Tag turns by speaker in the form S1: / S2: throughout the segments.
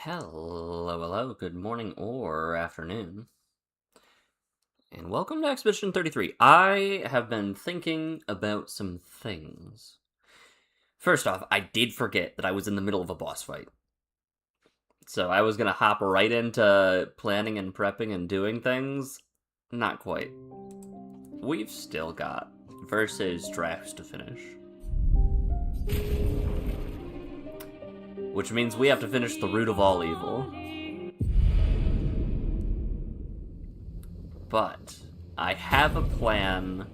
S1: Hello, good morning or afternoon, and welcome to Expedition 33. I have been thinking about some things. First off, I did forget that I was in the middle of a boss fight. So I was gonna hop right into planning and prepping and doing things. Not quite. We've still got versus drafts to finish. Which means we have to finish the root of all evil. But I have a plan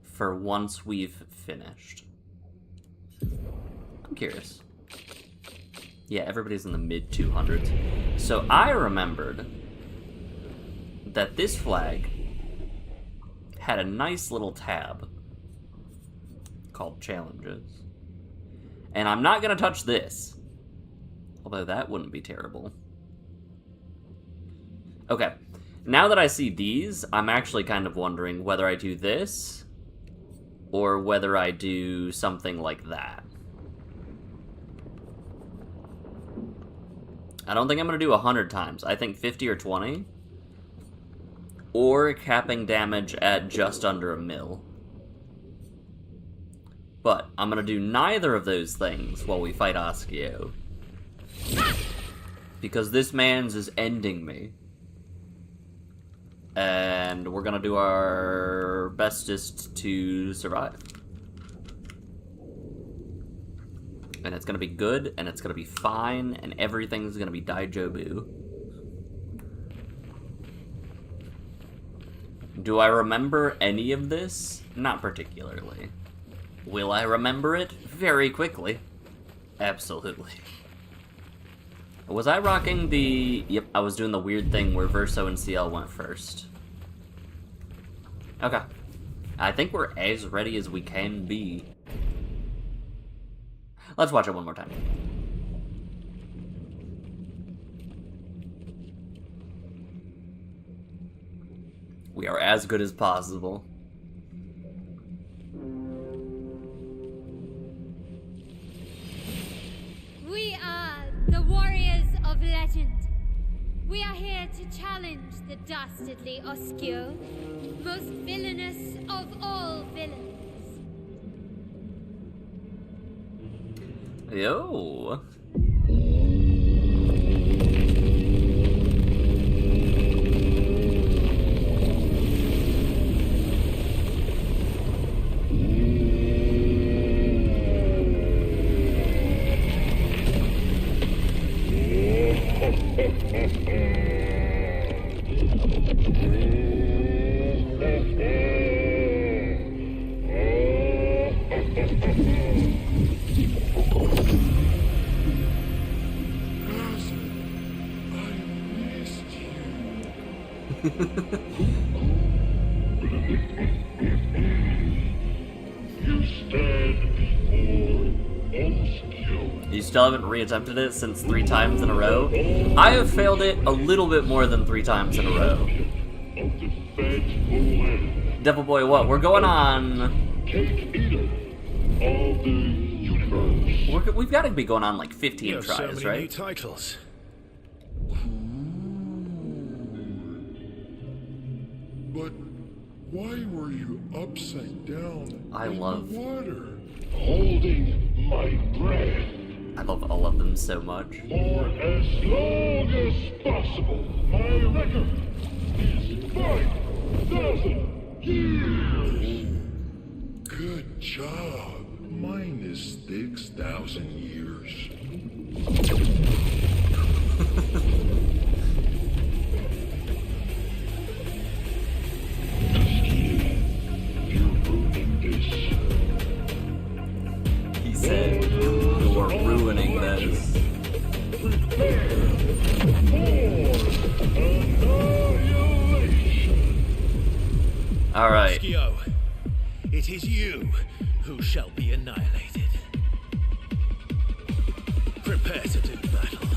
S1: for once we've finished. I'm curious. Yeah, everybody's in the mid 200s. So I remembered that this flag had a nice little tab called challenges. And I'm not gonna touch this. Although that wouldn't be terrible. Okay, now that I see these, I'm actually kind of wondering whether I do this or whether I do something like that. I don't think I'm going to do 100 times. I think 50 or 20. Or capping damage at just under 1,000,000. But I'm going to do neither of those things while we fight Oskio. Because this man's is ending me. And we're gonna do our bestest to survive. And it's gonna be good, and it's gonna be fine, and everything's gonna be Daijobu. Do I remember any of this? Not particularly. Will I remember it? Very quickly. Absolutely. Was I rocking the... Yep, I was doing the weird thing where Verso and CL went first. Okay. I think we're as ready as we can be. Let's watch it one more time. We are as good as possible.
S2: We are the warriors of legend. We are here to challenge the dastardly Oskio, most villainous of all villains.
S1: Yo. You still haven't reattempted it since 3 times in a row? I have failed it a little bit more than 3 times in a row. Devil Boy, what? We're going on... We've got to be going on like 15 tries,
S3: so many
S1: right?
S3: new titles.
S4: But why were you upside down in
S1: love-
S4: the water?
S5: Holding my breath
S1: I love all of them so much.
S5: for as long as possible. My record is 5,000 years.
S4: Good job. Mine is 6,000 years.
S5: You ruined this.
S1: He said, we're ruining this.
S5: Prepare for annihilation.
S1: Alright.
S3: Oskio, it is you who shall be annihilated. Prepare to do battle.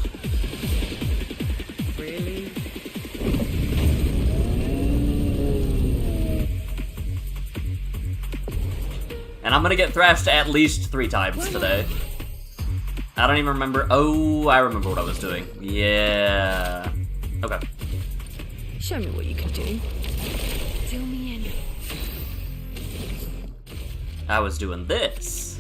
S1: Really? And I'm gonna get thrashed at least 3 times today. I don't even remember. Oh, I remember what I was doing. Yeah. Okay.
S6: Show me what you can do.
S2: Do me in.
S1: I was doing this.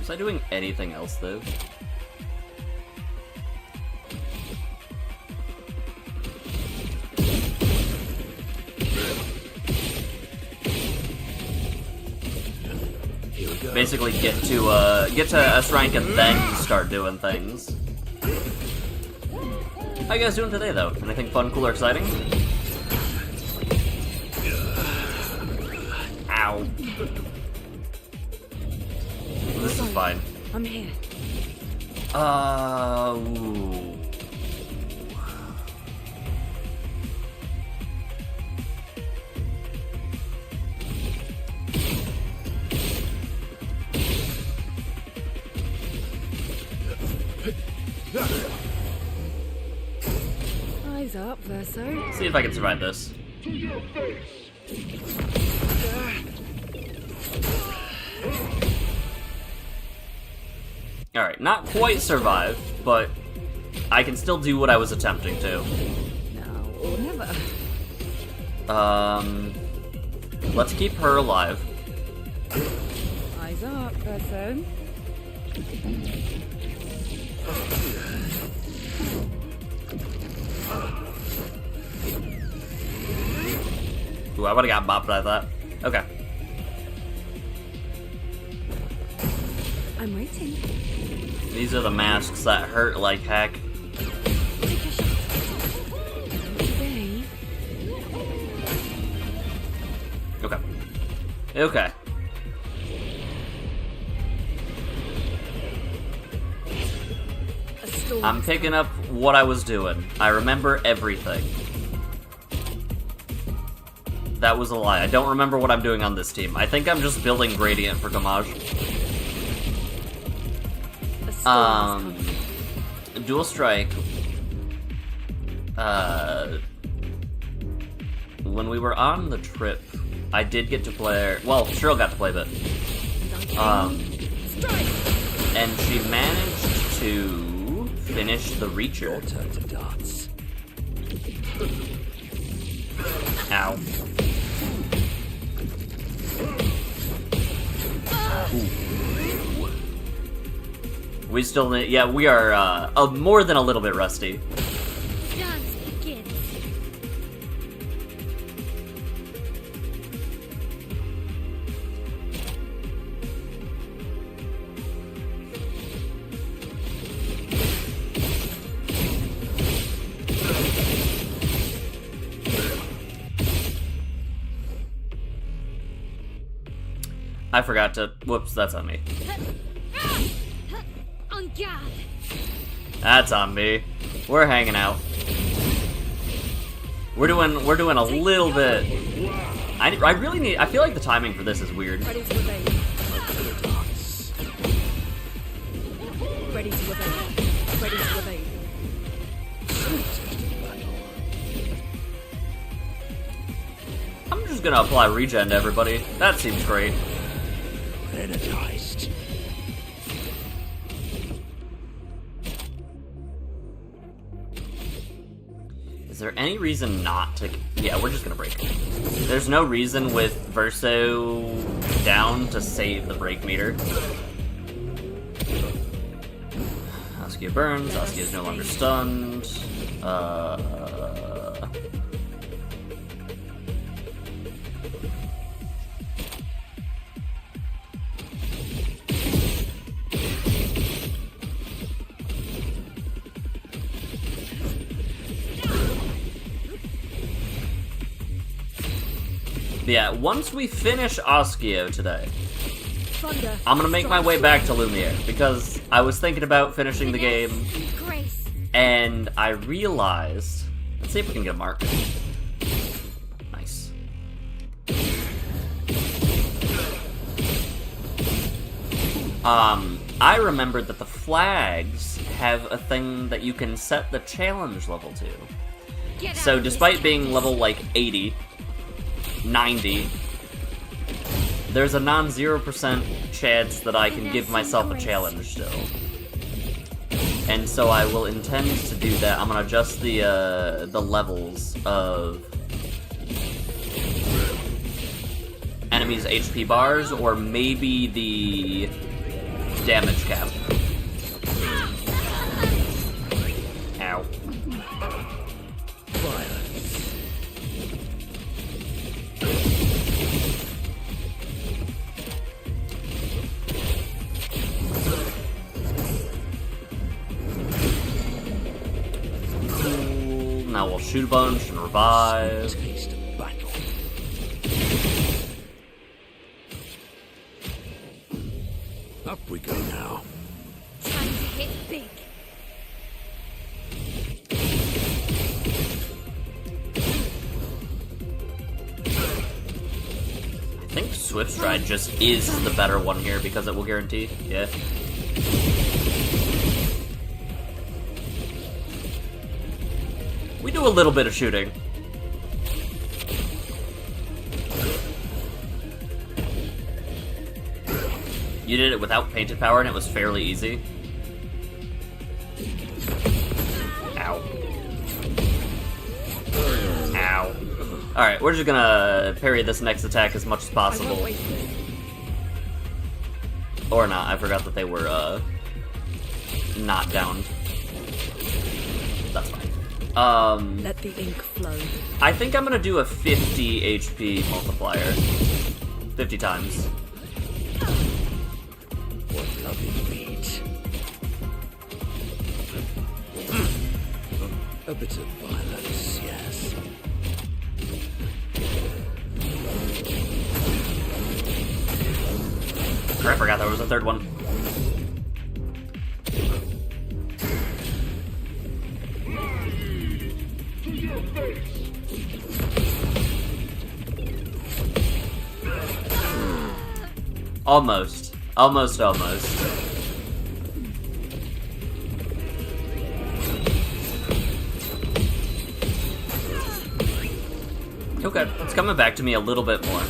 S1: Was I doing anything else, though? Basically get to S rank and then start doing things. How you guys doing today, though? Anything fun, cool, or exciting? Ow. This is fine.
S6: I'm here.
S1: Ooh.
S6: Eyes up, Verso.
S1: See if I can survive this.
S5: To your face!
S1: Alright, not quite survive, but I can still do what I was attempting to.
S6: Now or never.
S1: Let's keep her alive.
S6: Eyes up, Verso.
S1: Ooh, I would've got bopped by that. Okay.
S6: I'm waiting.
S1: These are the masks that hurt like heck.
S6: Take a shot. Okay.
S1: Okay. Okay.
S6: A storm.
S1: I'm picking up what I was doing. I remember everything. That was a lie. I don't remember what I'm doing on this team. I think I'm just building Gradient for Gamage.
S6: A storm is coming.
S1: Dual Strike. When we were on the trip, I did get to play. Well, Cheryl got to play a bit.
S6: Strike.
S1: And she managed to finish the Reacher.
S3: Turn to dance.
S1: Ow. Ooh. We still need. Yeah, we are more than a little bit rusty.
S2: Dance begins.
S1: I forgot to. Whoops, that's on me.
S2: On guard.
S1: That's on me. We're hanging out. We're doing a little bit. I really need. I feel like the timing for this is weird.
S6: Ready to evade. Ready to evade. Ready to evade.
S1: I'm just gonna apply regen to everybody. That seems great.
S3: Energized.
S1: Is there any reason not to? Yeah, we're just gonna break. There's no reason with Verso down to save the break meter. Askia burns. Askia is no longer stunned. Yeah, once we finish Oskio today,
S6: Thunder.
S1: I'm gonna make my way back to Lumiere, because I was thinking about finishing the game,
S2: Grace.
S1: and I realized... Let's see if we can get a mark. Nice. I remembered that the flags have a thing that you can set the challenge level to.
S2: Get
S1: So
S2: out,
S1: despite
S2: Miss
S1: being level, like, 80... 90, there's a non-0% chance that I can give myself a challenge still. And so I will intend to do that. I'm gonna adjust the levels of enemies' HP bars, or maybe the damage cap. Ow. Cool. Now we'll shoot a bunch and revive.
S3: Taste of battle. Up we go now.
S2: Time to hit big.
S1: I think Swift Stride just is the better one here because it will guarantee. Yeah. We do a little bit of shooting. You did it without painted power and it was fairly easy. Ow. Ow. Alright, we're just gonna parry this next attack as much as possible. Or not, I forgot that they were, not downed. That's fine.
S6: Let the ink flow.
S1: I think I'm gonna do a 50 HP multiplier. 50 times.
S3: What lovely meat. A bit of violence, yes.
S1: I forgot there was a third one. Almost. Almost. Okay, it's coming back to me a little bit more.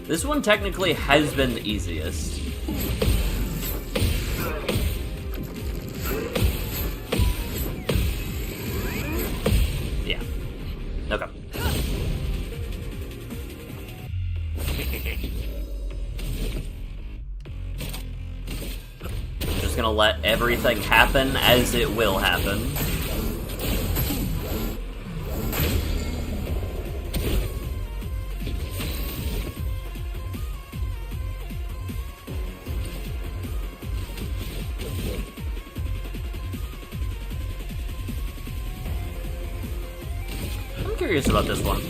S1: This one technically has been the easiest. Yeah. Okay. I'm just gonna let everything happen as it will happen. I'm curious about this one.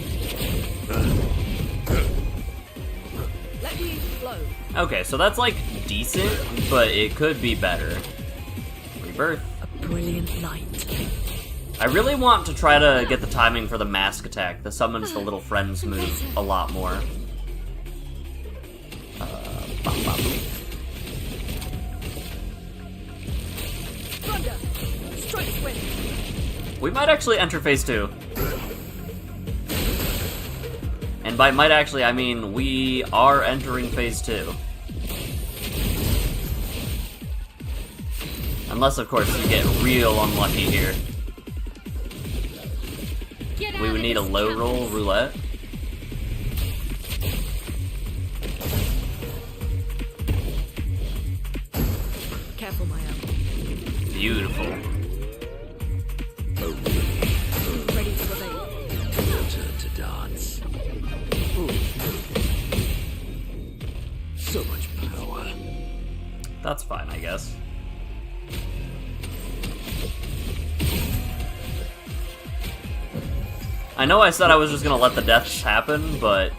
S6: Let the ink flow.
S1: Okay, so that's like decent, but it could be better. Rebirth.
S6: A brilliant light.
S1: I really want to try to get the timing for the mask attack, the summons the little friends move, a lot more. Bop, bop, boop.
S6: Thunder! Strike wind!
S1: We might actually enter phase 2. And by might actually, I mean we are entering phase 2. Unless, of course, you get real unlucky here. We would need a low roll roulette.
S6: Careful, my own.
S1: Beautiful.
S6: Ready to evade.
S3: Turn to dance. So much power.
S1: That's fine, I guess. I know I said I was just gonna let the deaths happen, but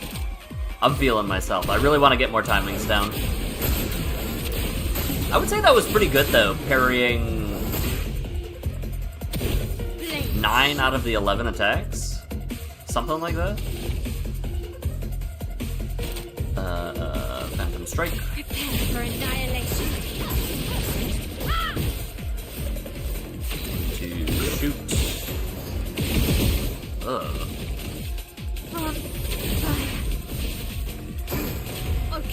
S1: I'm feeling myself. I really want to get more timings down. I would say that was pretty good, though, parrying 9 out of the 11 attacks? Something like that? Phantom Strike.
S2: Prepare for annihilation.
S1: To shoot. Ugh.
S2: On fire.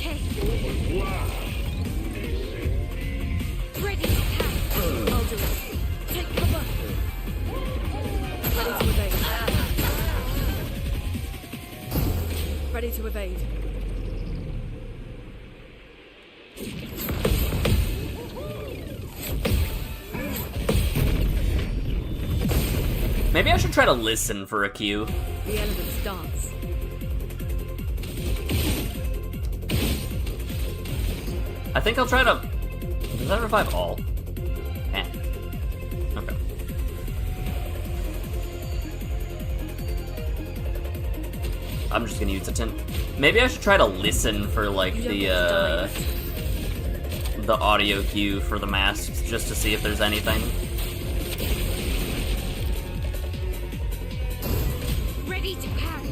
S2: Okay. Ready to pounce.
S6: I'll do it.
S2: Take cover.
S6: Ready to evade. Ready to evade.
S1: Maybe I should try to listen for a cue.
S6: The elements dance.
S1: I think I'll try to... Does that revive all? Eh. Okay. I'm just gonna use the 10. Maybe I should try to listen for, like, the audio cue for the masks, just to see if there's anything.
S2: Ready to parry.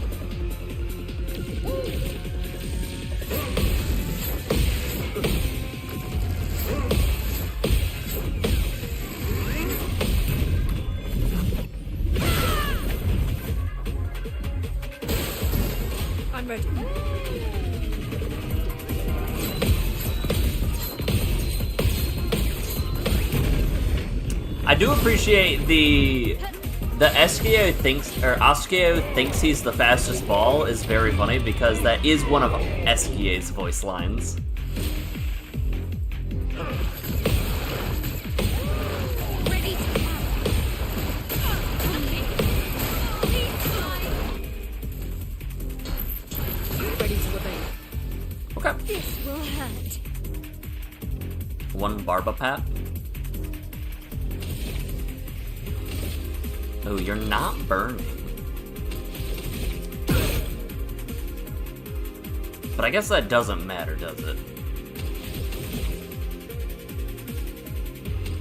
S6: I'm ready.
S1: I do appreciate the Askeo thinks he's the fastest ball is very funny because that is one of Askeo's voice lines.
S2: Ready to
S6: Ready to evade.
S1: Okay.
S2: This will hurt.
S1: One Barbapap. Oh, you're not burning. But I guess that doesn't matter, does it?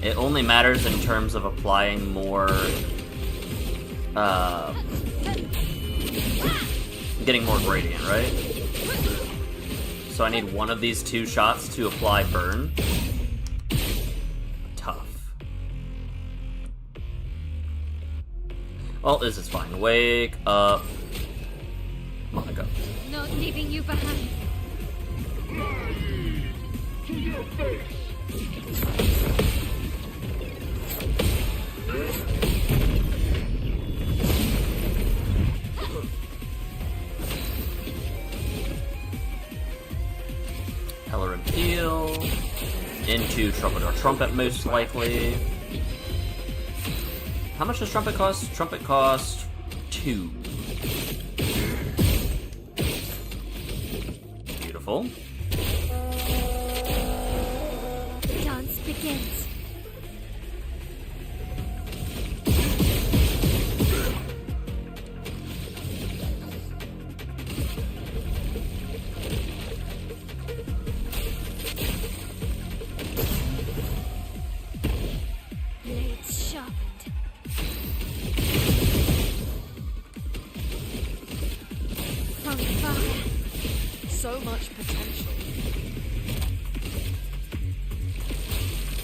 S1: It only matters in terms of applying more, getting more gradient, right? So I need one of these two shots to apply burn. Tough. Well, this is fine. Wake up. Oh my god.
S2: Not leaving you behind.
S5: To your face!
S1: Heller and Peel. Into Trumpet or Trumpet, most likely. How much does Trumpet cost? Trumpet costs 2. Beautiful.
S2: The dance begins. Blades sharpened. From fire.
S6: So much potential.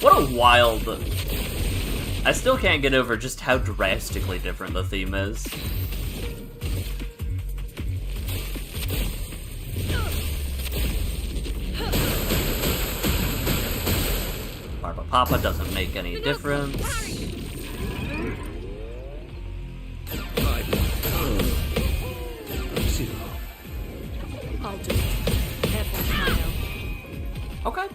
S1: What a wild... I still can't get over just how drastically different the theme is. Barba Papa doesn't make any difference.
S6: I'll do it. Careful, Heya.
S1: Okay.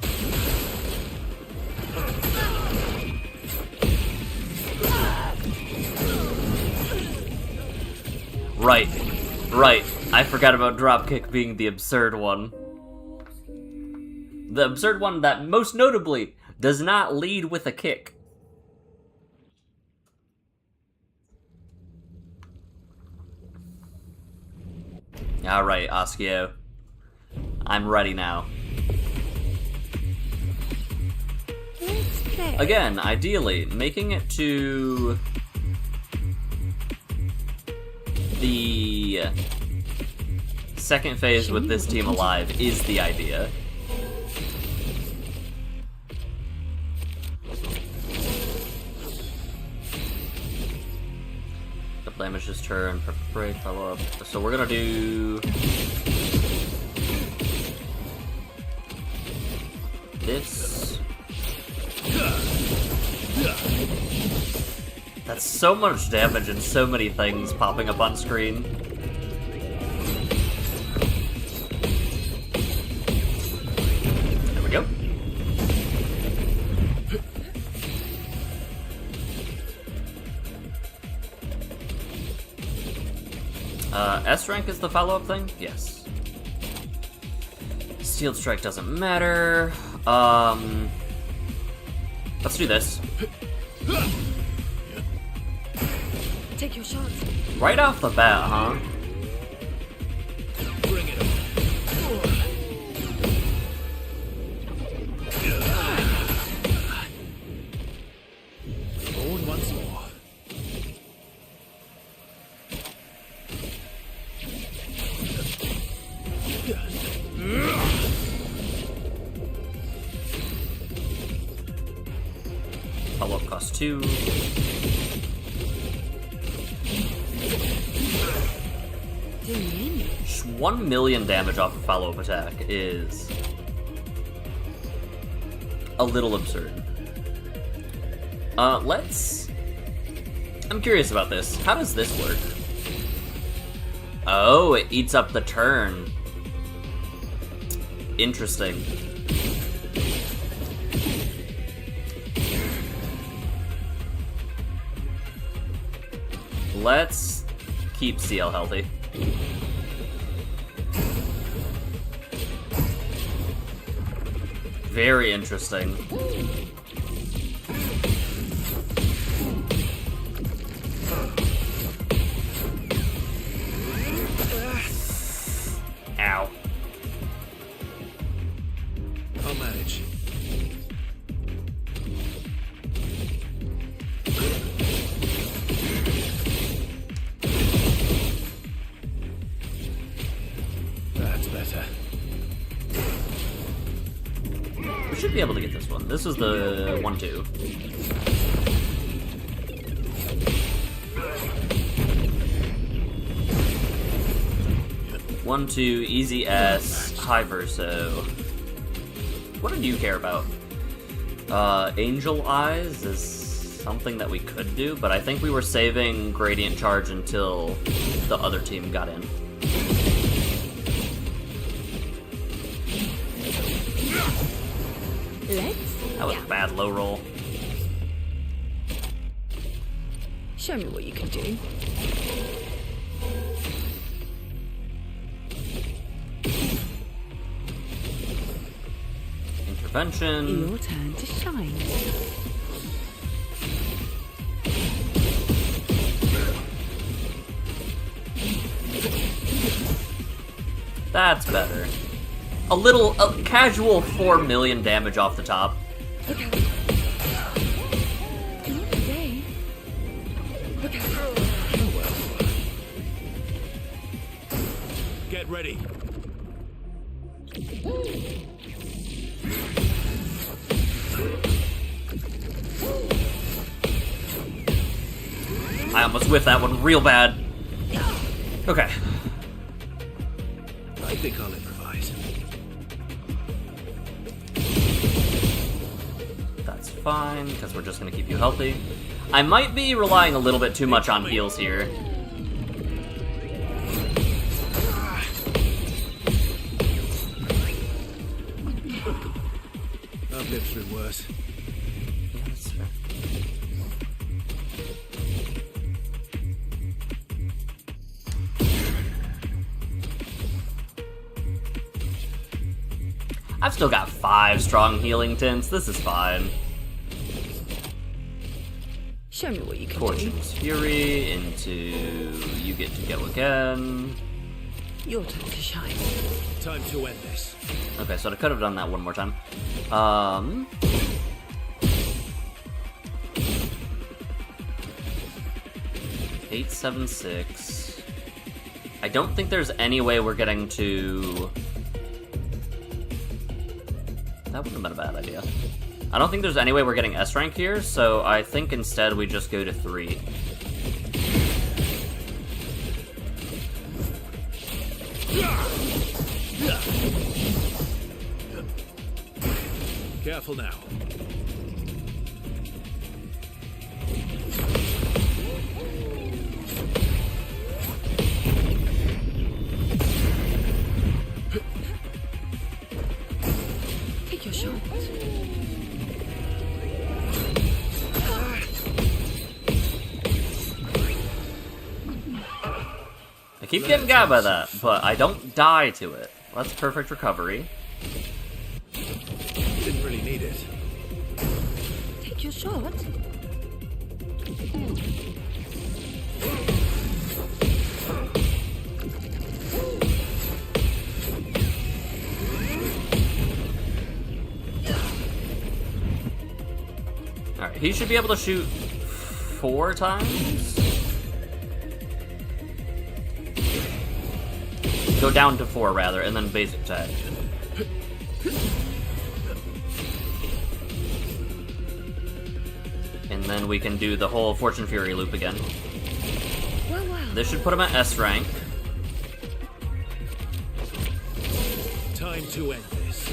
S1: Right. I forgot about Dropkick being the absurd one. The absurd one that most notably does not lead with a kick. Alright, Askeo. I'm ready now.
S2: Let's play.
S1: Again, ideally, making it to the second phase with this team alive is the idea. The blemishes turn, perfect break, follow up. So we're gonna do this. That's so much damage and so many things popping up on screen. There we go. S rank is the follow-up thing? Yes. Steel Strike doesn't matter. Let's do this.
S6: Take your shots.
S1: Right off the bat, huh?
S3: Bring it on. Born once more.
S1: Follow-up cost 2.
S6: Doing
S1: 1 million damage off a follow-up attack is a little absurd. I'm curious about this. How does this work? Oh, it eats up the turn. Interesting. Let's keep CL healthy. Very interesting. Ow.
S3: I'll manage. That's better.
S1: We should be able to get this one. This is the 1-2. One, two, easy S, high verso. What did you care about? Angel Eyes is something that we could do, but I think we were saving Gradient Charge until the other team got in. That was a bad low roll.
S6: Show me what you can do.
S1: Intervention.
S6: Your turn to shine.
S1: That's better. A casual 4 million damage off the top.
S6: Okay. Not today. Okay.
S3: Oh well. Get ready.
S1: I almost whiffed that one real bad. Okay.
S3: I think I'll improvise.
S1: That's fine, because we're just going to keep you healthy. I might be relying a little bit too much on heals here.
S3: I've lived through worse.
S1: Yeah, that's fair. I've still got 5 strong healing tints. This is fine.
S6: Show me what you can do.
S1: Fortune's Fury into you get to go again.
S6: Your turn to shine.
S3: Time to end this.
S1: Okay, so I could have done that one more time. 876. I don't think there's any way we're getting to... That wouldn't have been a bad idea. I don't think there's any way we're getting S rank here, so I think instead we just go to 3.
S3: Careful now.
S6: Take your shot.
S1: I keep getting got by that, but I don't die to it. That's perfect recovery.
S3: Didn't really need it.
S6: Take your shot.
S1: Alright, he should be able to shoot 4 times? Go down to 4, rather, and then basic attack. And then we can do the whole Fortune Fury loop again.
S6: Well, well.
S1: This should put him at S rank.
S3: Time to end this.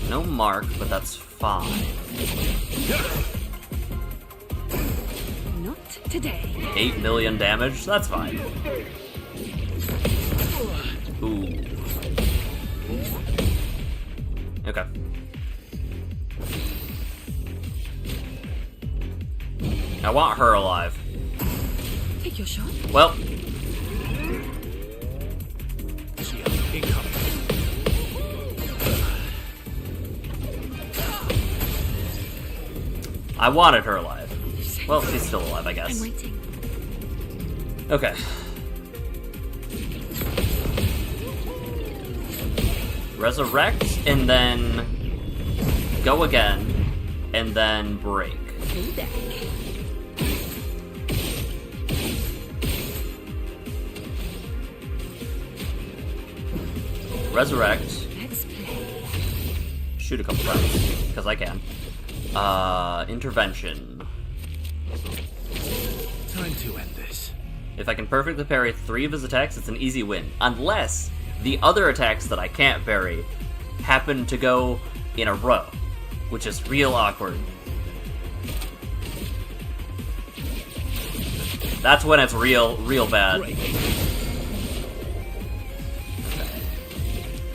S1: No mark, but that's fine.
S6: Not today.
S1: 8 million damage, that's fine. Ooh. Okay. I want her alive.
S6: Take your shot.
S1: Well,
S3: Heya, incoming.
S1: I wanted her alive. Well, she's still alive, I
S6: I'm
S1: guess.
S6: waiting.
S1: Okay. Resurrect, and then go again, and then break.
S6: Payback.
S1: Resurrect,
S6: Let's play.
S1: shoot a couple times, because I can. Intervention.
S3: Time to end this.
S1: If I can perfectly parry 3 of his attacks, it's an easy win. Unless the other attacks that I can't parry happen to go in a row, which is real awkward. That's when it's real bad.
S3: Break.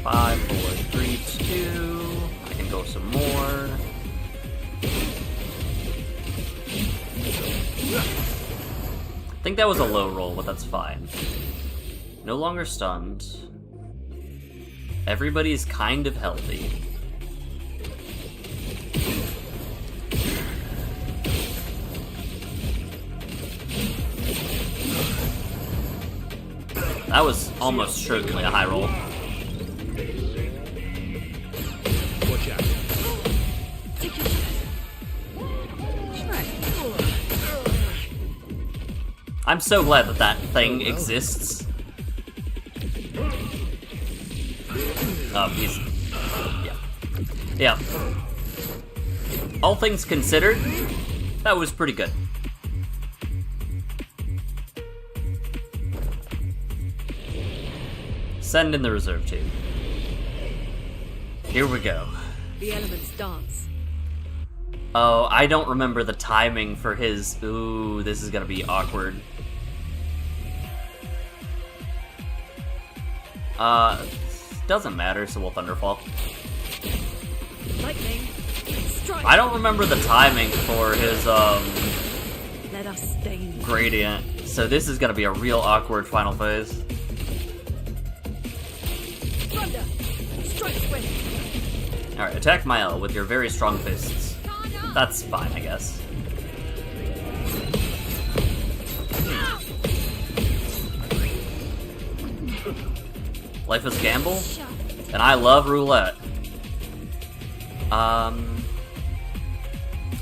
S1: 5, 4, 3, 2. I can go some more. I think that was a low roll, but that's fine. No longer stunned. Everybody's kind of healthy. That was almost certainly a high roll.
S3: Watch out.
S6: Take your shot. Try.
S1: I'm so glad that that thing exists. He's... Yeah. Yeah. All things considered, that was pretty good. Send in the reserve team. Here we go.
S6: The elements dance.
S1: Oh, I don't remember the timing for his... Ooh, this is gonna be awkward. Doesn't matter, so we'll Thunderfall.
S6: Lightning. Strike.
S1: I don't remember the timing for his,
S6: Let us stain.
S1: gradient, so this is gonna be a real awkward final phase.
S6: Thunder. Strike swing.
S1: Alright, attack Mael with your very strong fists. That's fine, I guess. Life is a gamble, and I love roulette.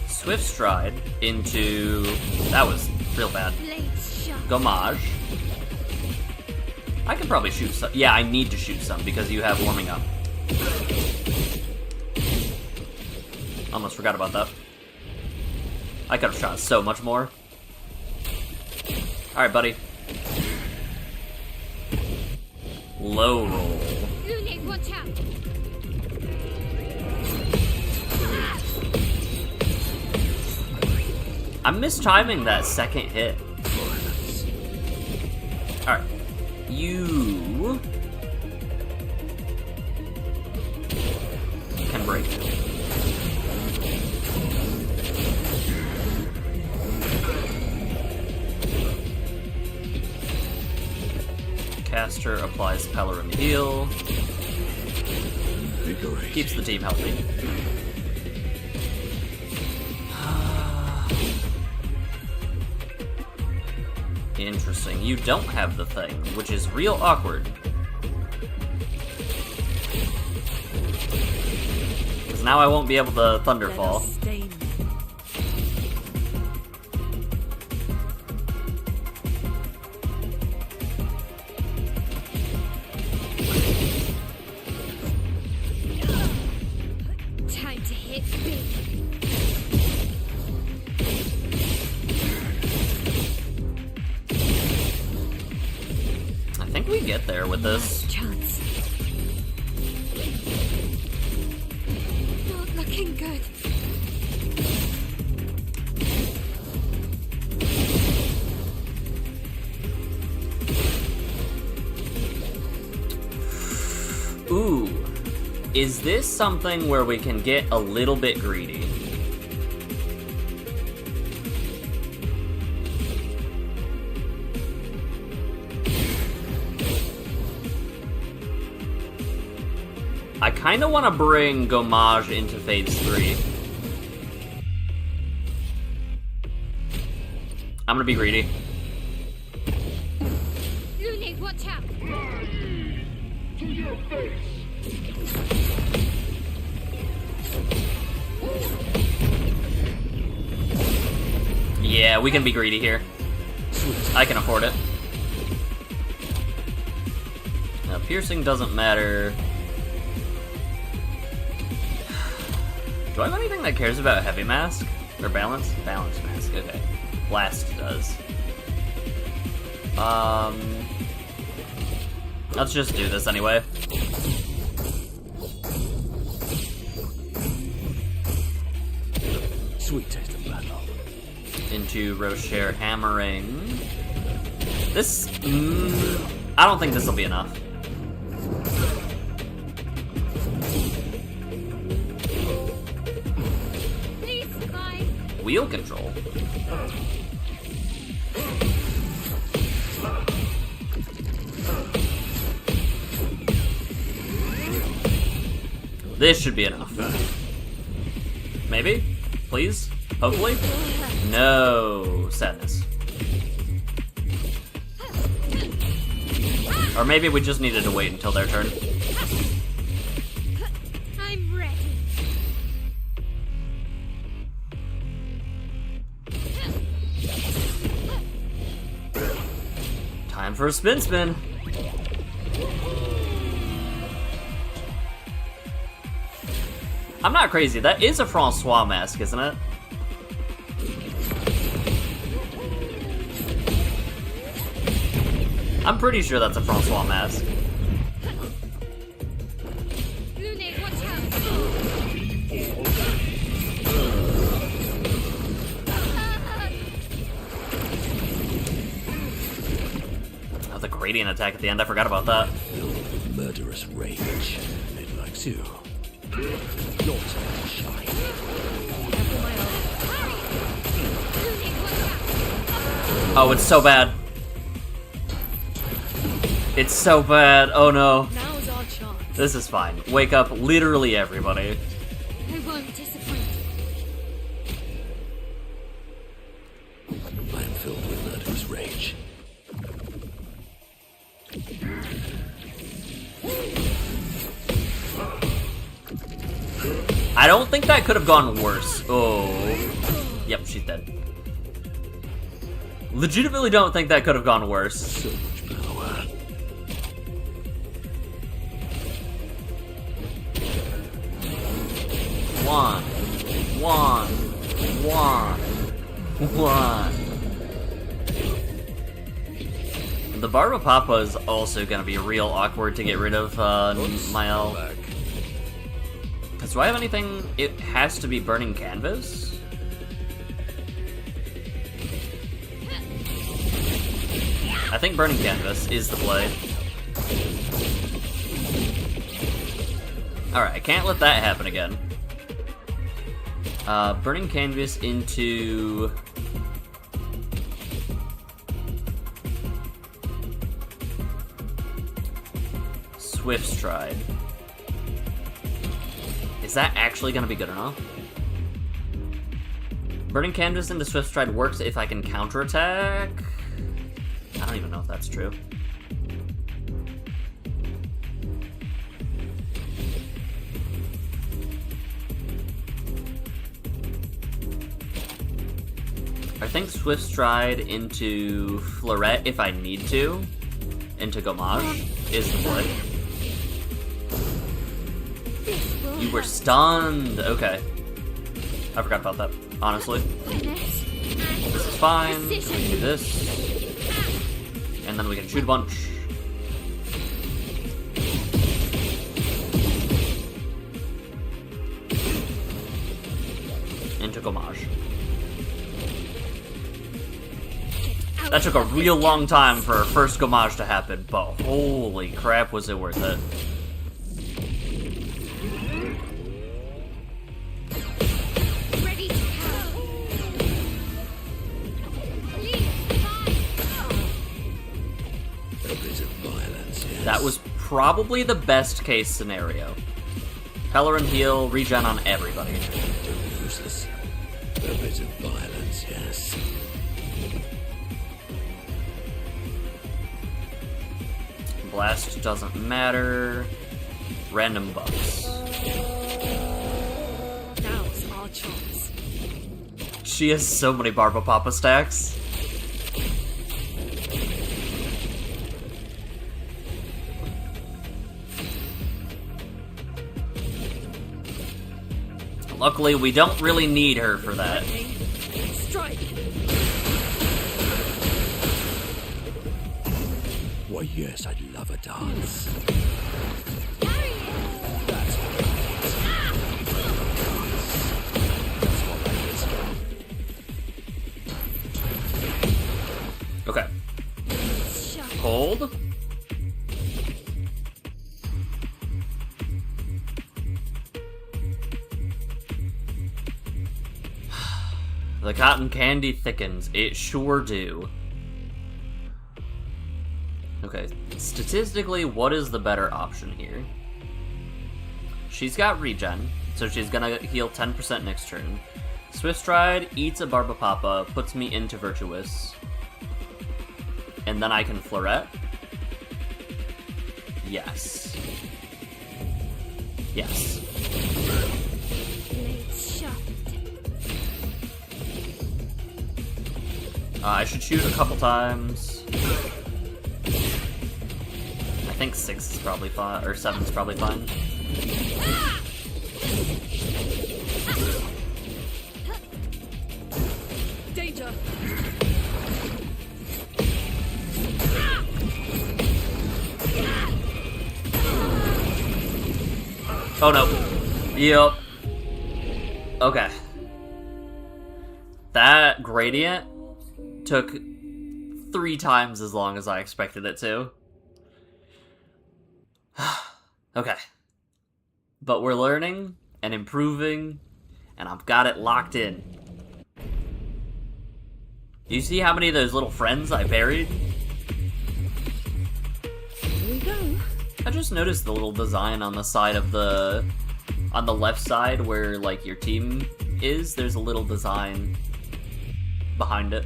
S1: Swift Stride into... That was real bad. Gommage. I can probably shoot some. Yeah, I need to shoot some because you have warming up. Almost forgot about that. I could have shot so much more. Alright, buddy. Low roll.
S2: Lunate, watch out!
S1: I'm mistiming that second hit. Alright. You can break. Caster applies Pellerin heal. Keeps the team healthy. Interesting. You don't have the thing, which is real awkward. Because now I won't be able to Thunderfall.
S2: Time to hit big.
S1: I think we get there with this.
S2: Chance. Not looking good.
S1: Ooh. Is this something where we can get a little bit greedy? I kind of want to bring Gommage into Phase 3. I'm gonna be greedy.
S2: Lunate, watch out!
S5: To your face.
S1: Yeah, we can be greedy here. I can afford it. Now, piercing doesn't matter. Do I have anything that cares about heavy mask? Or balance? Balance mask, okay. Blast does. Let's just do this anyway.
S3: Sweet taste of battle.
S1: Into Rocher hammering. This, I don't think this will be enough.
S2: Please, Spy.
S1: Wheel control. This should be enough. Maybe? Please? Hopefully? No. Sadness. Or maybe we just needed to wait until their turn.
S2: I'm ready.
S1: Time for a spin. I'm not crazy. That is a Francois mask, isn't it? I'm pretty sure that's a Francois mask.
S2: Lunate, watch out!
S1: Oh, the gradient attack at the end. I forgot about that.
S3: Filled with murderous rage. It likes you. Your time to shine.
S2: Lunate, watch out!
S1: Oh, it's so bad. It's so bad. Oh no.
S6: Now's our chance.
S1: This is fine. Wake up literally everybody.
S2: I won't disappoint.
S3: I am filled with murderous rage.
S1: I don't think that could have gone worse. Oh. Yep, she's dead. Legitimately don't think that could have gone worse.
S3: So much power.
S1: One. The Barba Papa is also gonna be real awkward to get rid of, Mael. Because do I have anything? It has to be Burning Canvas? I think Burning Canvas is the play. Alright, I can't let that happen again. Burning Canvas into... Swift Stride. Is that actually gonna be good enough? Burning Canvas into Swift Stride works if I can counterattack? I don't even know if that's true. I think Swift Stride into Florette if I need to. Into Gommage is the play. You were stunned! Okay. I forgot about that, honestly. This is fine. We can do this. And then we can shoot a bunch. Into Gommage. That took a real long time for our first Gommage to happen, but holy crap was it worth it. That was probably the best case scenario. Pellerin heal, regen on everybody.
S3: Don't lose this. A bit of violence, yes.
S1: Blast doesn't matter. Random buffs.
S6: Now's our chance.
S1: She has so many Barba Papa stacks. Luckily, we don't really need her for that.
S6: Strike.
S3: Why, yes, I'd love a dance.
S1: Okay. Hold. The cotton candy thickens. It sure do. Okay, statistically, what is the better option here? She's got regen, so she's gonna heal 10% next turn. Swift Stride eats a Barba Papa, puts me into Virtuous. And then I can Florette. Yes. Yes. I should shoot a couple times. I think 6 is probably fine, or 7 is probably fine.
S6: Danger.
S1: Oh no. Yep. Okay. That gradient took 3 times as long as I expected it to. Okay. But we're learning and improving, and I've got it locked in. You see how many of those little friends I buried?
S6: Here we go.
S1: I just noticed the little design on the side of the... on the left side where, like, your team is. There's a little design behind it.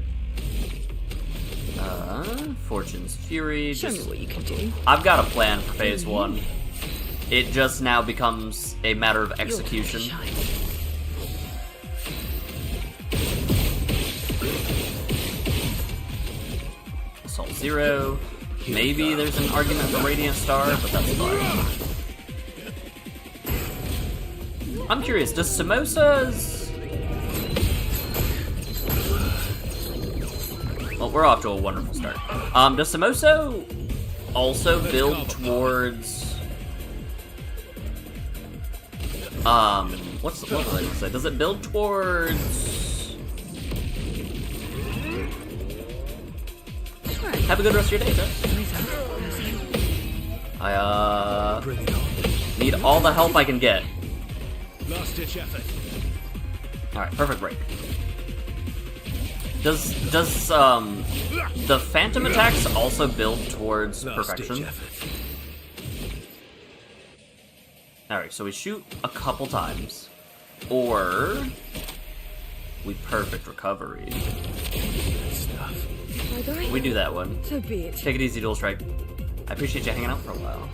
S1: Fortune's Fury.
S6: Show me what you can do.
S1: I've got a plan for phase 1. It just now becomes a matter of execution. Assault 0. Maybe there's an argument for Radiant Star, but that's fine. I'm curious, does Samosa's... Well, we're off to a wonderful start. Does Samoso also build towards... what was I gonna say? Does it build towards... Have a good rest of your day, Jess. I, need all the help I can get.
S3: Last-ditch effort.
S1: Alright, perfect break. Does the phantom attacks also build towards perfection? Alright, so we shoot a couple times. Or we perfect recovery.
S3: Stuff.
S1: We do that one.
S6: So be it.
S1: Take it easy, Dual Strike. I appreciate you hanging out for a while.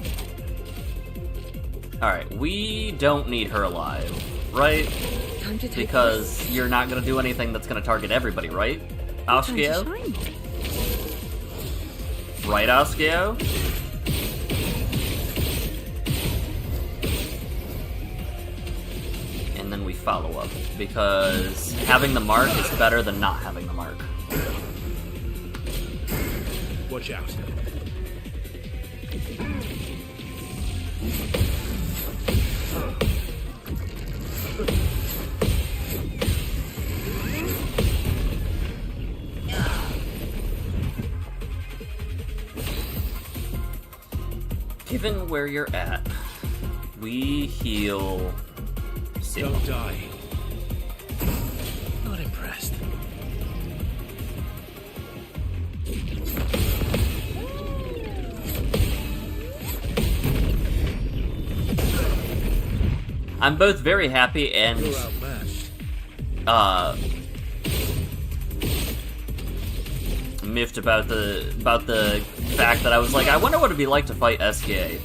S1: Alright, we don't need her alive, right?
S6: Time to take
S1: Because you're not gonna do anything that's gonna target everybody, right? Oskio? Right, Oskio? And then we follow up, because having the mark is better than not having the mark.
S3: Watch out.
S1: Given where you're at, we heal...
S3: Don't die. Not impressed.
S1: I'm both very happy and miffed about the fact that I was like, I wonder what it'd be like to fight SKA.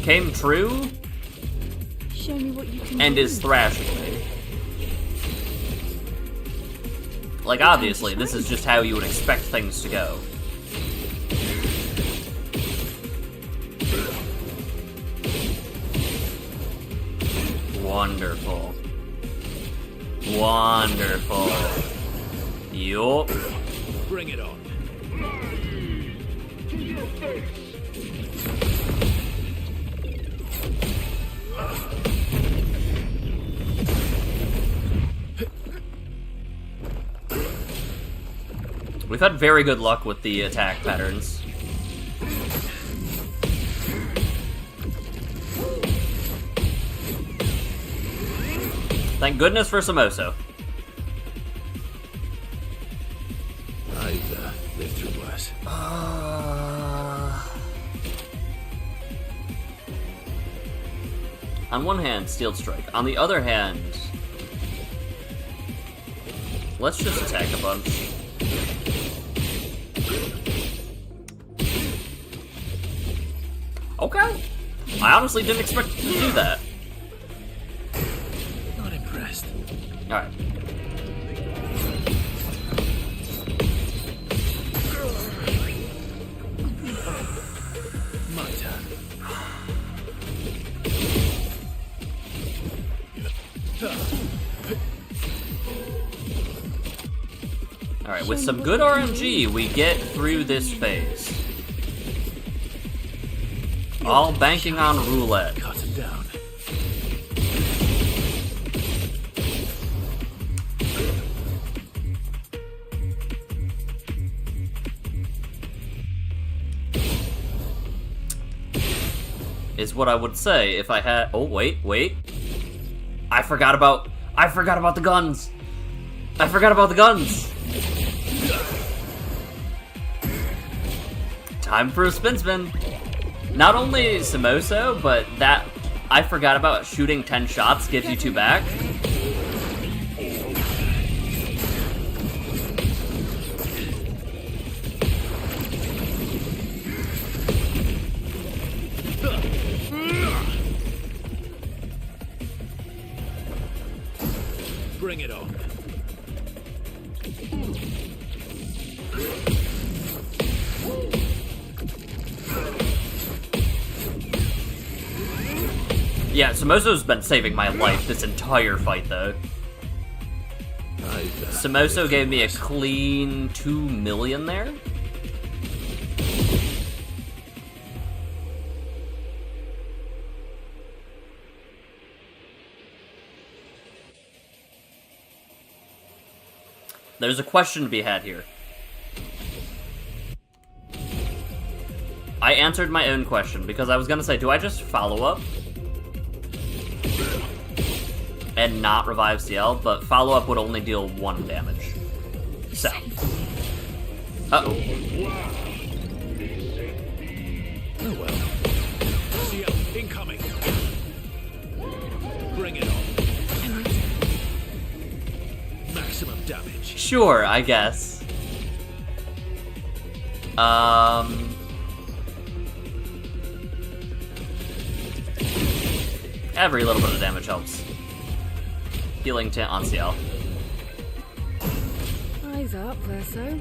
S1: Came true
S6: Show me what you can
S1: and
S6: do.
S1: is thrashing me. Like, obviously, this is just how you would expect things to go. Wonderful. Wonderful. Yup.
S3: Bring it on.
S5: To your face.
S1: We've had very good luck with the attack patterns. Thank goodness for Samoso.
S3: I've lived through worse.
S1: On one hand, Steel Strike. On the other hand, let's just attack a bunch. Okay. I honestly didn't expect to do that.
S3: Not impressed.
S1: Alright.
S3: My turn.
S1: Alright, with some good RNG, we get through this phase. All banking on roulette.
S3: Cut him down.
S1: Is what I would say if I had... Oh, wait. I forgot about the guns. I forgot about the guns. Time for a spin. Not only Samoso, but that I forgot about shooting 10 shots gives you 2 back.
S3: Bring it on.
S1: Yeah, Samoso's been saving my life this entire fight, though. Samoso gave me a clean 2 million there. There's a question to be had here. I answered my own question because I was gonna say, do I just follow up and not revive CL? But follow up would only deal 1 damage. So. Uh-oh.
S3: Oh well. CL incoming. Bring it on. Maximum damage.
S1: Sure, I guess. Every little bit of damage helps. Healing to on CL.
S6: Eyes up, Verso.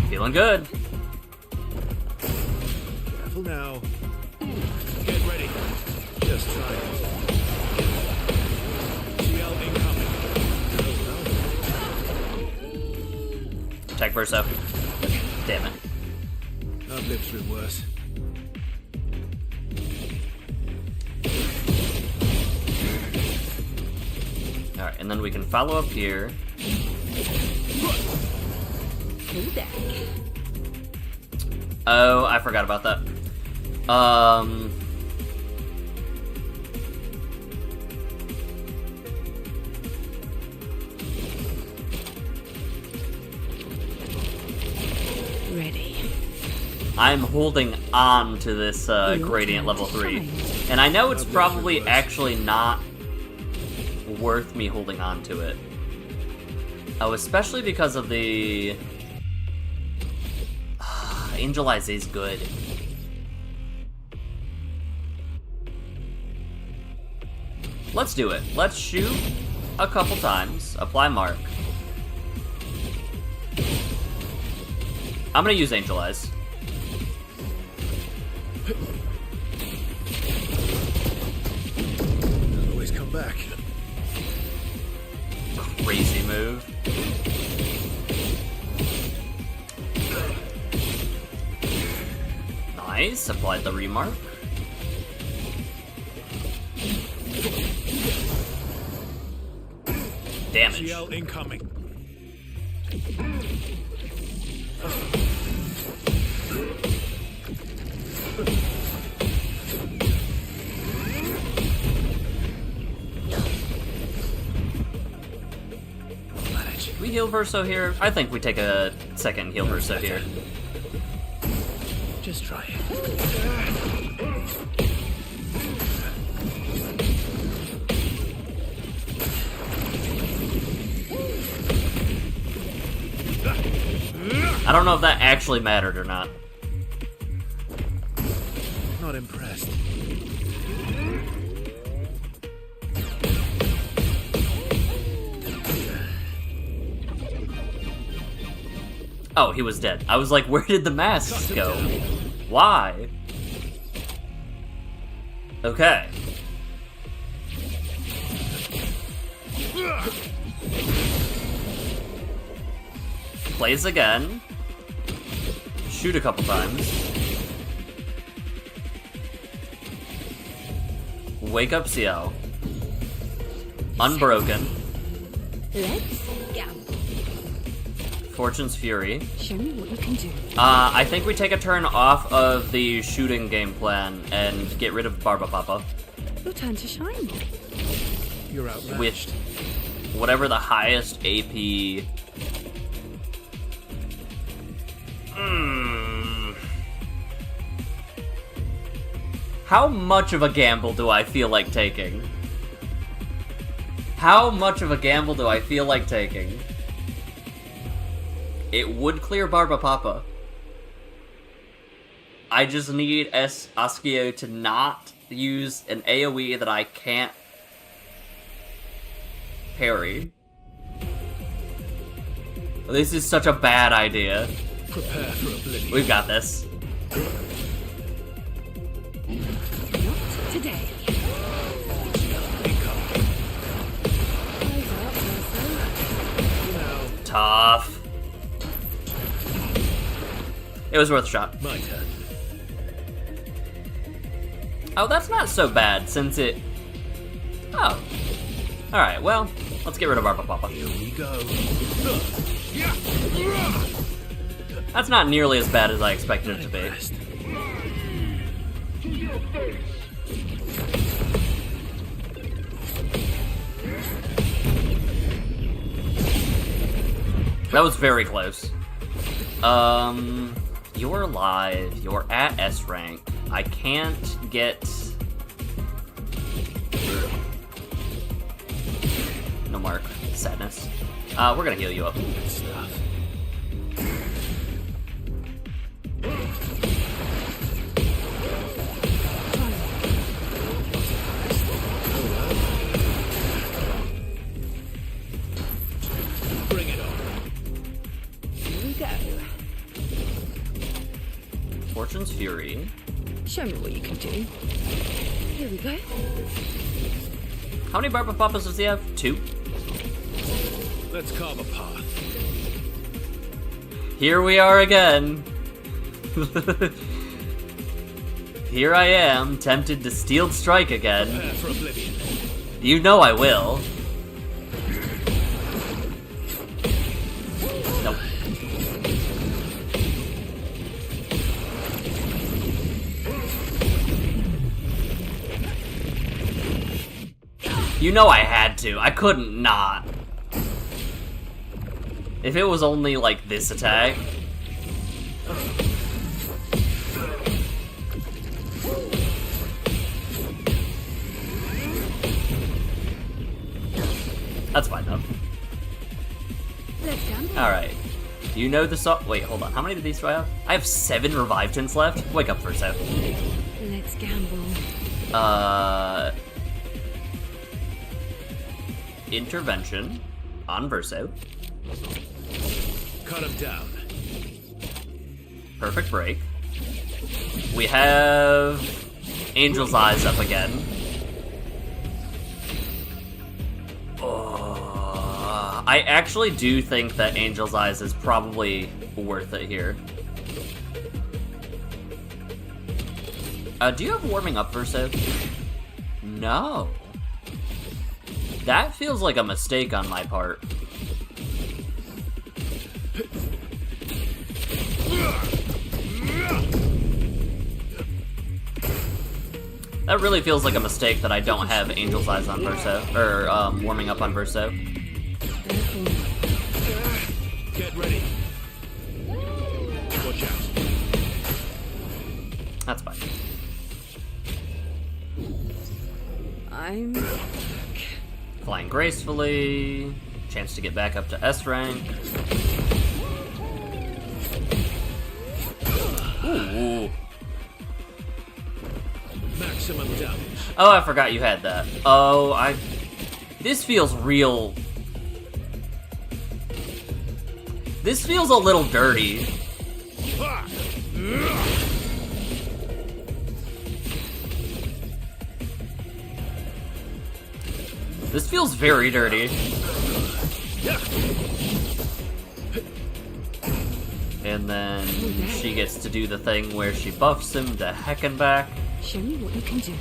S1: Feeling good.
S3: Careful now. Get ready. Just try it. CL incoming.
S1: Tech Verso. Damn it.
S3: I've lived through worse.
S1: Alright, and then we can follow up here. Oh, I forgot about that.
S6: Ready.
S1: I'm holding on to this gradient level 3. And I know it's probably actually not worth me holding on to it. Oh, especially because of the... Angel Eyes is good. Let's do it. Let's shoot a couple times. Apply mark. I'm gonna use Angel Eyes.
S3: Always come back.
S1: Crazy move. Nice. Applied the remark. Damage.
S3: CL incoming.
S1: Can we heal Verso here? I think we take a second heal Verso here.
S3: Just try it.
S1: I don't know if that actually mattered or not.
S3: Not impressed.
S1: Oh, he was dead. I was like, where did the masks go? Why? Okay. Plays again. Shoot a couple times. Wake up CL. Unbroken.
S6: Let's go.
S1: Fortune's Fury.
S6: Show me what you can do.
S1: I think we take a turn off of the shooting game plan and get rid of Barba Papa.
S6: Your turn to shine.
S3: You're outmatched.
S1: With whatever the highest AP... How much of a gamble do I feel like taking? How much of a gamble do I feel like taking? It would clear Barba Papa. I just need Askio to not use an AoE that I can't parry. This is such a bad idea.
S3: Prepare for oblivion.
S1: We've got this.
S6: today.
S1: Tough. It was worth a shot.
S3: My turn.
S1: Oh, that's not so bad since it... Oh. Alright, well, let's get rid of Barba Papa.
S3: Here we go.
S1: That's not nearly as bad as I expected it to be.
S3: Impressed.
S5: To your face.
S1: That was very close. You're live. You're at S rank. I can't get... No mark. Sadness. We're gonna heal you up.
S3: Good stuff. Bring it on.
S6: Here we go.
S1: Fortune's Fury.
S6: Show me what you can do. Here we go.
S1: How many Barba Papas does he have? 2?
S3: Let's carve a path.
S1: Here we are again. Here I am, tempted to Steeled Strike again.
S3: Prepare for oblivion.
S1: You know I will. Nope. You know I had to. I couldn't not. If it was only, like, this attack... That's fine, though.
S6: Let's gamble.
S1: Alright. Do you know the song? Wait, hold on. How many of these do I have? I have 7 Revive Tints left. Wake up for a sec.
S6: Let's gamble.
S1: Intervention on Verso.
S3: Cut him down.
S1: Perfect break. We have Angel's Eyes up again. I actually do think that Angel's Eyes is probably worth it here. Do you have Warming Up Verso? No. That feels like a mistake on my part. That really feels like a mistake that I don't have Angel's Eyes on Verso, or Warming Up on Verso.
S3: Get ready. Watch out.
S1: That's fine.
S6: I'm...
S1: Flying gracefully. Chance to get back up to S rank. Ooh.
S3: Maximum damage.
S1: Oh, I forgot you had that. Oh, This feels real... This feels a little dirty. This feels very dirty. And then she gets to do the thing where she buffs him to heck and back.
S6: Show me what you can do.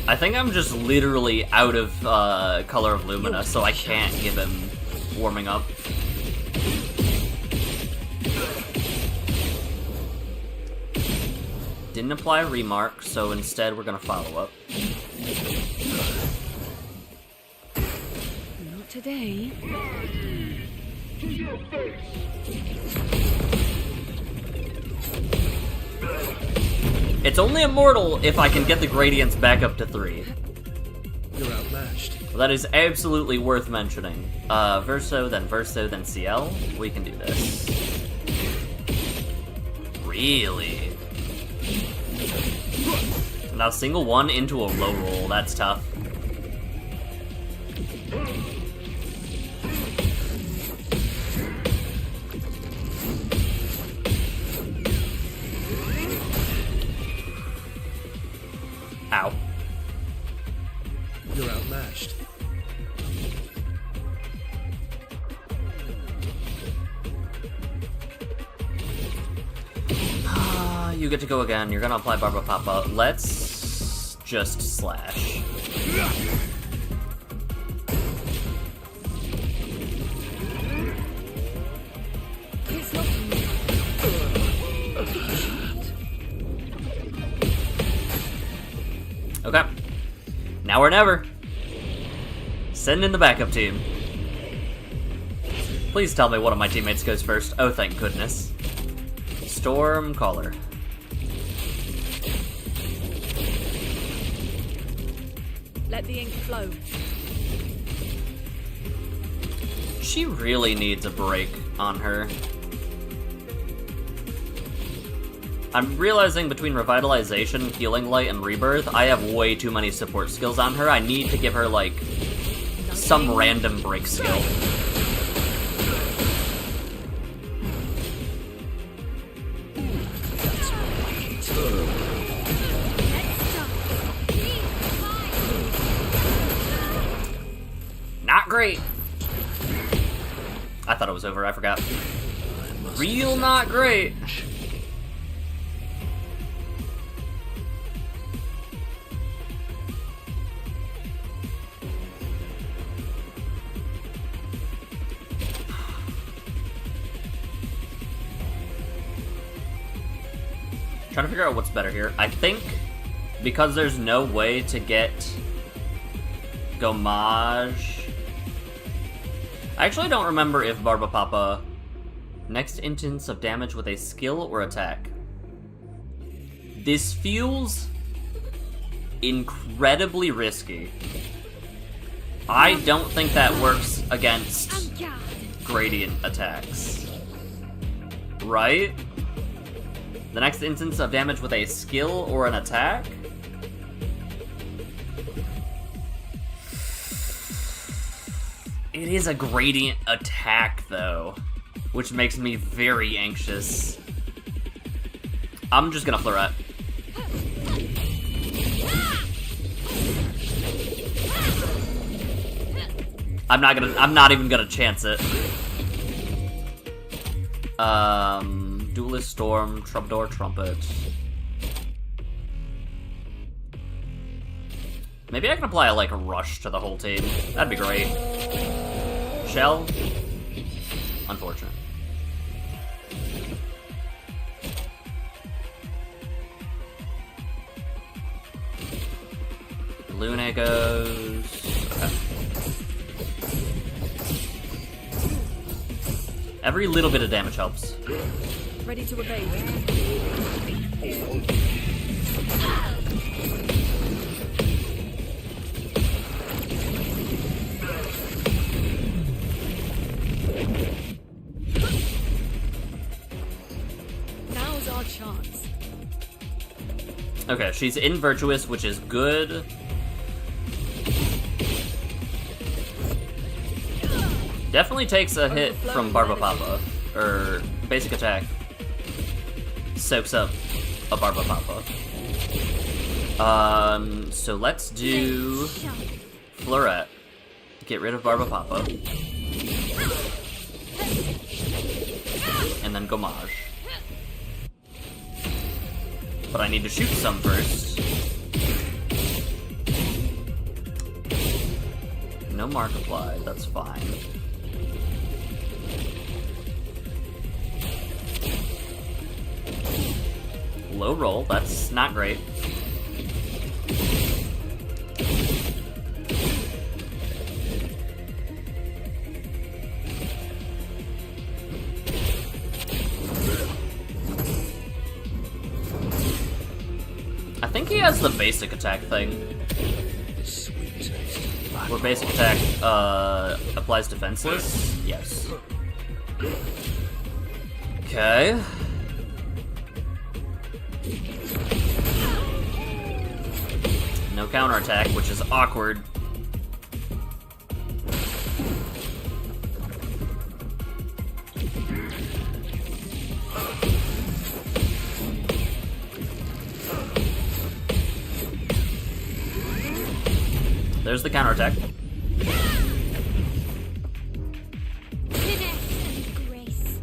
S1: I think I'm just literally out of Color of Lumina, so I can't give him Warming Up. Didn't apply a remark, so instead we're gonna follow up.
S6: Not today.
S5: To your face.
S1: It's only immortal if I can get the gradients back up to 3.
S3: You're outmatched.
S1: Well, that is absolutely worth mentioning. Verso, then CL. We can do this. Really? Now single one into a low roll, that's tough. Ow.
S3: You're outmatched.
S1: You get to go again. You're gonna apply Barba Papa. Let's just slash.
S6: It's not
S1: Okay. Now or never. Send in the backup team. Please tell me one of my teammates goes first. Oh, thank goodness. Stormcaller.
S6: Let the ink flow.
S1: She really needs a break on her. I'm realizing between Revitalization, Healing Light, and Rebirth, I have way too many support skills on her. I need to give her, like, some random break skill. Not great. I thought it was over, I forgot. Real not great. Trying to figure out what's better here. I think because there's no way to get Gomage. I actually don't remember if Barba Papa next instance of damage with a skill or attack. This feels incredibly risky. I don't think that works against gradient attacks. Right? The next instance of damage with a skill or an attack? It is a gradient attack, though, which makes me very anxious. I'm just gonna Fleuret. I'm not even gonna chance it. Duelist Storm, Troubadour Trumpet. Maybe I can apply a rush to the whole team. That'd be great. Shell? Unfortunate. Luna goes. Okay. Every little bit of damage helps.
S6: Ready to obey. Now's our chance.
S1: Okay, she's in Virtuous, which is good. Definitely takes a hit from Barba Papa, or basic attack. Soaks up a Barba Papa. So let's do Fleuret. Get rid of Barba Papa. And then Gomage. But I need to shoot some first. No mark applied, that's fine. Low roll, that's not great. I think he has the basic attack thing. Where basic attack applies defenseless? Yes. Okay. No counterattack, which is awkward. There's the counterattack.
S2: Finesse and grace.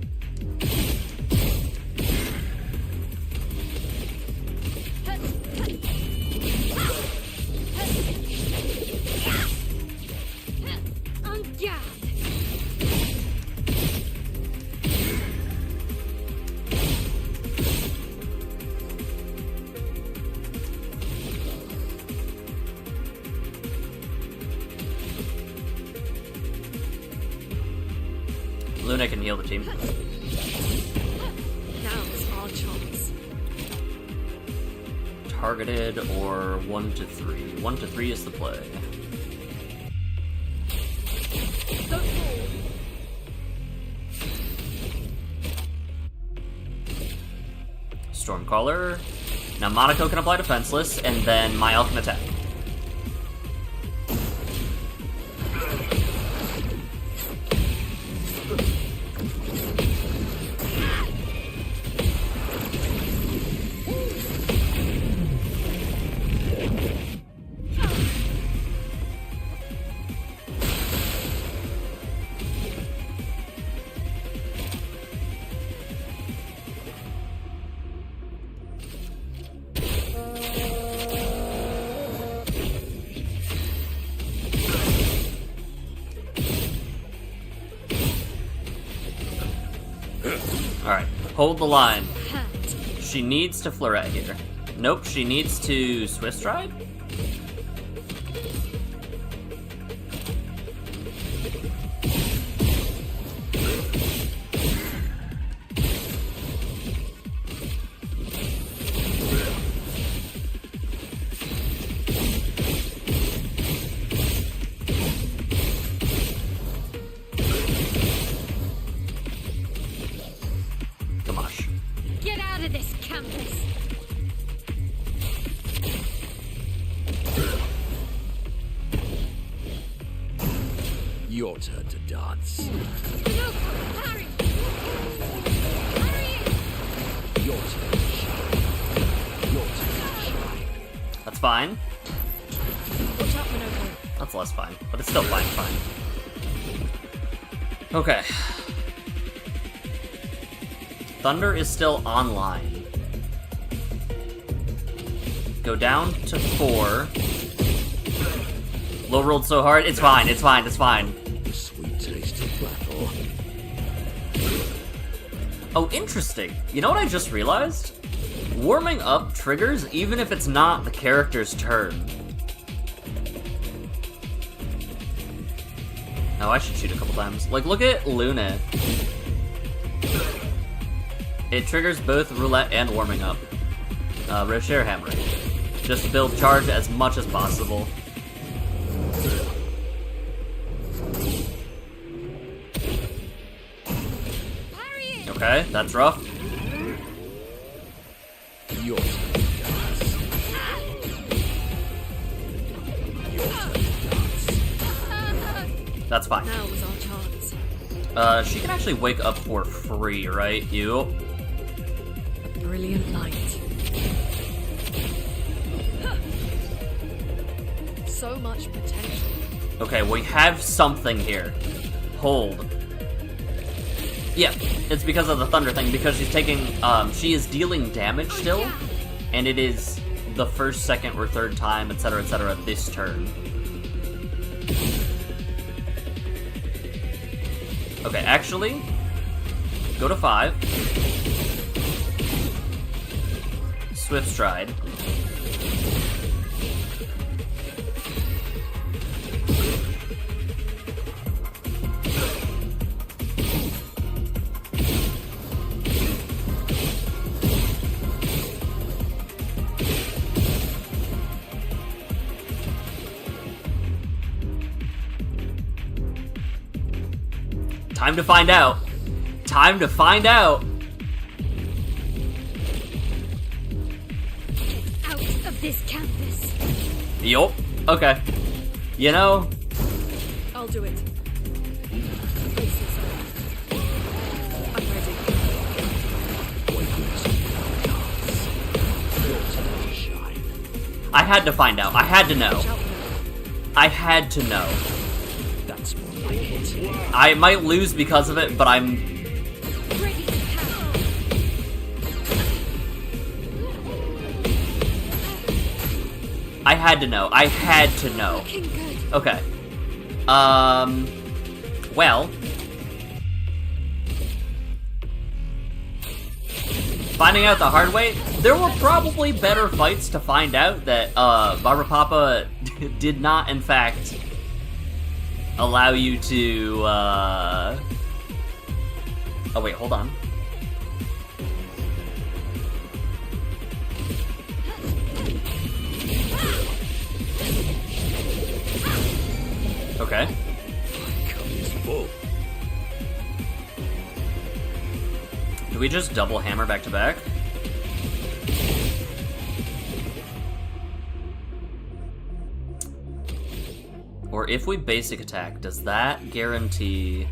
S2: On guard.
S1: Luna can heal the team.
S6: Now's our chance.
S1: Targeted or 1 to 3. 1 to 3 is the play.
S6: Go forward.
S1: Stormcaller. Now Monaco can apply defenseless, and then Mael can attack. Alright, hold the line. She needs to Fleuret here. Nope, she needs to Swift Stride? Gamash.
S2: Get out of this campus.
S3: Your turn to dance.
S2: No, Harry. Harry.
S3: Your turn to shine. Your turn to shine.
S1: That's fine.
S6: Watch out, Minoko.
S1: That's less fine, but it's still fine. Okay. Thunder is still online. Go down to 4. Low rolled so hard. It's fine.
S3: The sweet taste of battle.
S1: Oh, interesting. You know what I just realized? Warming up triggers even if it's not the character's turn. Oh, I should shoot a couple times. Like, look at Luna. It triggers both roulette and warming up. Rocher hammering. Just build charge as much as possible.
S2: Harry.
S1: Okay, that's rough.
S3: Your turn to dance. Your turn to dance.
S1: That's fine.
S6: Now is our chance.
S1: She can actually wake up for free, right? You.
S6: A brilliant light. So much potential.
S1: Okay, we have something here. Hold. Yeah, it's because of the thunder thing, because she's taking, she is dealing damage still, and it is the first, second, or third time, etc., this turn. Okay, actually, go to 5. Swift Stride. Time to find out. Time to find out.
S2: Out of this campus.
S1: Yup. Okay. You know,
S6: I'll do it. Brace yourself. I'm ready.
S3: Wake dance. Your turn to shine.
S1: I had to find out. I had to know.
S6: Watch out, Minoko.
S1: I had to know.
S3: That's more like it.
S1: I might lose because of it, but I'm...
S2: Ready to power.
S1: I had to know. I had to know.
S2: Looking good.
S1: Okay. Well... Finding out the hard way, there were probably better fights to find out that, Barba Papa did not, in fact, allow you to, Oh wait, hold on. Okay.
S3: Cup is full.
S1: Do we just double hammer back to back? Or if we basic attack, does that guarantee...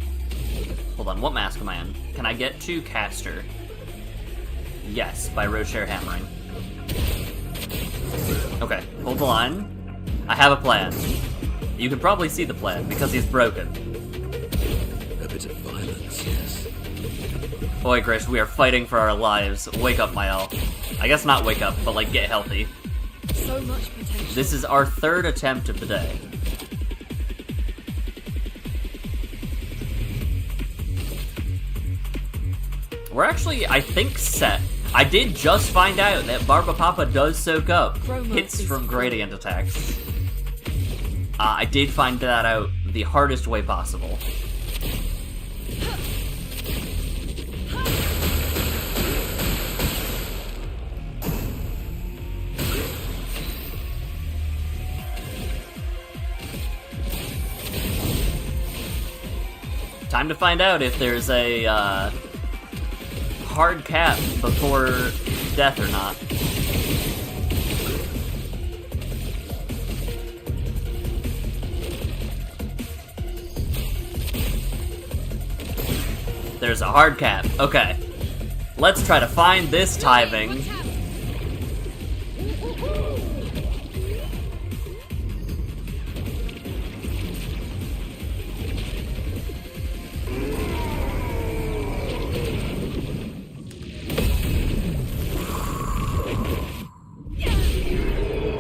S1: Hold on, what mask am I in? Can I get to caster? Yes, by Roadshare hammering. Okay, hold the line. I have a plan. You can probably see the plan, because he's broken.
S3: A bit of violence, yes.
S1: Boy, Grish, we are fighting for our lives. Wake up, Mael. I guess not wake up, but like get healthy.
S6: So much potential.
S1: This is our third attempt of the day. We're actually, I think, set. I did just find out that Barba Papa does soak up
S6: Chroma
S1: hits
S6: is
S1: from
S6: full.
S1: gradient attacks. I did find that out the hardest way possible. Time to find out if there's a hard cap before death or not. There's a hard cap. Okay. Let's try to find this timing.
S2: Watch out.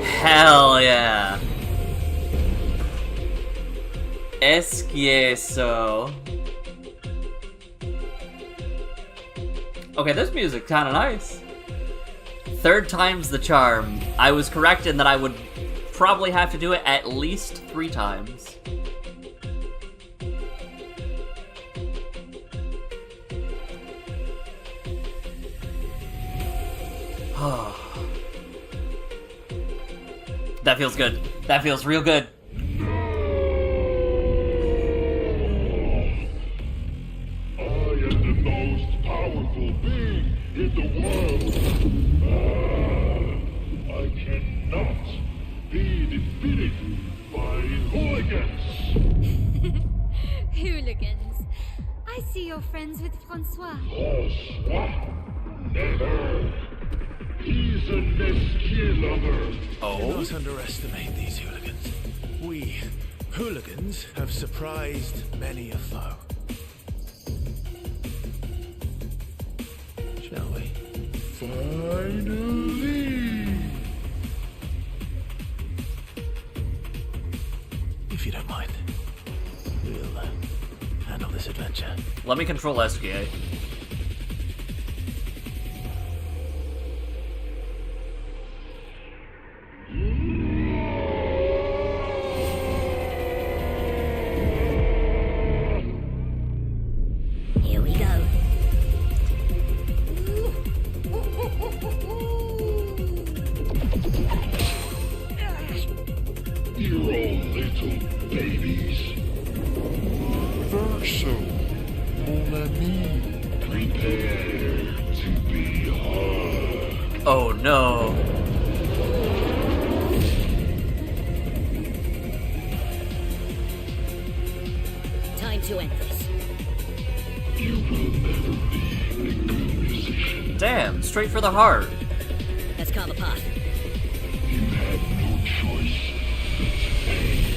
S1: Hell yeah. Esquieso. Okay, this music's kinda nice. Third time's the charm. I was correct in that I would probably have to do it at least 3 times. That feels good. That feels real good.
S5: I am the most powerful being in the world. I cannot be defeated by hooligans.
S2: Hooligans. I see you're friends with Francois.
S5: François, never. He's a Nesquier lover.
S3: Do not underestimate these hooligans. We, hooligans, have surprised many a foe. Shall we?
S4: Finally!
S3: If you don't mind, we'll handle this adventure.
S1: Let me control SGA.
S6: Here we go.
S4: You're all little babies. Verso, mon ami, prepare to be hugged.
S1: Oh no.
S6: Time to end this.
S4: You will never be a good musician.
S1: Damn, straight for the heart.
S6: Let's carve a path.
S4: You had no choice but to pay.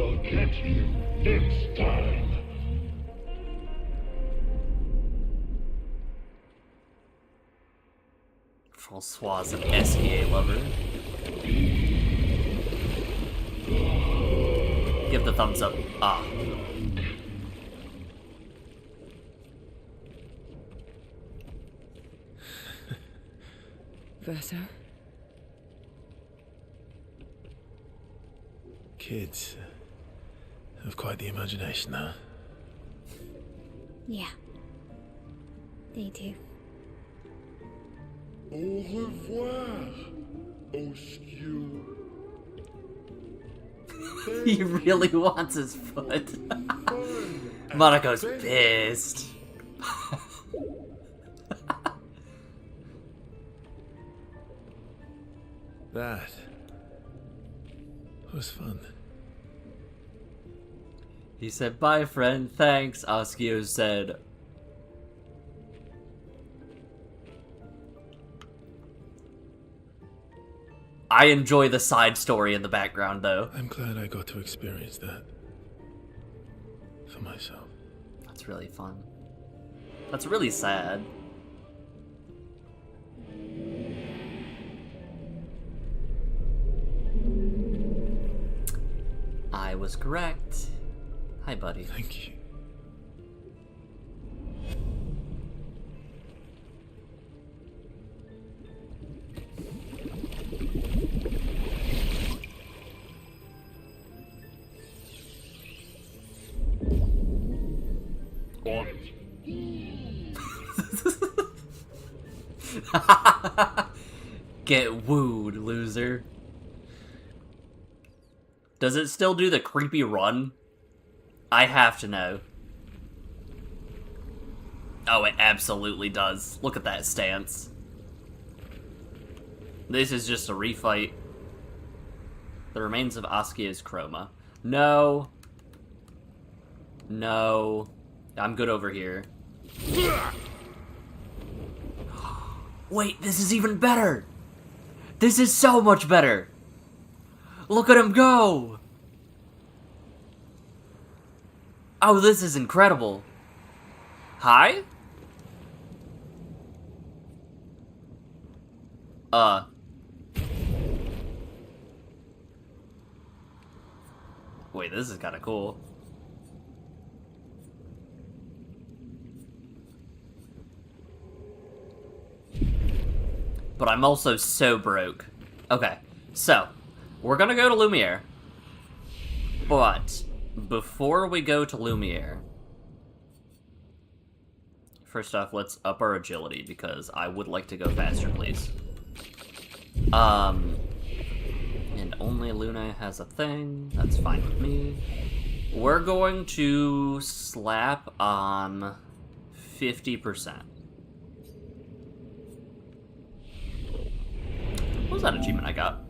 S5: I'll catch you next time.
S1: Francois, an SEA lover. Give the thumbs up. Ah.
S6: Verso?
S3: Kids have quite the imagination, huh?
S2: Yeah. They do.
S5: Au revoir, Oskew.
S1: He really wants his foot. Monaco's pissed.
S3: That was fun.
S1: He said, bye, friend. Thanks. Oskio said, I enjoy the side story in the background, though.
S3: I'm glad I got to experience that for myself.
S1: That's really fun. That's really sad. I was correct. Hi, buddy.
S3: Thank you.
S1: Get wooed, loser. Does it still do the creepy run? I have to know. Oh, it absolutely does. Look at that stance. This is just a refight. The remains of Askia's chroma. No. No. I'm good over here. Wait, this is even better! This is so much better! Look at him go! Oh, this is incredible. Hi? Wait, this is kinda cool. But I'm also so broke. Okay, so, we're gonna go to Lumiere. But, before we go to Lumiere, first off, let's up our agility, because I would like to go faster, please. And only Luna has a thing. That's fine with me. We're going to slap on 50%. What was that achievement I got?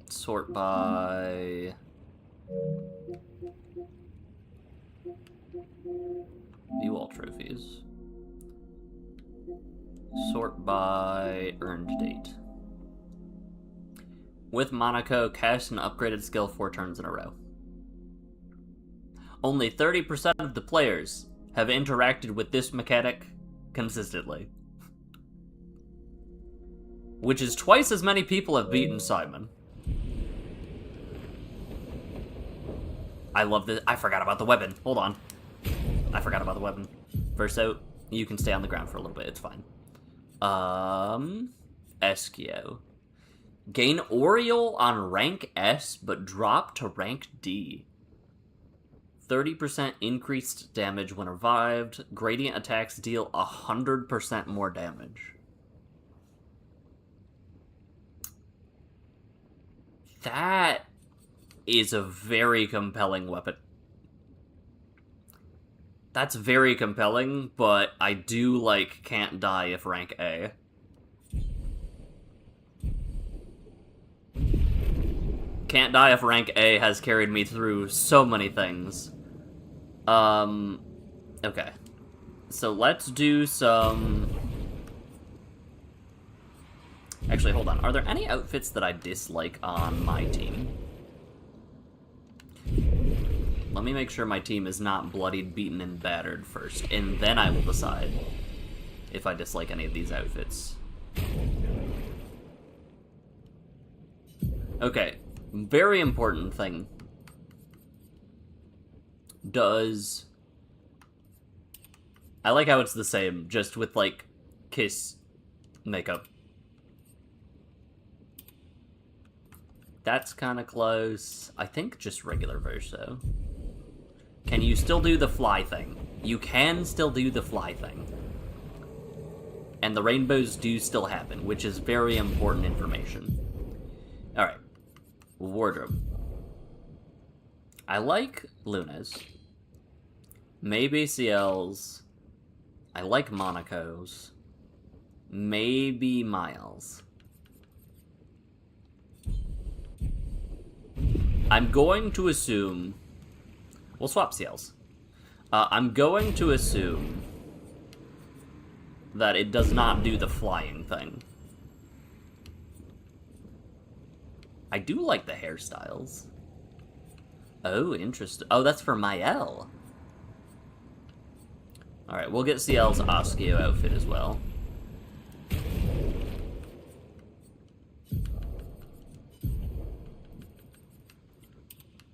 S1: Sort by... View all trophies. Sort by earned date. With Monaco, cast an upgraded skill 4 turns in a row. Only 30% of the players have interacted with this mechanic consistently. Which is twice as many people have beaten Simon. I love this. I forgot about the weapon. Hold on. I forgot about the weapon. Verso, you can stay on the ground for a little bit. It's fine. Eskio. Gain Oriole on rank S, but drop to rank D. 30% increased damage when revived. Gradient attacks deal 100% more damage. That is a very compelling weapon. That's very compelling, but I do like can't die if rank A. Can't die if rank A has carried me through so many things. Okay. So let's do some Actually, hold on. Are there any outfits that I dislike on my team? Let me make sure my team is not bloodied, beaten, and battered first, and then I will decide if I dislike any of these outfits. Okay, very important thing. Does... I like how it's the same, just with, like, Kiss makeup. That's kind of close. I think just regular Verso. Can you still do the fly thing? You can still do the fly thing. And the rainbows do still happen, which is very important information. Alright. Wardrobe. I like Luna's. Maybe CL's. I like Monaco's. Maybe Miles. I'm going to assume... We'll swap CL's. I'm going to assume that it does not do the flying thing. I do like the hairstyles. Oh, interesting. Oh, that's for Mael. Alright, we'll get CL's Oskio outfit as well.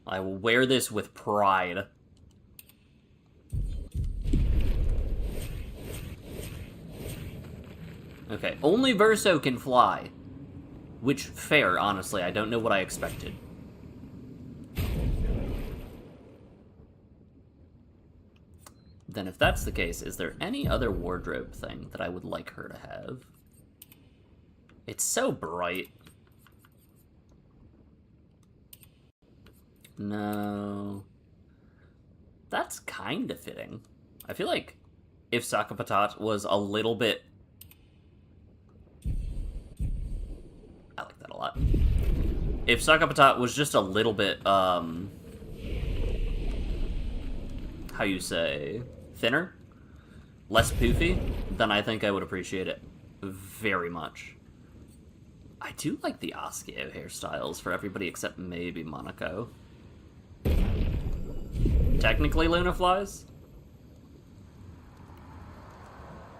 S1: I will wear this with pride. Okay, only Verso can fly. Which, fair, honestly. I don't know what I expected. Then if that's the case, is there any other wardrobe thing that I would like her to have? It's so bright. No. That's kind of fitting. I feel like if Sakapatat was a little bit... I like that a lot. If Sakapatat was just a little bit, how you say, thinner? Less poofy? Then I think I would appreciate it very much. I do like the Oskio hairstyles for everybody except maybe Monaco. Technically Luna flies?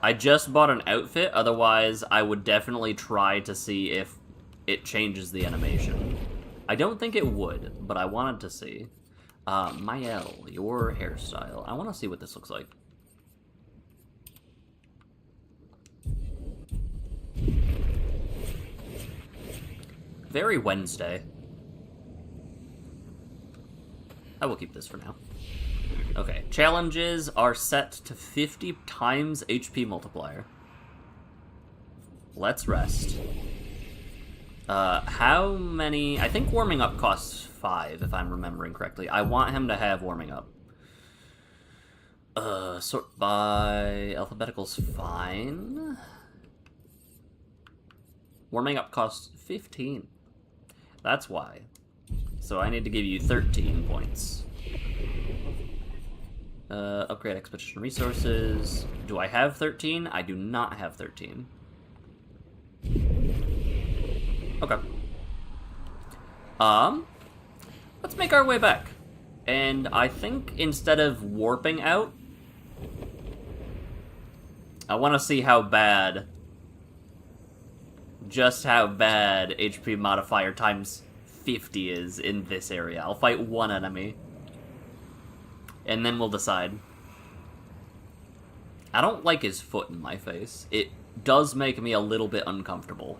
S1: I just bought an outfit, otherwise I would definitely try to see if it changes the animation. I don't think it would, but I wanted to see. Mael, your hairstyle. I want to see what this looks like. Very Wednesday. I will keep this for now. Okay, challenges are set to 50 times HP multiplier. Let's rest. How many... I think warming up costs 5, if I'm remembering correctly. I want him to have warming up. Sort by alphabetical's fine. Warming up costs 15. That's why. So I need to give you 13 points. Upgrade expedition resources. Do I have 13? I do not have 13. Okay. Let's make our way back. And I think instead of warping out, I want to see how bad, just how bad HP modifier times 50 is in this area. I'll fight one enemy. And then we'll decide. I don't like his foot in my face. It does make me a little bit uncomfortable.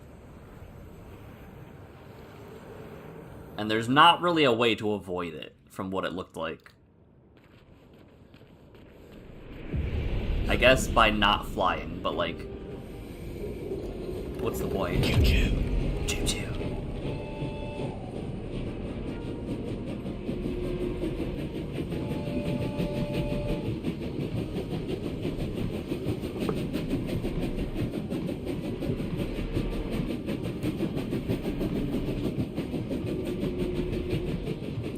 S1: And there's not really a way to avoid it, from what it looked like. I guess by not flying, but like... What's the point? Choo-choo. Choo-choo.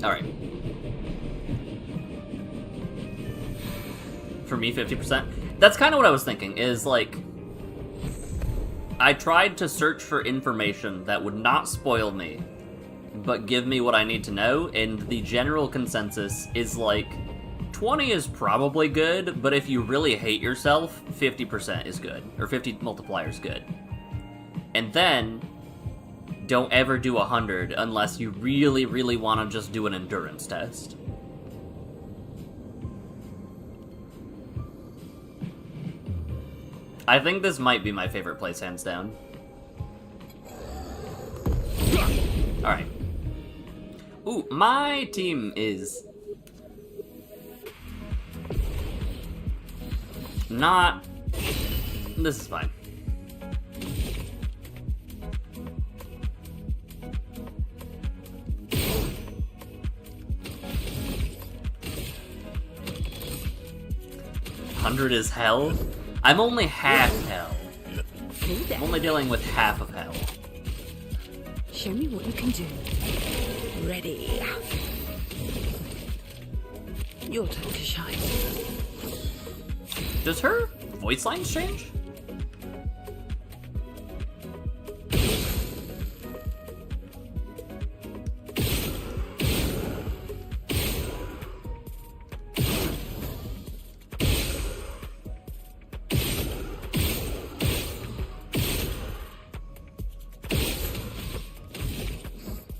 S1: Alright. For me, 50%. That's kind of what I was thinking, is like... I tried to search for information that would not spoil me, but give me what I need to know, and the general consensus is like 20 is probably good, but if you really hate yourself, 50% is good, or 50 multiplier is good. And then don't ever do 100 unless you really, really want to just do an endurance test. I think this might be my favorite place, hands down. Alright. Ooh, my team is not... This is fine. $100 is hell? I'm only half hell. I'm only dealing with half of hell.
S6: Show me what you can do. Ready. Your turn to shine.
S1: Does her voice lines change?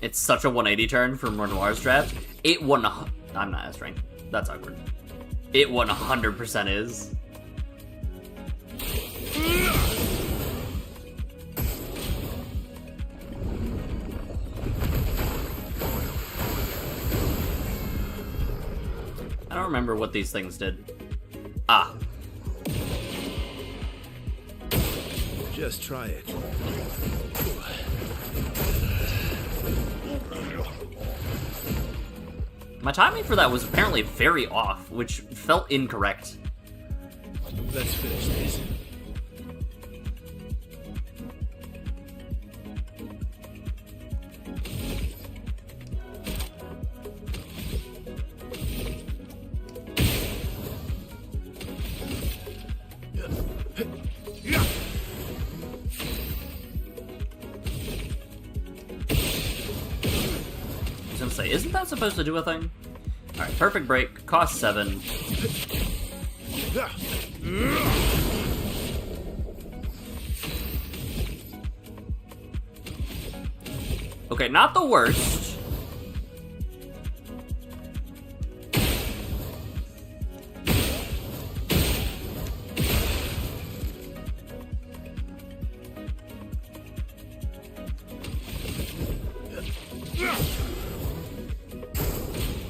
S1: It's such a 180 turn from Renoir's draft. It 100... I'm not S rank. That's awkward. It 100% is. I don't remember what these things did. Ah.
S3: Just try it.
S1: My timing for that was apparently very off, which felt incorrect.
S3: Let's finish this.
S1: I was gonna say, isn't that supposed to do a thing? Alright, perfect break, cost 7. Okay, not the worst.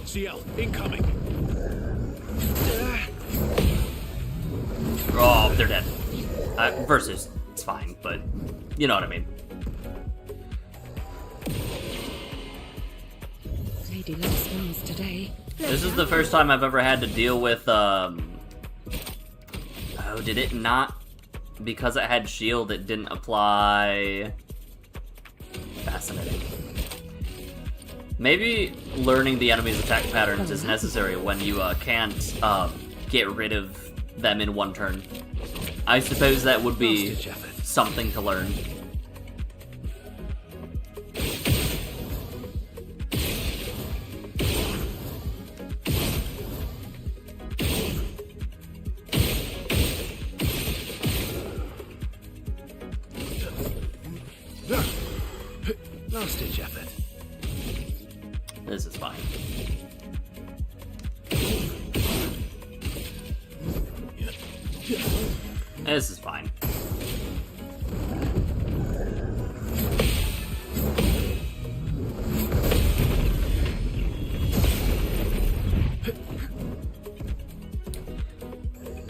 S3: CL, incoming.
S1: Oh, they're dead. Versus, it's fine, but you know what I mean.
S6: Lady loves smells today.
S1: This is the first time I've ever had to deal with, Oh, did it not? Because it had shield, it didn't apply... Fascinating. Maybe learning the enemy's attack patterns is necessary when you can't get rid of them in one turn. I suppose that would be something to learn.
S3: Last ditch effort.
S1: This is fine. This is fine.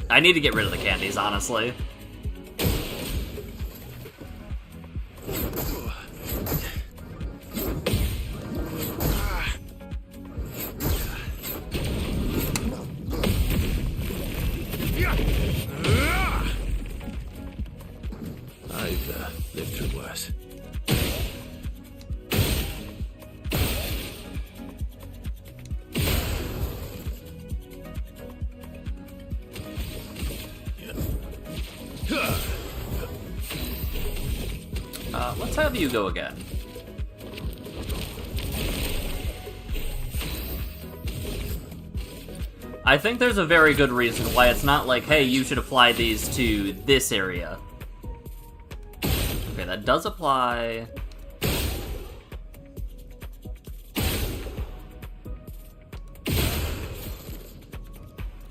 S1: I need to get rid of the candies, honestly.
S3: I've lived through worse.
S1: have you go again. I think there's a very good reason why it's not like, hey, you should apply these to this area. Okay, that does apply.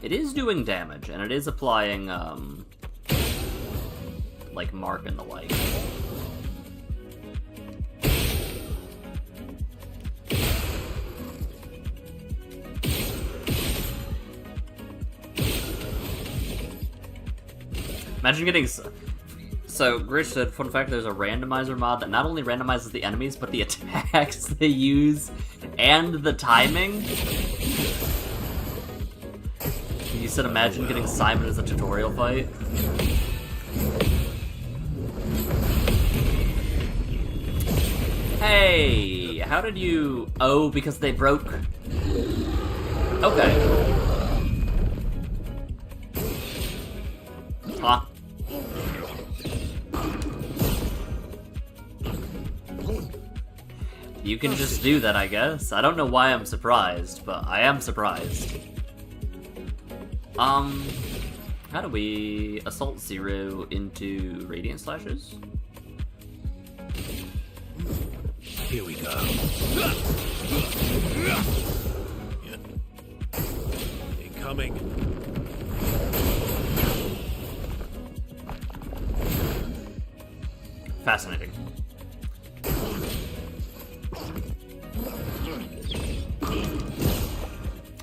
S1: It is doing damage, and it is applying, like, mark and the like. Imagine getting... So, Grish said, fun fact, there's a randomizer mod that not only randomizes the enemies, but the attacks they use, and the timing. You said imagine getting Simon as a tutorial fight. Hey, how did you... Oh, because they broke... Okay. Huh. You can just do that, I guess. I don't know why I'm surprised, but I am surprised. How do we assault 0 into radiant slashes?
S3: Here we go. Incoming.
S1: Fascinating.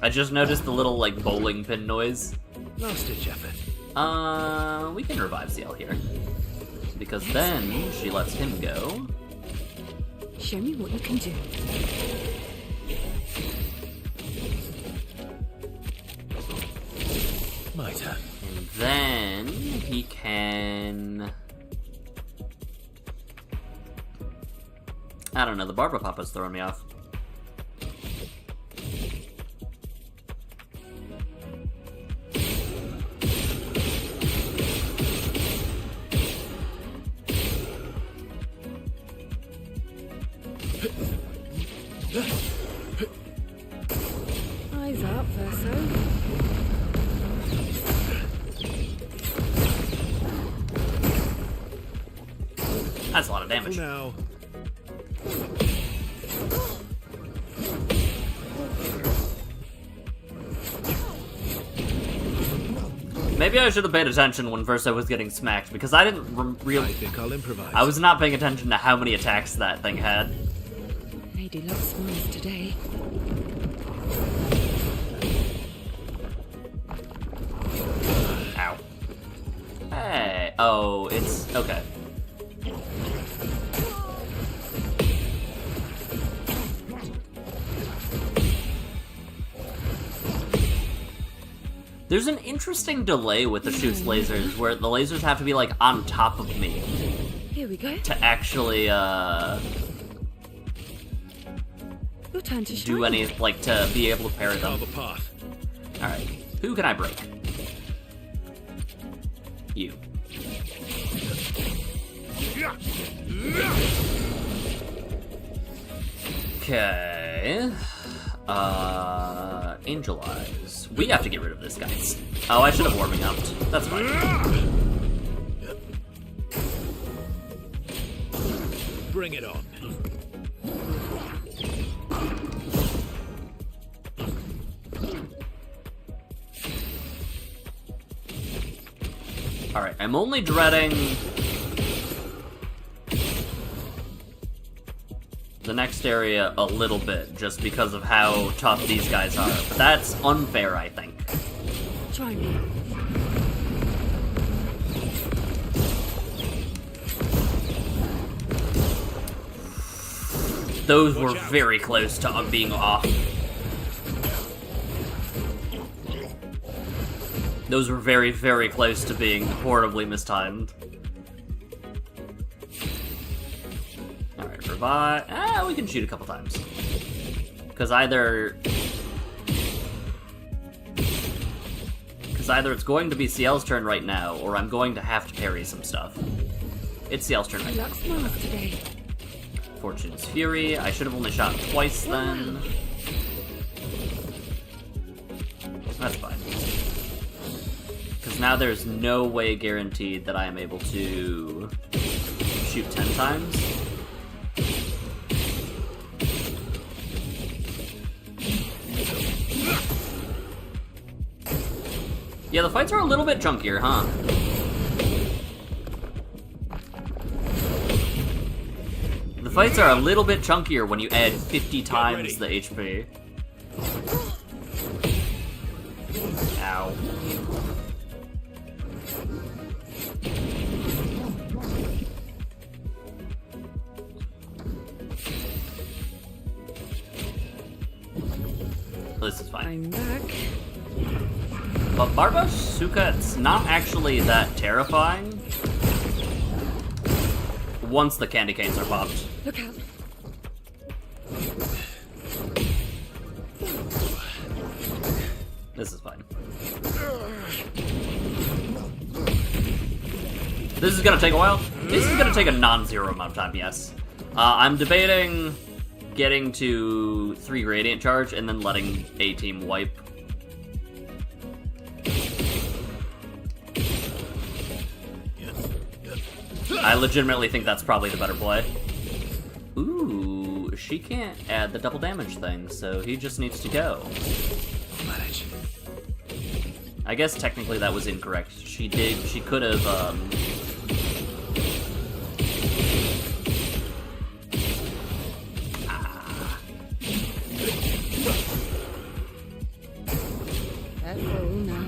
S1: I just noticed the little, like, bowling pin noise.
S3: Last ditch effort.
S1: We can revive CL here. Because then she lets him go.
S6: Show me what you can do.
S3: My turn.
S1: And then he can... I don't know, the Barbara Papa's throwing me off.
S6: Eyes up, Verso.
S1: That's a lot of damage.
S3: Now.
S1: Maybe I should have paid attention when Verso was getting smacked, because I didn't
S3: I think I'll improvise.
S1: I was not paying attention to how many attacks that thing had.
S6: Lady loves smiles today.
S1: Ow. Hey. Oh, it's... Okay. There's an interesting delay with the Shoot's lasers, where the lasers have to be, like, on top of me
S6: Here we go.
S1: to actually,
S6: Your turn to shine.
S1: do any, like, to be able to parry them.
S3: Carve a path.
S1: Alright. Who can I break? You. Okay. Angel Eyes. We have to get rid of this, guys. Oh, I should have warming up. That's fine.
S3: Bring it on.
S1: Alright, I'm only dreading the next area a little bit, just because of how tough these guys are. But that's unfair, I think.
S6: Try me.
S1: Those were very close to being off. Those were very, very close to being horribly mistimed. Alright, revive. We can shoot a couple times. Because either it's going to be CL's turn right now, or I'm going to have to parry some stuff. It's CL's turn right now.
S6: Luck smiles today.
S1: Fortune's Fury. I should have only shot twice then. That's fine. Because now there's no way guaranteed that I am able to shoot 10 times. Yeah, the fights are a little bit chunkier, huh? The fights are a little bit chunkier when you add 50 times the HP. Ow. This is fine.
S6: I'm back.
S1: But Barbasuka, it's not actually that terrifying once the candy canes are popped.
S6: Look out.
S1: This is fine. This is gonna take a while. This is gonna take a non-zero amount of time, yes. I'm debating getting to 3 Radiant Charge and then letting A-Team wipe. I legitimately think that's probably the better play. Ooh, she can't add the double damage thing, so he just needs to go.
S3: I'll manage.
S1: I guess technically that was incorrect. She could have,
S6: Careful now.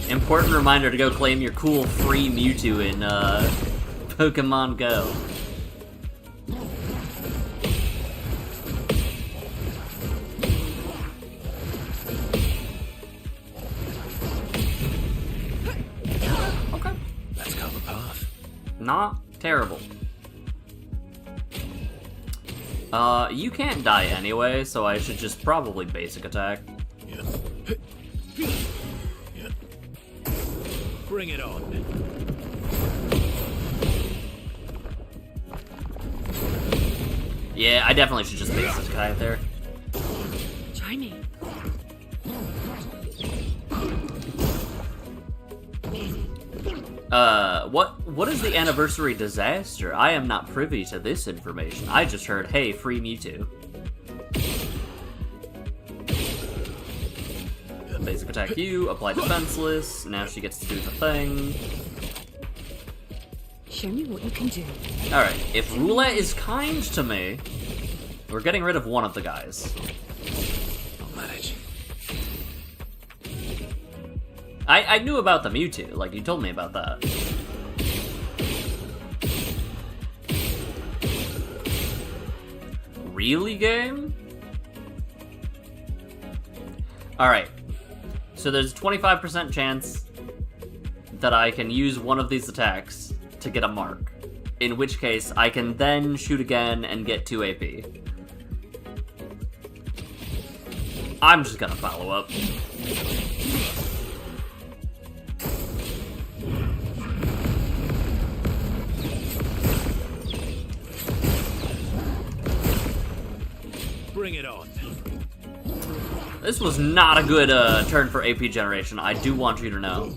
S1: Important reminder to go claim your cool free Mewtwo in, Pokemon Go. Okay.
S3: Let's cover the path.
S1: Not terrible. You can't die anyway, so I should just probably basic attack.
S3: Bring it on.
S1: Yeah, I definitely should just basic attack there.
S6: Try me.
S1: What is the anniversary disaster? I am not privy to this information. I just heard, hey, free Mewtwo. Basic attack you, apply defenseless, now she gets to do the thing.
S6: Show me what you can do.
S1: Alright, if Roulette is kind to me, we're getting rid of one of the guys.
S3: I'll manage.
S1: I knew about the Mewtwo, like, you told me about that. Really, game? Alright. So there's a 25% chance that I can use one of these attacks to get a mark. In which case, I can then shoot again and get 2 AP. I'm just gonna follow up.
S3: Bring it on.
S1: This was not a good turn for AP generation, I do want you to know.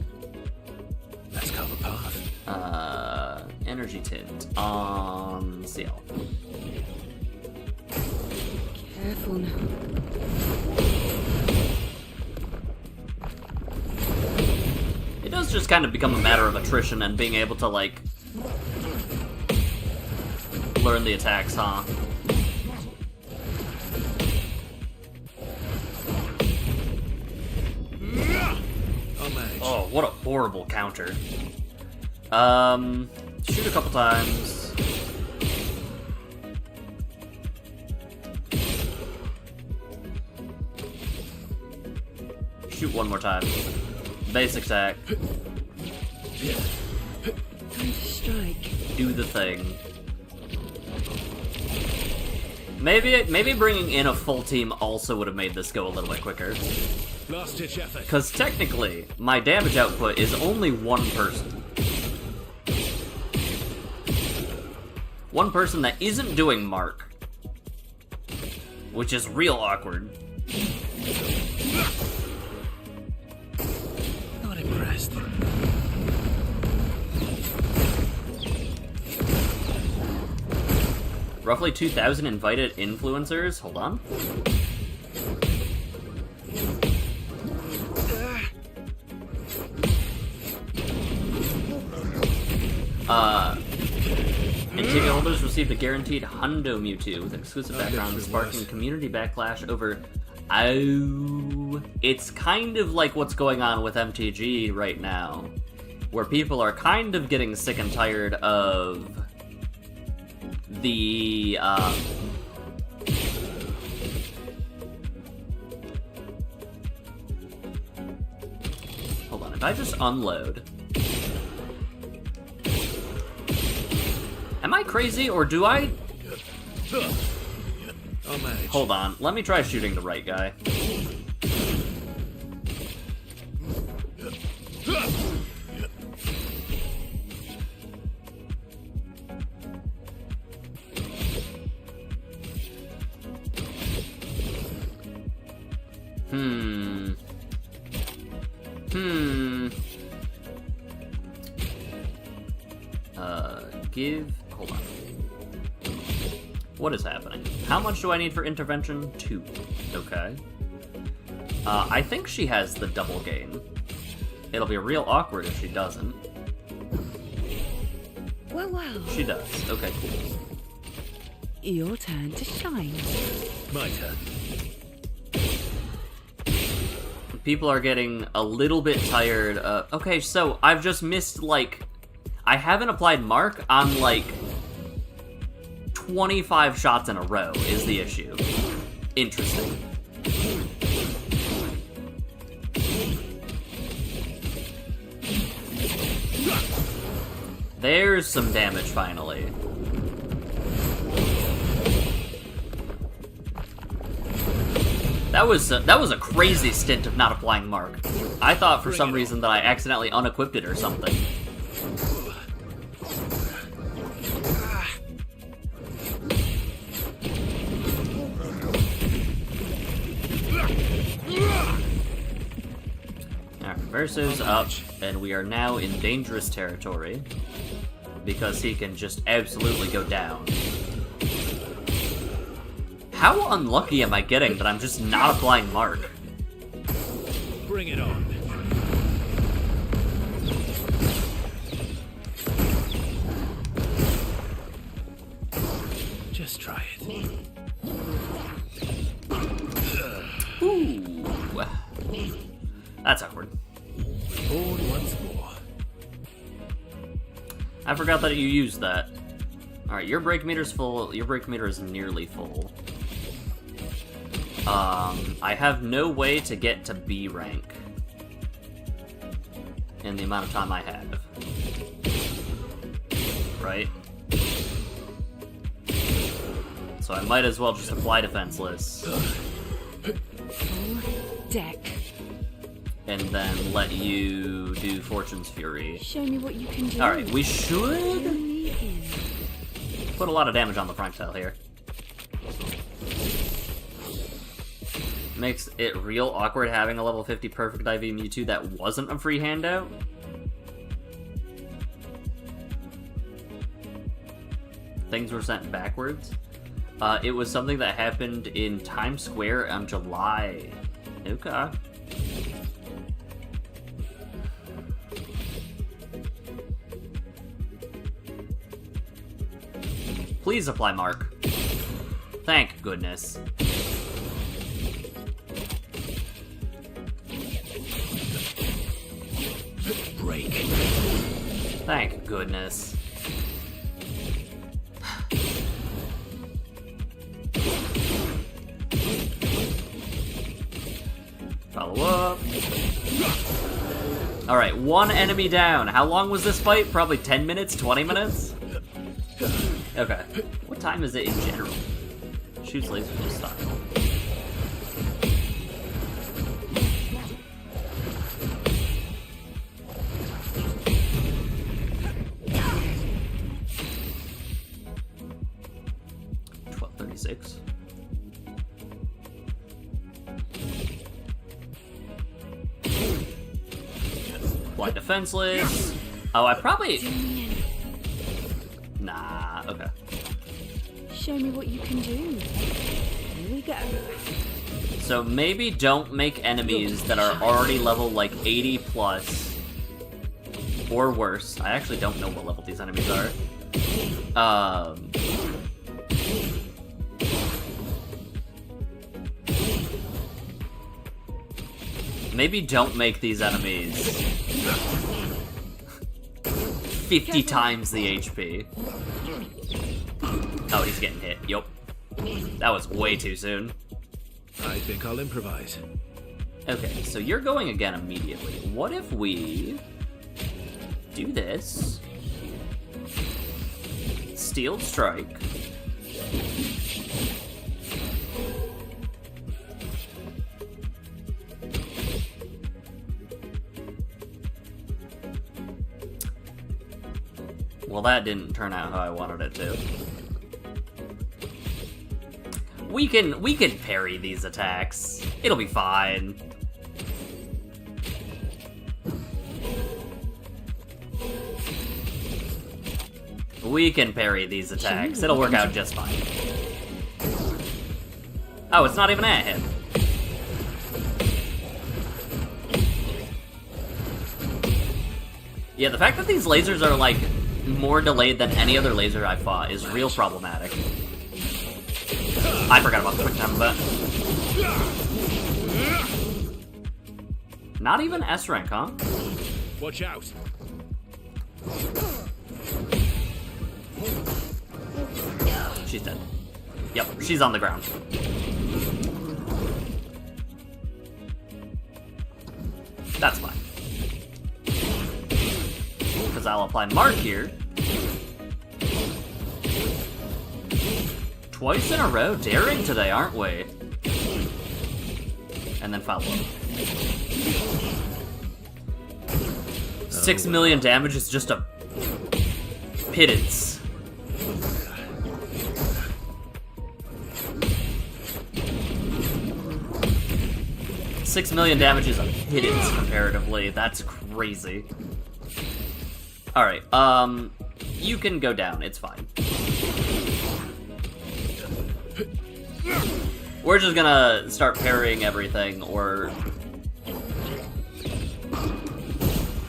S3: Let's cover path.
S1: Energy Tint on CL.
S6: Careful now.
S1: It does just kind of become a matter of attrition and being able to, like, learn the attacks, huh?
S3: I'll manage.
S1: Oh, what a horrible counter. Shoot a couple times. Shoot one more time. Basic attack.
S6: Time to strike.
S1: Do the thing. Maybe bringing in a full team also would have made this go a little bit quicker.
S3: Last ditch effort.
S1: Because technically, my damage output is only one person. one person that isn't doing Mark. Which is real awkward.
S3: Not impressed.
S1: Roughly 2,000 invited influencers. Hold on. And ticket holders received a guaranteed Hundo Mewtwo with exclusive background, sparking community backlash over... Oh... It's kind of like what's going on with MTG right now, where people are kind of getting sick and tired of the, Hold on, if I just unload... Am I crazy, or do I...
S3: I'll manage.
S1: Hold on, let me try shooting the right guy. Hold on. What is happening? How much do I need for intervention? 2. Okay. I think she has the double gain. It'll be real awkward if she doesn't.
S6: Well.
S1: She does. Okay, cool.
S6: Your turn to shine.
S3: My turn.
S1: People are getting a little bit tired. Okay, so I've just missed, like... I haven't applied Mark on, like, 25 shots in a row is the issue. Interesting. There's some damage, finally. That was a crazy stint of not applying Mark. I thought for some reason that I accidentally unequipped it or something. Verso's up, and we are now in dangerous territory, because he can just absolutely go down. How unlucky am I getting that I'm just not applying Mark?
S3: Bring it on. Just try it.
S1: Ooh. That's awkward.
S3: Born once more.
S1: I forgot that you used that. Alright, your break meter's full. Your break meter is nearly full. I have no way to get to B rank in the amount of time I have. Right? So I might as well just apply defenseless.
S6: Full deck.
S1: And then let you do Fortune's Fury.
S6: Show me what you can do.
S1: Alright, we should
S6: Me in.
S1: put a lot of damage on the projectile here. Makes it real awkward having a level 50 perfect IV Mewtwo that wasn't a free handout. Things were sent backwards. It was something that happened in Times Square on July. Okay. Please apply Mark. Thank goodness.
S3: Break.
S1: Thank goodness. Follow up. Alright, one enemy down. How long was this fight? Probably 10 minutes? 20 minutes? Okay. What time is it in general? Shoots lasers with style. Apply defenseless. Oh, I probably...
S6: Zoom me in.
S1: Nah, okay.
S6: Show me what you can do. Here we go.
S1: So maybe don't make enemies that are already level like 80 plus or worse. I actually don't know what level these enemies are. Maybe don't make these enemies 50 times the HP. Oh, he's getting hit. Yup. That was way too soon.
S3: I think I'll improvise.
S1: Okay, so you're going again immediately. What if we do this? Steeled Strike. Well, that didn't turn out how I wanted it to. We can parry these attacks. It'll be fine. We can parry these attacks. It'll work out just fine. Oh, it's not even at him. Yeah, the fact that these lasers are, like, more delayed than any other laser I've fought is real problematic. I forgot about the quick time event. Not even S rank, huh?
S3: Watch out.
S1: She's dead. Yep, she's on the ground. That's fine. Because I'll apply Mark here. Twice in a row, daring today, aren't we? And then follow up. 6 million damage is just a pittance. $6 million damage is a pittance comparatively. That's crazy. Alright, you can go down, it's fine. We're just gonna start parrying everything, or...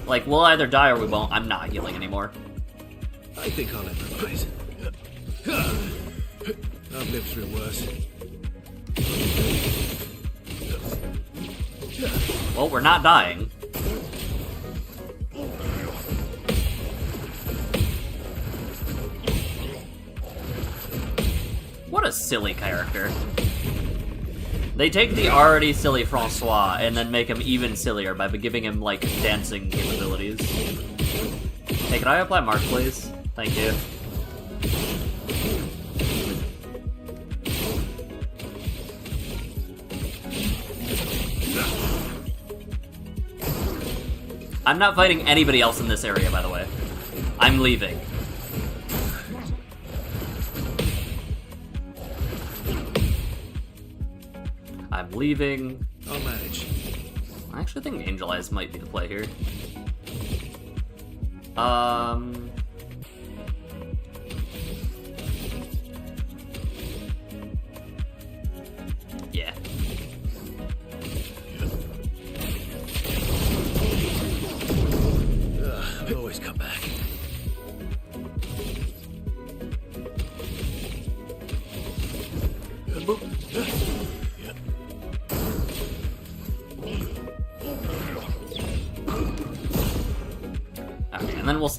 S1: Like, we'll either die or we won't. I'm not healing anymore.
S3: I think I'll improvise. I've lived through worse.
S1: Well, we're not dying. What a silly character. They take the already silly Francois and then make him even sillier by giving him, like, dancing capabilities. Hey, can I apply Mark, please? Thank you. I'm not fighting anybody else in this area, by the way. I'm leaving. I'm leaving.
S3: I'll manage.
S1: I actually think Angel Eyes might be the play here. Yeah.
S3: I'll always come back.
S1: Okay, and then we'll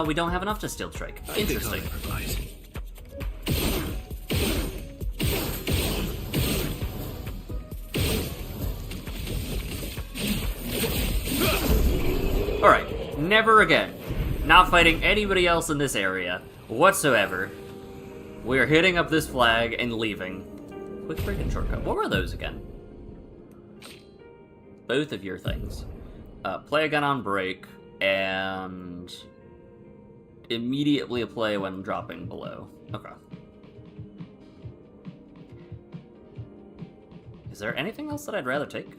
S1: we don't have enough to Steel Strike.
S3: I think I'll
S1: Interesting.
S3: improvise.
S1: Alright, never again. Not fighting anybody else in this area whatsoever. We're hitting up this flag and leaving. Quick break and shortcut. What were those again? Both of your things. Play again on break, and immediately a play when dropping below. Okay. Is there anything else that I'd rather take?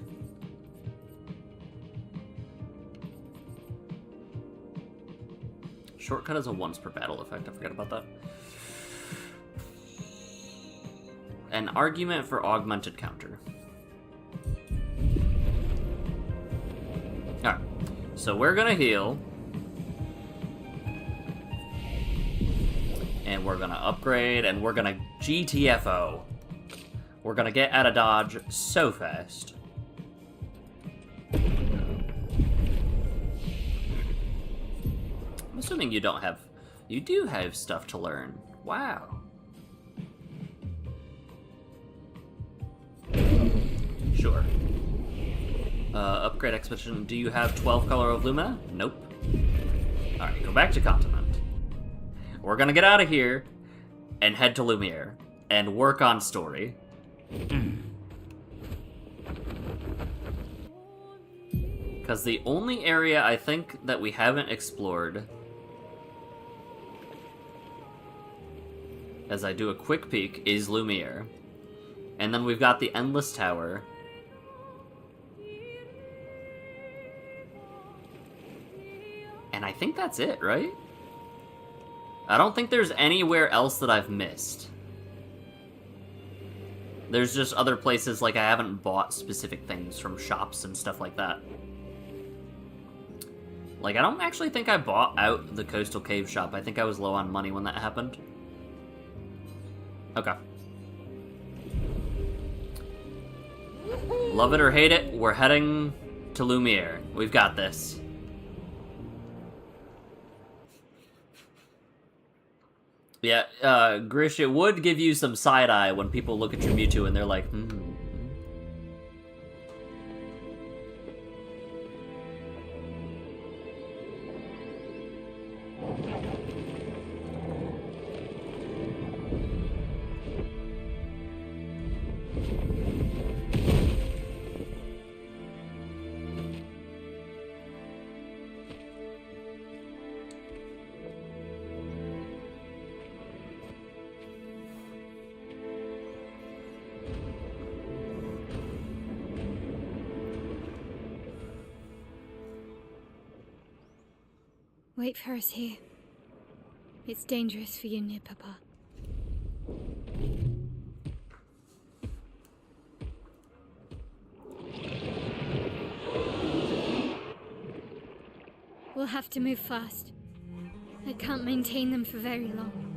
S1: Shortcut is a once per battle effect. I forgot about that. An argument for augmented counter. Alright. So we're gonna heal. And we're gonna upgrade, and we're gonna GTFO. We're gonna get out of dodge so fast. I'm assuming you don't have... You do have stuff to learn. Wow. Sure. Upgrade expedition. Do you have 12 color of Lumina? Nope. Alright, go back to continent. We're gonna get out of here and head to Lumiere and work on story. Because the only area I think that we haven't explored, as I do a quick peek, is Lumiere. And then we've got the Endless Tower. And I think that's it, right? I don't think there's anywhere else that I've missed. There's just other places, like I haven't bought specific things from shops and stuff like that. Like, I don't actually think I bought out the Coastal Cave shop. I think I was low on money when that happened. Okay. Love it or hate it, we're heading to Lumiere. We've got this. Yeah, Grish, it would give you some side-eye when people look at your Mewtwo and they're like,
S2: Wait for us here. It's dangerous for you near Papa. We'll have to move fast. I can't maintain them for very long.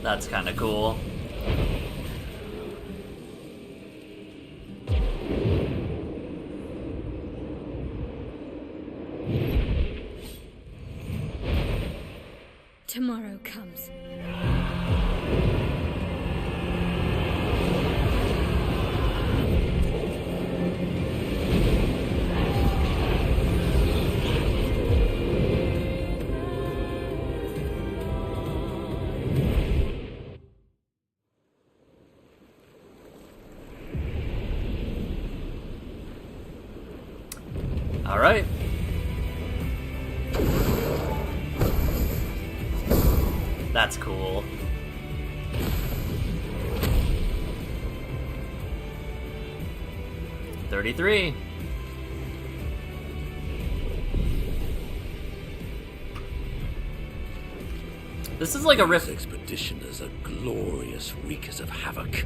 S1: That's kind of cool.
S2: Tomorrow comes.
S1: All right. That's cool. $33. This is like a riff.
S3: This expedition is a glorious wreakers of havoc.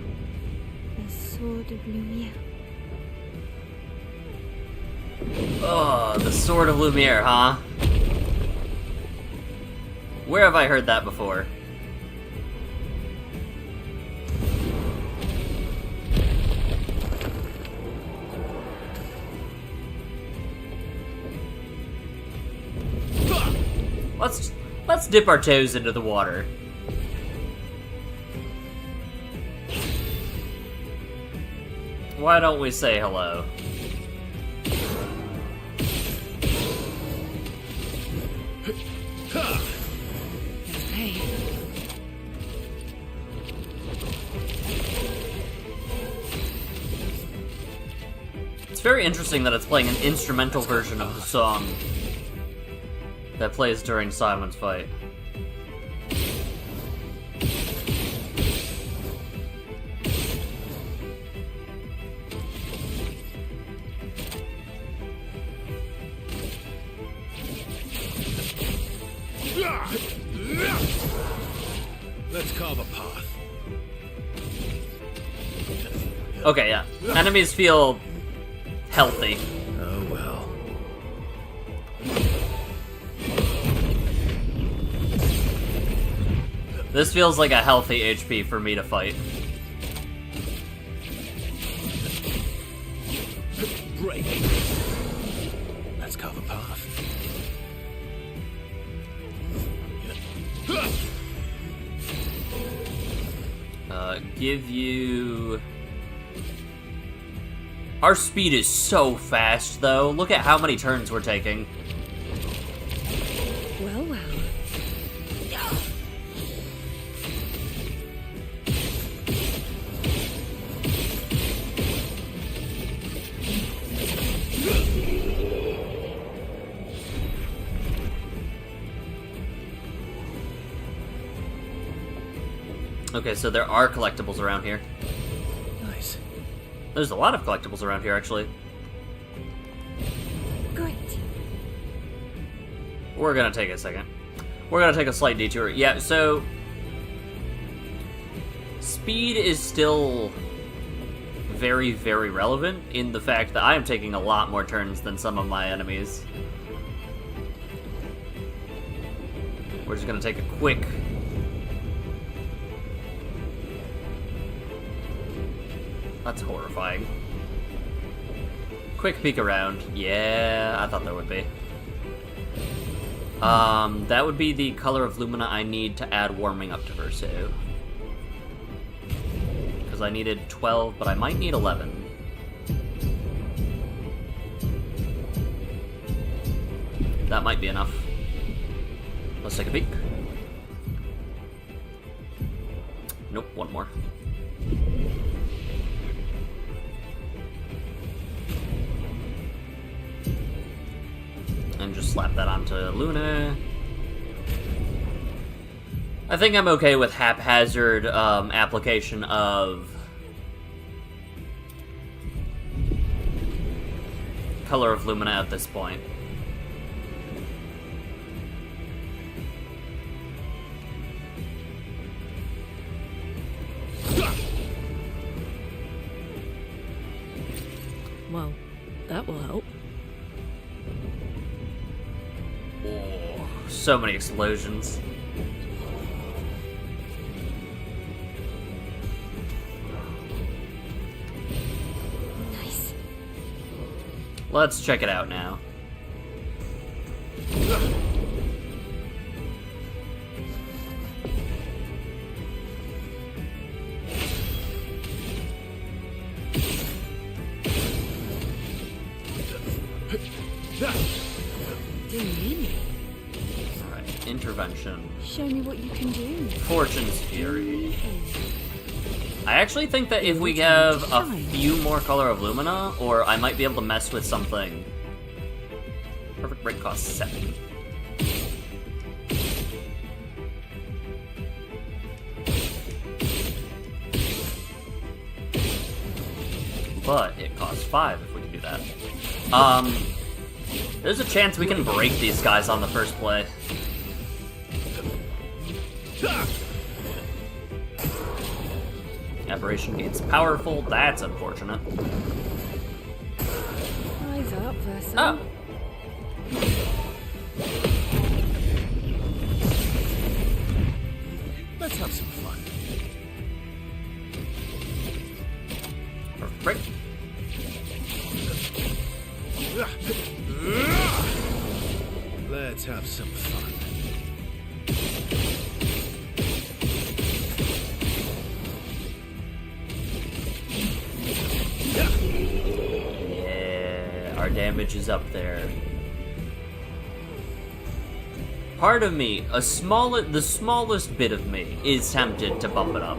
S2: The Sword of Lumiere.
S1: Oh, the Sword of Lumiere, huh? Where have I heard that before? Let's dip our toes into the water. Why don't we say hello?
S6: Hey.
S1: It's very interesting that it's playing an instrumental version of the song. that plays during Simon's fight.
S3: Let's carve a path.
S1: Okay, yeah. Enemies feel healthy.
S3: Oh well.
S1: This feels like a healthy HP for me to fight.
S3: Break. Let's carve a path.
S1: Give you... Our speed is so fast, though. Look at how many turns we're taking.
S6: Well, well.
S1: Okay, so there are collectibles around here.
S3: Nice.
S1: There's a lot of collectibles around here, actually.
S6: Great.
S1: We're gonna take a second. We're gonna take a slight detour. Yeah, so... Speed is still very, very relevant in the fact that I am taking a lot more turns than some of my enemies. We're just gonna take a quick... That's horrifying. Quick peek around. Yeah, I thought there would be. That would be the color of Lumina I need to add warming up to Verso. Because I needed 12, but I might need 11. That might be enough. Let's take a peek. Nope, one more. And just slap that onto Luna. I think I'm okay with haphazard application of Color of Lumina at this point.
S6: Well, that will help.
S1: Oh, so many explosions.
S6: Nice.
S1: Let's check it out now. Alright, intervention.
S6: Show me what you can do.
S1: Fortune's Fury. I actually think that if we have a few more Color of Lumina, or I might be able to mess with something. Perfect break costs 7. But it costs 5 if we can do that. There's a chance we can break these guys on the first play. Aberration gains powerful, that's unfortunate.
S6: Eyes up, Verso.
S1: Oh.
S3: Let's have some fun.
S1: Perfect break.
S3: Let's have some fun.
S1: Yeah, our damage is up there. Part of me, the smallest bit of me, is tempted to bump it up.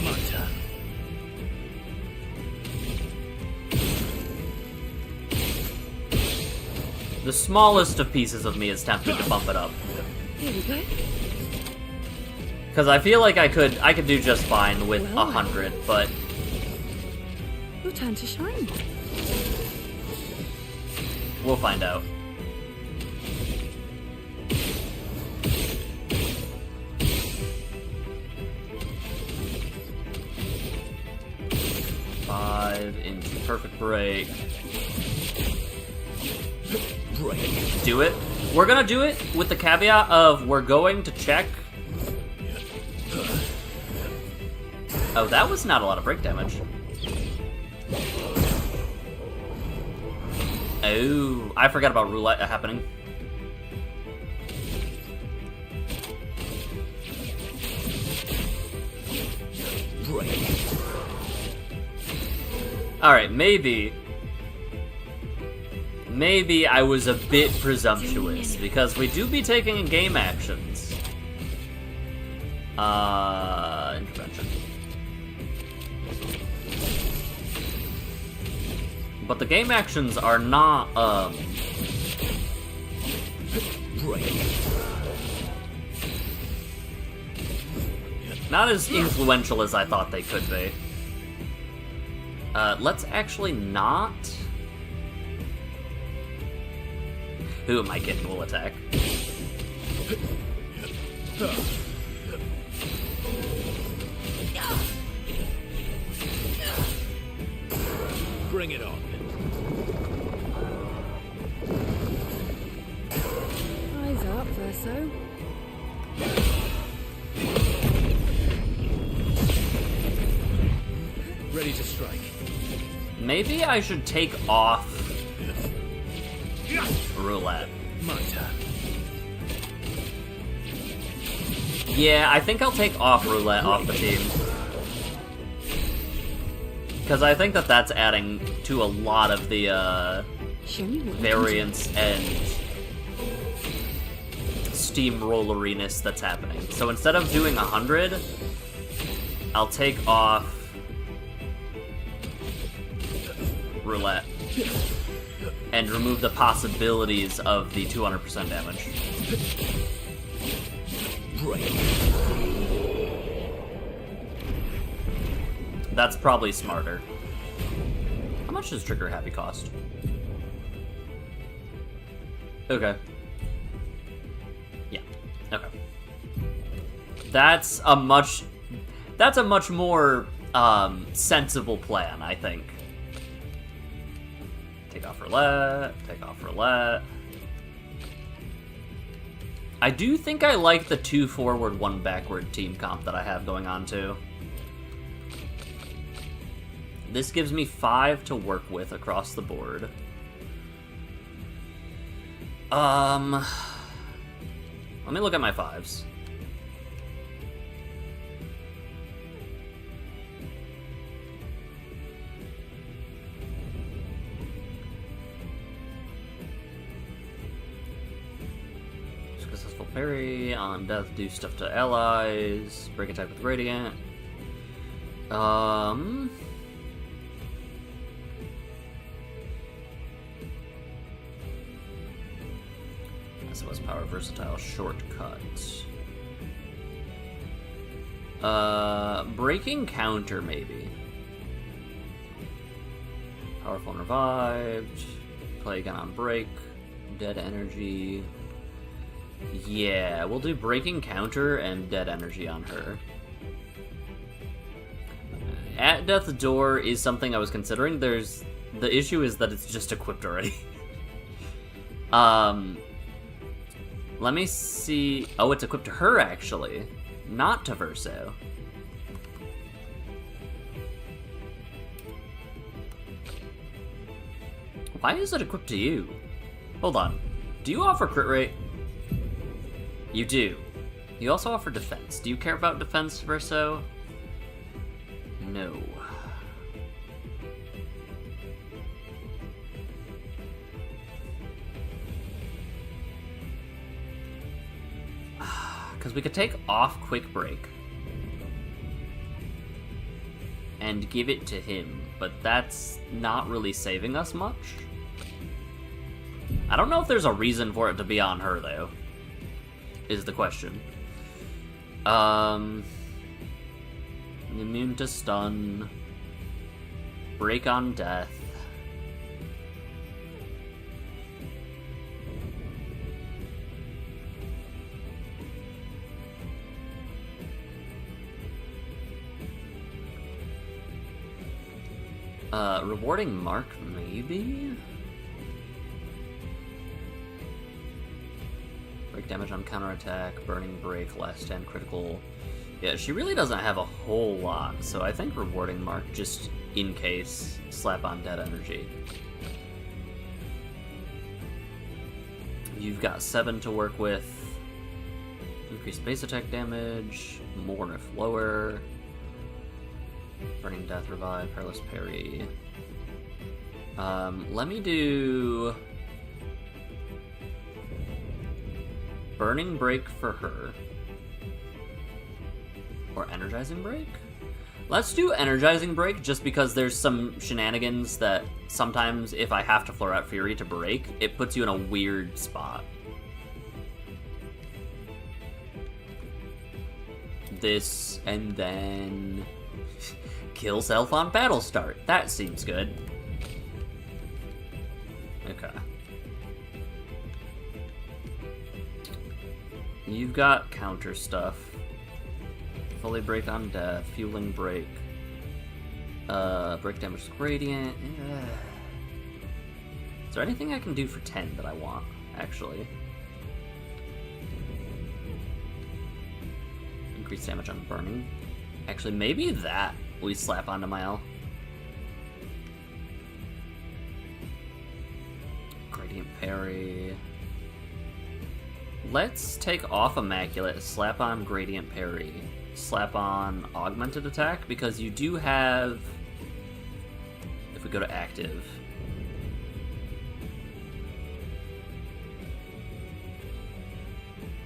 S3: My turn.
S1: smallest of pieces of me is tempted to bump it up.
S6: Here we go.
S1: Because I feel like I could do just fine with 100, but
S6: Your turn to shine.
S1: we'll find out. Five into perfect break. Do it. We're gonna do it with the caveat of we're going to check. Oh, that was not a lot of break damage. Oh, I forgot about roulette happening. Alright, maybe I was a bit presumptuous, because we do be taking game actions. Intervention. But the game actions are not, not as influential as I thought they could be. Let's actually not... Who am I kidding will attack?
S3: Bring it on.
S6: Eyes up, Verso.
S3: Ready to strike.
S1: Maybe I should take off roulette.
S3: My turn.
S1: Yeah, I think I'll take off roulette off the team. Because I think that that's adding to a lot of the
S6: Show me what you can
S1: variance and steamrolleriness that's happening. So instead of doing 100, I'll take off roulette and remove the possibilities of the 200% damage. That's probably smarter. How much does Trigger Happy cost? Okay. Yeah. Okay. That's a much more sensible plan, I think. Take off roulette, take off roulette. I do think I like the 2 forward, 1 backward team comp that I have going on too. This gives me 5 to work with across the board. Let me look at my 5s. Successful parry, on death do stuff to allies, break attack with Radiant. SOS power versatile shortcut. Breaking counter maybe. Powerful and revived. Play again on break. Dead energy. Yeah, we'll do breaking counter and dead energy on her. At death's door is something I was considering. The issue is that it's just equipped already. Let me see. Oh, it's equipped to her, actually. Not to Verso. Why is it equipped to you? Hold on. Do you offer crit rate? You do. You also offer defense. Do you care about defense, Verso? No. Because we could take off Quick Break and give it to him, but that's not really saving us much. I don't know if there's a reason for it to be on her, though, is the question. Immune to stun. Break on death. Rewarding mark, maybe? Break damage on counterattack, burning break, last stand critical. Yeah, she really doesn't have a whole lot, so I think rewarding mark, just in case, slap on dead energy. You've got 7 to work with. Increased base attack damage, more if lower. Burning Death, Revive, Perilous Parry. Let me do Burning Break for her. Or Energizing Break? Let's do Energizing Break, just because there's some shenanigans that sometimes if I have to Flare Out Fury to break, it puts you in a weird spot. This, and then kill self on battle start. That seems good. Okay. You've got counter stuff. Fully break on death, fueling break. Break damage gradient. Is there anything I can do for 10 that I want, actually? Increase damage on burning. Actually, maybe that we slap onto Mile. Gradient parry. Let's take off Immaculate, slap on Gradient parry, slap on Augmented attack, because you do have, if we go to active,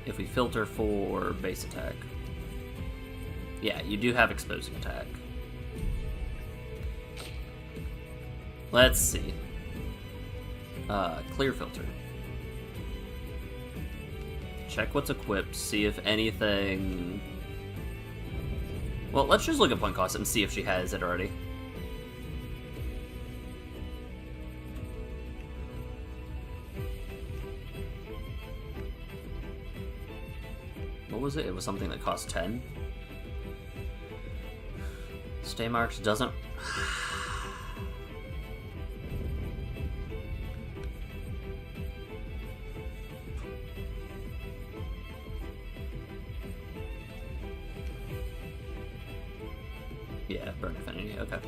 S1: if we filter for base attack, yeah, you do have exposing attack. Let's see. Clear filter. Check what's equipped, see if anything... Well, let's just look at point cost and see if she has it already. What was it? It was something that cost 10? Stay marks doesn't... Yeah, burn affinity, okay.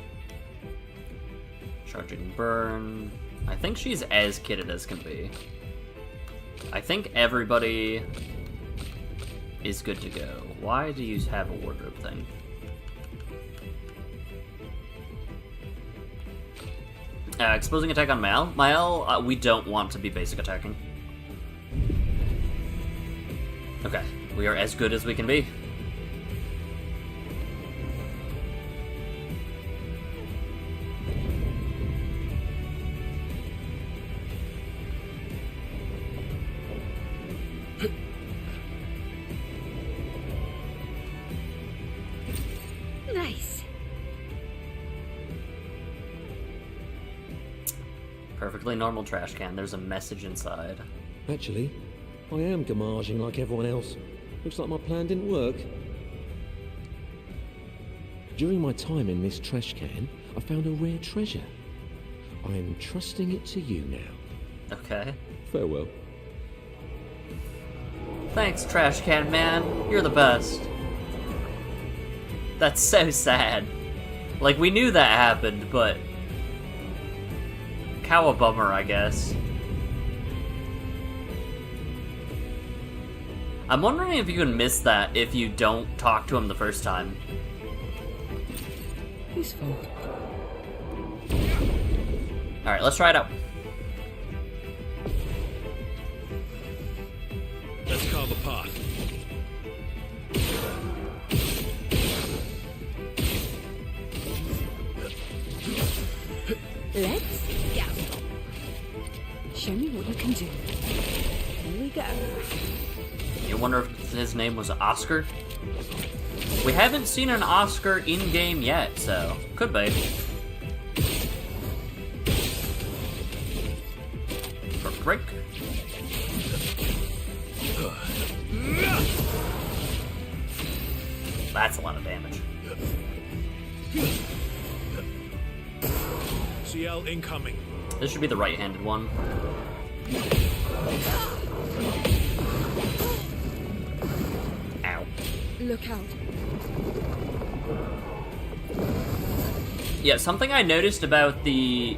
S1: Charging burn. I think she's as kitted as can be. I think everybody is good to go. Why do you have a wardrobe thing? Exposing attack on Mal. Mal, we don't want to be basic attacking. Okay, we are as good as we can be.
S6: Nice.
S1: Perfectly normal trash can. There's a message inside.
S7: Actually, I am gamaging like everyone else. Looks like my plan didn't work. During my time in this trash can, I found a rare treasure. I am trusting it to you now.
S1: Okay.
S7: Farewell.
S1: Thanks, trash can man. You're the best. That's so sad. Like, we knew that happened, but... Cow a bummer, I guess. I'm wondering if you can miss that if you don't talk to him the first time.
S6: Useful.
S1: Alright, let's try it out.
S3: Let's carve a path.
S6: Let's go. Show me what you can do. Here we go.
S1: You wonder if his name was Oscar? We haven't seen an Oscar in-game yet, so could be. Perfect break. That's a lot of damage.
S3: CL incoming.
S1: This should be the right-handed one. Ow.
S6: Look out.
S1: Yeah, something I noticed about the...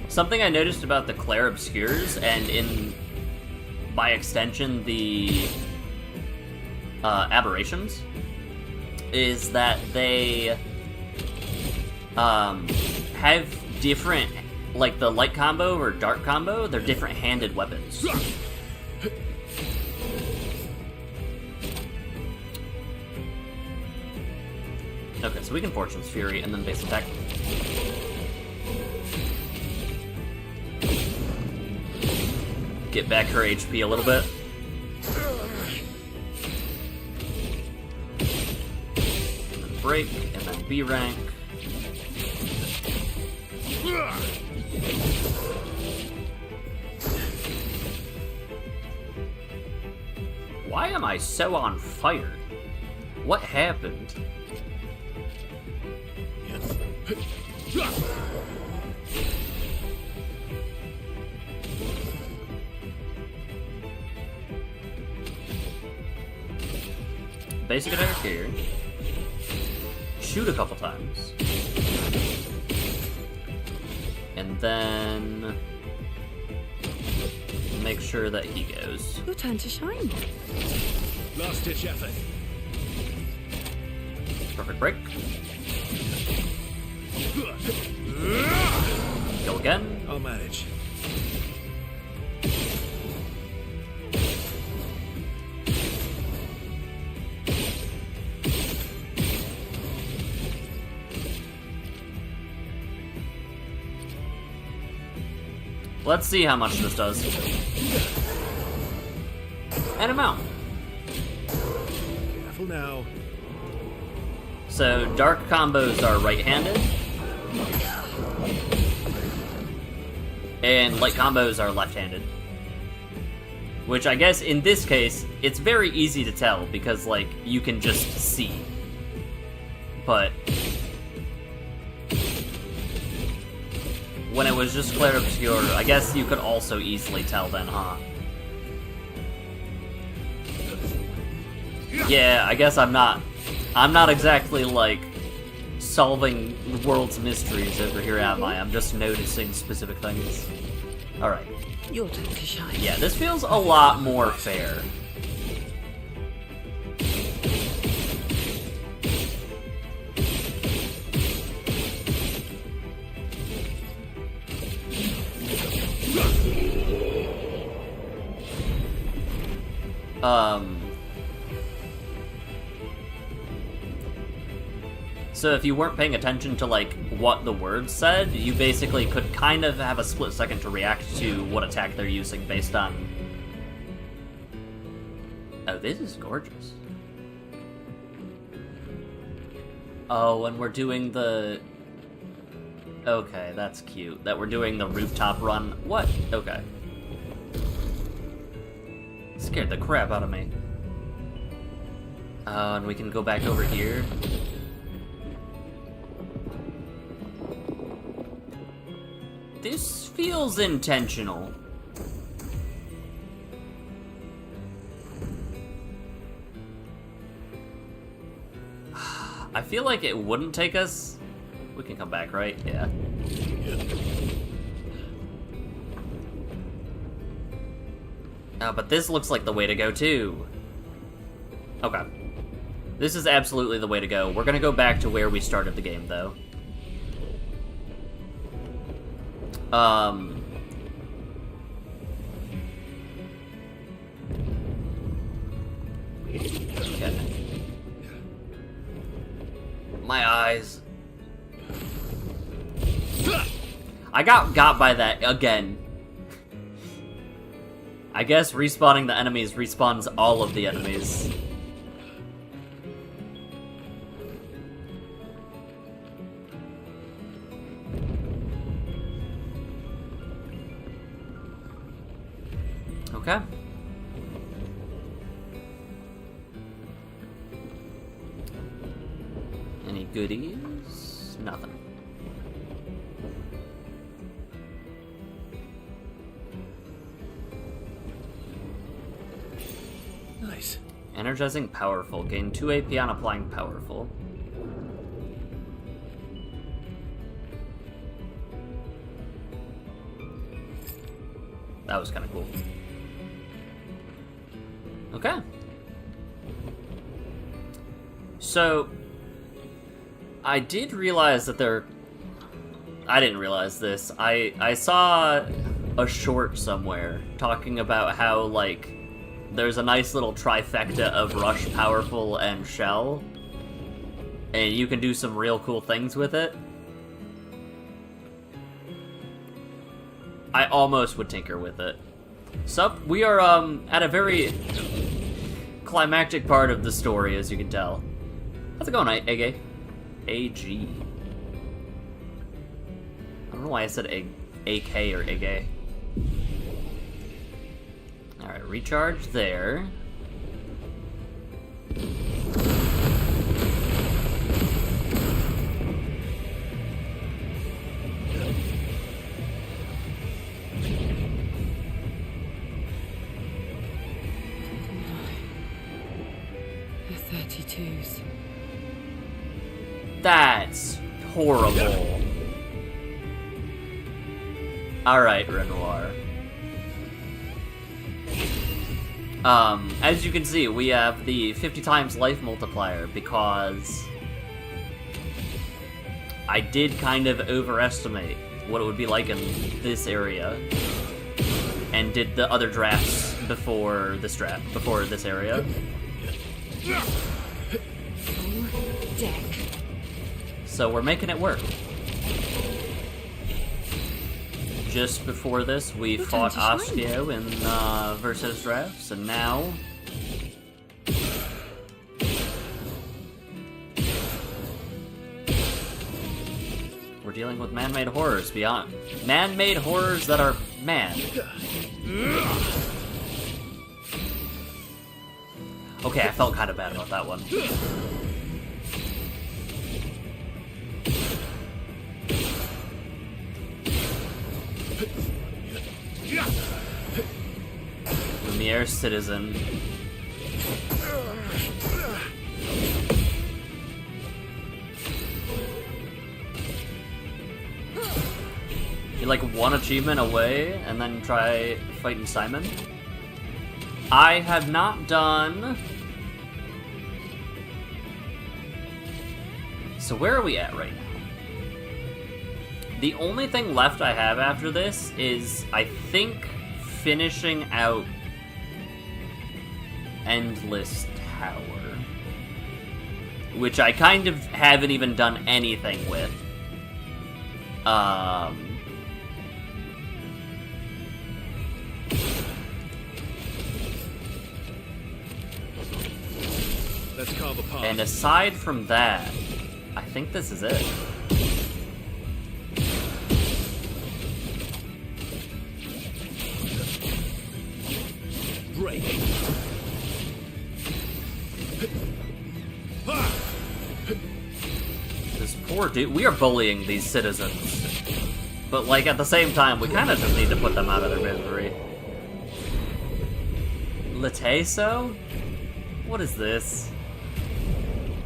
S1: Something I noticed about the Clair Obscures, and by extension, the Aberrations, is that they have different, like the light combo or dark combo, they're different handed weapons. Okay, so we can Fortune's Fury and then base attack. Get back her HP a little bit. And then break, and then B rank. Why am I so on fire? What happened? Basic attack here. Shoot a couple times. And then make sure that he goes.
S6: Your turn to shine.
S3: Last ditch effort.
S1: Perfect break. Go again.
S3: I'll manage.
S1: Let's see how much this does. And amount.
S3: Careful now.
S1: So dark combos are right-handed. And light combos are left-handed. Which I guess in this case, it's very easy to tell because like you can just see. But when it was just Clair Obscure, I guess you could also easily tell then, huh? Yeah, I guess I'm not exactly, like, solving the world's mysteries over here, am I? I'm just noticing specific things. Alright.
S6: Your turn to shine.
S1: Yeah, this feels a lot more fair. So if you weren't paying attention to, like, what the words said, you basically could kind of have a split second to react to what attack they're using based on... Oh, this is gorgeous. Oh, and we're doing the... Okay, that's cute. That we're doing the rooftop run. What? Okay. Scared the crap out of me. And we can go back over here. This feels intentional. I feel like it wouldn't take us... We can come back, right? Yeah. But this looks like the way to go, too. Okay. This is absolutely the way to go. We're gonna go back to where we started the game, though. Okay. My eyes. I got by that again. I guess respawning the enemies respawns all of the enemies. Okay. Any goodies? Nothing.
S3: Nice.
S1: Energizing Powerful. Gain 2 AP on applying Powerful. That was kind of cool. Okay. So, I did realize that I didn't realize this. I saw a short somewhere talking about how, like, there's a nice little trifecta of Rush, Powerful, and Shell. And you can do some real cool things with it. I almost would tinker with it. Sup, we are, at a very climactic part of the story, as you can tell. How's it going, AG? AG. I don't know why I said AK or AG. Alright, recharge there.
S6: The 32s.
S1: That's horrible. Alright, Renoir. As you can see, we have the 50 times life multiplier because I did kind of overestimate what it would be like in this area and did the other drafts before this area.
S6: Full deck.
S1: So we're making it work. Just before this, we fought Osteo in versus drafts, and now we're dealing with man-made horrors beyond man-made horrors that are man. Okay, I felt kind of bad about that one. Lumiere Citizen. You're like one achievement away and then try fighting Simon. I have not done... So where are we at right now? The only thing left I have after this is, I think, finishing out Endless Tower. Which I kind of haven't even done anything with.
S3: Let's carve a path.
S1: And aside from that, I think this is it.
S3: Break.
S1: This poor dude. We are bullying these citizens. But, like, at the same time, we kind of just need to put them out of their misery. Lateso? What is this?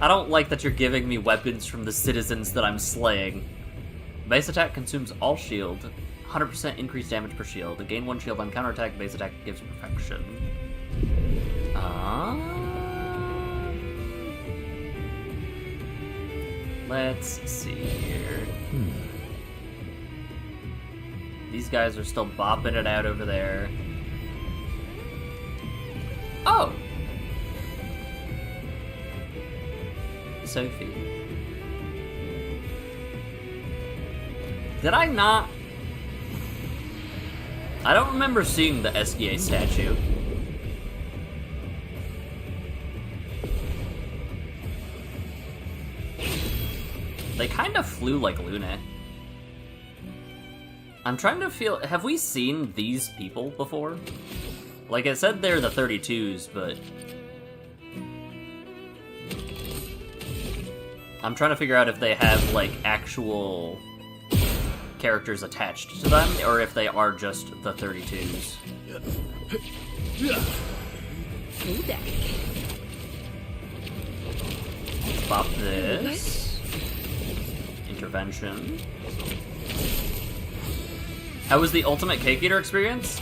S1: I don't like that you're giving me weapons from the citizens that I'm slaying. Base attack consumes all shield. 100% increased damage per shield. Gain 1 shield on counterattack. Base attack gives perfection. Let's see here. These guys are still bopping it out over there. Oh! Sophie. Did I not I don't remember seeing the SEA statue. They kind of flew like Luna. I'm trying to feel... Have we seen these people before? Like, it said they're the 32s, but... I'm trying to figure out if they have, like, actual characters attached to them, or if they are just the 32s.
S6: Feedback.
S1: Let's pop this. Intervention. How was the Ultimate Cake Eater experience?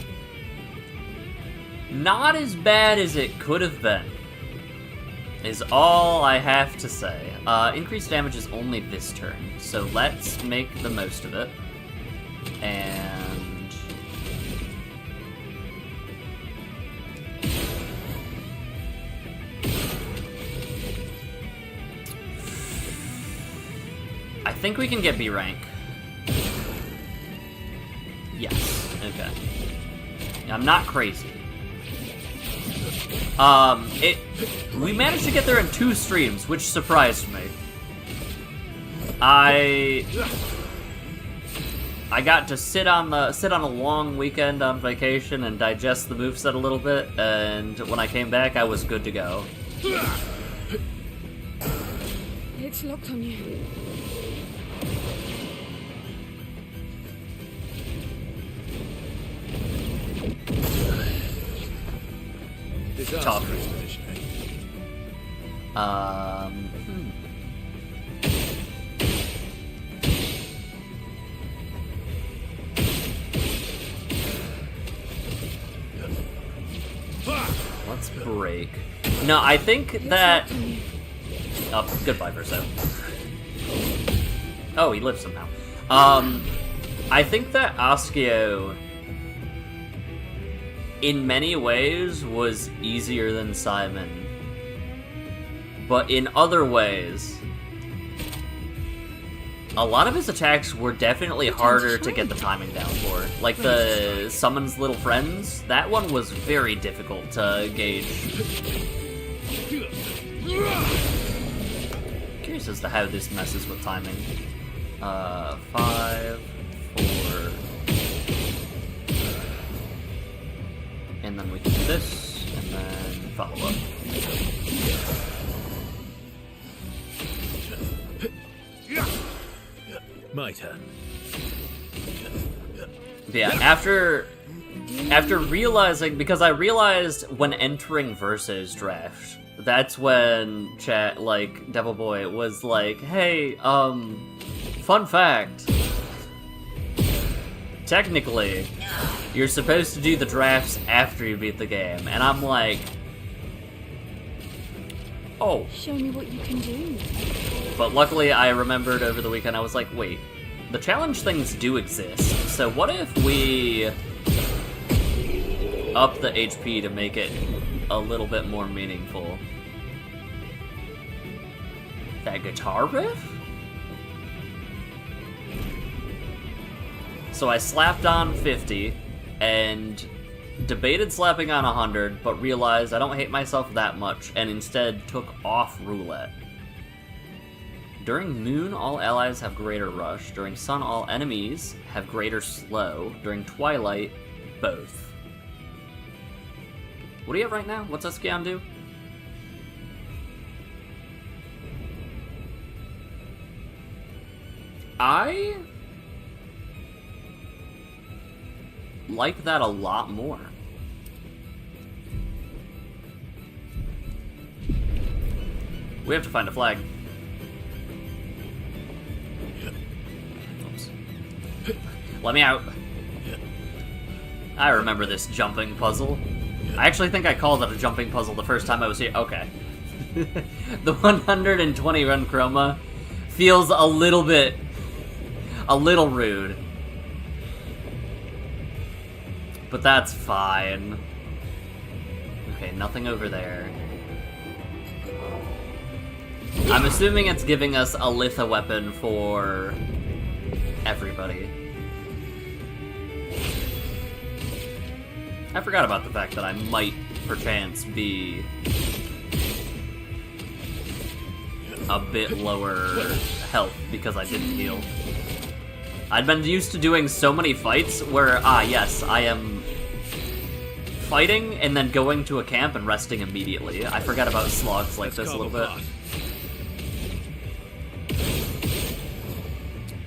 S1: Not as bad as it could have been, is all I have to say. Increased damage is only this turn, so let's make the most of it. And... I think we can get B rank. Yes, okay. I'm not crazy. We managed to get there in 2 streams, which surprised me. I got to sit on a long weekend on vacation and digest the moveset a little bit, and when I came back, I was good to go.
S6: It's locked on you.
S3: Disaster expedition, eh?
S1: Let's break. No, I think that... Oh, goodbye, Verso. Oh, he lives somehow. I think that Askio, in many ways, was easier than Simon. But in other ways, a lot of his attacks were definitely harder to get the timing down for. Like the Summons Little Friends, that one was very difficult to gauge. Curious as to how this messes with timing. 5, 4... And then we can do this, and then follow up.
S3: My turn.
S1: Yeah, after realizing, because I realized when entering Verso's draft, that's when chat, like, Devil Boy was like, hey, fun fact. Technically, you're supposed to do the drafts after you beat the game, and I'm like, oh.
S6: Show me what you can do.
S1: But luckily, I remembered over the weekend, I was like, wait, the challenge things do exist, so what if we up the HP to make it a little bit more meaningful? That guitar riff? So I slapped on 50, and debated slapping on 100, but realized I don't hate myself that much, and instead took off roulette. During Moon, all allies have greater rush. During Sun, all enemies have greater slow. During Twilight, both. What do you have right now? What's Eskeon do? I like that a lot more. We have to find a flag. Oops. Let me out. I remember this jumping puzzle. I actually think I called it a jumping puzzle the first time I was here. Okay. The 120 run chroma feels a little rude. But that's fine. Okay, nothing over there. I'm assuming it's giving us a Litha weapon for everybody. I forgot about the fact that I might, perchance, be a bit lower health because I didn't heal. I'd been used to doing so many fights where, yes, I am fighting and then going to a camp and resting immediately. I forgot about slogs like this a little bit.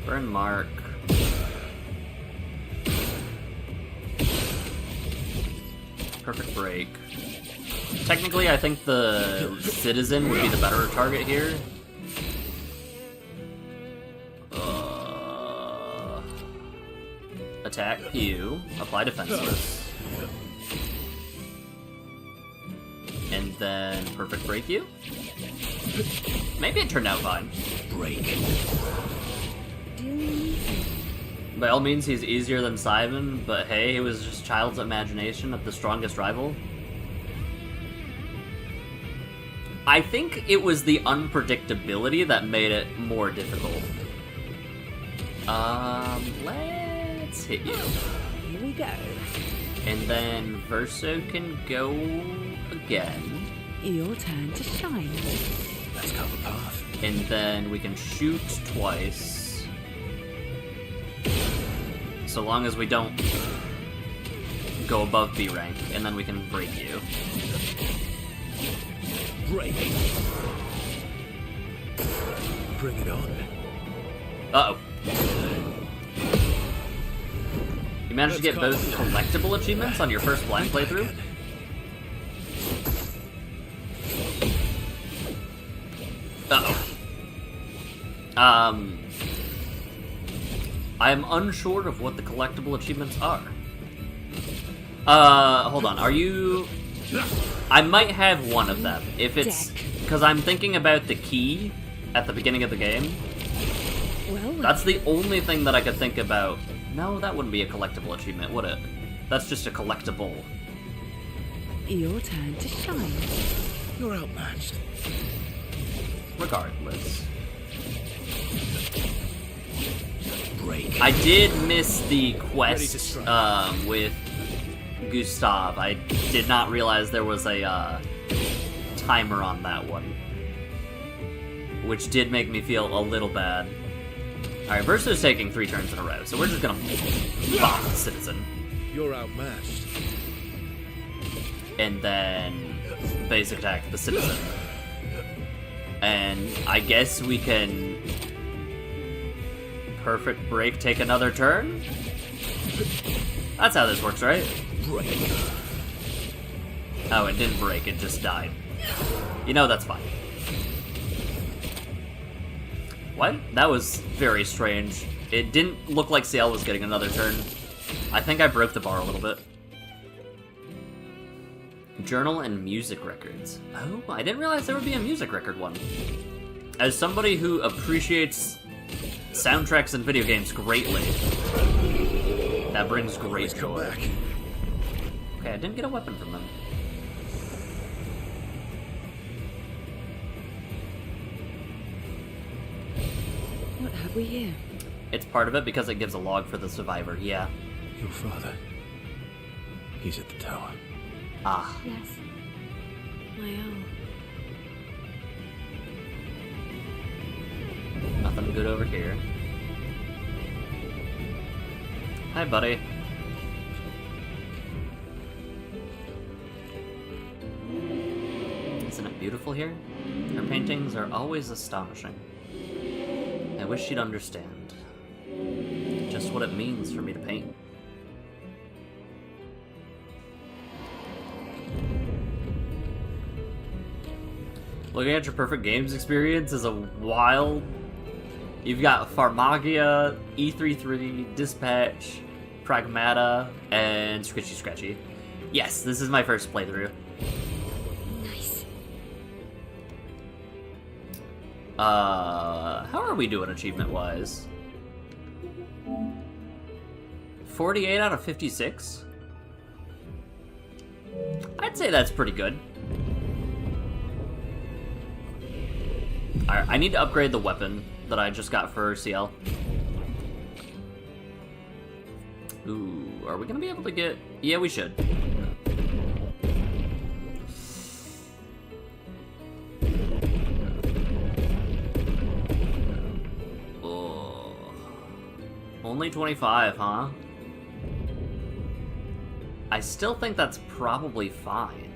S1: Burn mark. Perfect break. Technically, I think the citizen would be the better target here. Attack you, apply defenseless. And then perfect break you. Maybe it turned out fine.
S3: Break.
S1: By all means, he's easier than Simon, but hey, it was just child's imagination of the strongest rival. I think it was the unpredictability that made it more difficult. Let's hit you.
S6: Here we go.
S1: And then Verso can go again.
S6: Your turn to shine.
S3: Let's cover path.
S1: And then we can shoot twice. So long as we don't go above B rank, and then we can break you.
S3: Break. Bring it on.
S1: Uh-oh. You managed to get both collectible achievements on your first blind playthrough? Uh-oh. I am unsure of what the collectible achievements are. Hold on, are you... I might have one of them, if it's... Because I'm thinking about the key at the beginning of the game.
S6: Well,
S1: That's the only thing that I could think about. No, that wouldn't be a collectible achievement, would it? That's just a collectible.
S6: your turn to shine.
S3: You're outmatched.
S1: Regardless.
S3: Break.
S1: I did miss the quest with Gustav. I did not realize there was a timer on that one, which did make me feel a little bad. Alright, Verso's taking 3 turns in a row, so we're just gonna bomb the citizen.
S3: You're outmatched.
S1: And then basic attack the citizen. And I guess we can perfect break, take another turn? That's how this works, right?
S3: Break.
S1: Oh, it didn't break, it just died. You know, that's fine. What? That was very strange. It didn't look like CL was getting another turn. I think I broke the bar a little bit. Journal and music records. Oh, I didn't realize there would be a music record one. As somebody who appreciates soundtracks and video games greatly, that brings great
S3: Come
S1: joy.
S3: back.
S1: Okay, I didn't get a weapon from them.
S6: What have we here?
S1: It's part of it because it gives a log for the survivor, yeah.
S3: Your father. He's at the tower.
S1: Ah.
S6: Yes. My own.
S1: Nothing good over here. Hi, buddy. Isn't it beautiful here? Her paintings are always astonishing. I wish she'd understand just what it means for me to paint. Looking at your perfect games experience is a wild. You've got Pharmagia, E33, Dispatch, Pragmata, and Scritchy Scratchy. Yes, this is my first playthrough.
S6: Nice.
S1: How are we doing achievement-wise? 48 out of 56? I'd say that's pretty good. Alright, I need to upgrade the weapon that I just got for CL. Ooh, are we gonna be able to get... Yeah, we should. Only 25, huh? I still think that's probably fine.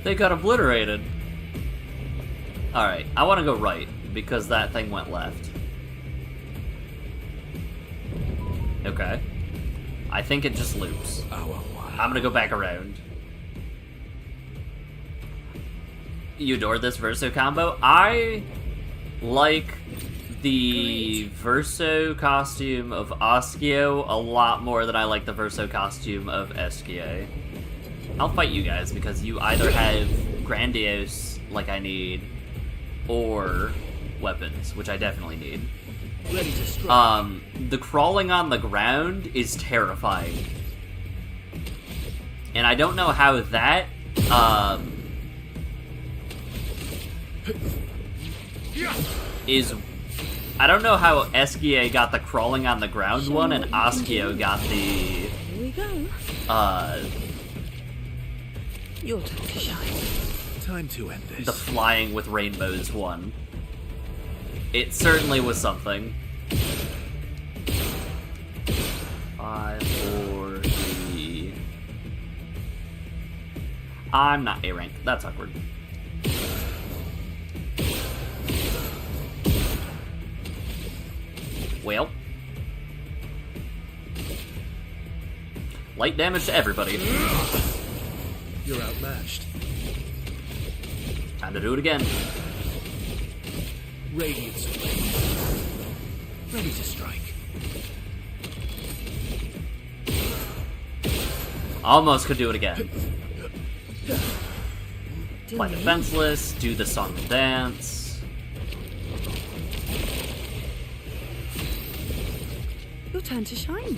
S1: They got obliterated. Alright, I want to go right, because that thing went left. Okay. I think it just loops. I'm gonna go back around. You adore this Verso combo? I like the Verso costume of Oskio a lot more than I like the Verso costume of Eskia. I'll fight you guys because you either have Grandiose, like I need, or weapons, which I definitely need.
S3: Ready to strike.
S1: The crawling on the ground is terrifying. And I don't know how that, is... I don't know how Eskia got the crawling on the ground one and Oskio got the...
S6: Here we go. Your turn to shine.
S3: Time to end this.
S1: the flying with rainbows one. It certainly was something. 5, 4, 3... I'm not A rank. That's awkward. Well. Light damage to everybody.
S3: You're outmatched.
S1: Time to do it again.
S3: Radiance. Ready to strike.
S1: Almost could do it again. Play defenseless, do the song and dance.
S6: Your turn to shine.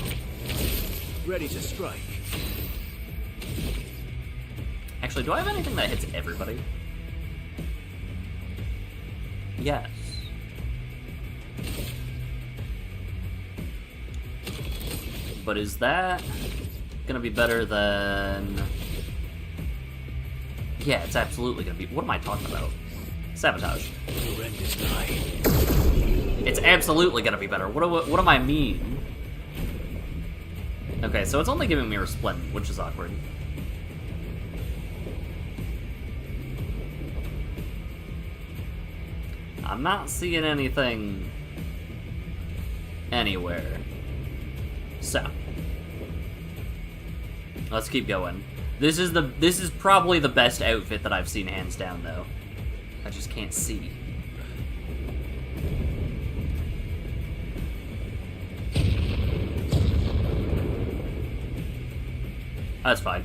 S3: Ready to strike.
S1: Actually, do I have anything that hits everybody? Yes. But is that gonna be better than... Yeah, it's absolutely gonna be... What am I talking about? Sabotage.
S3: Horrendous die.
S1: It's absolutely gonna be better. What do I mean? Okay, so it's only giving me Resplendent, which is awkward. I'm not seeing anything anywhere. So let's keep going. This is probably the best outfit that I've seen hands down though. I just can't see. That's fine.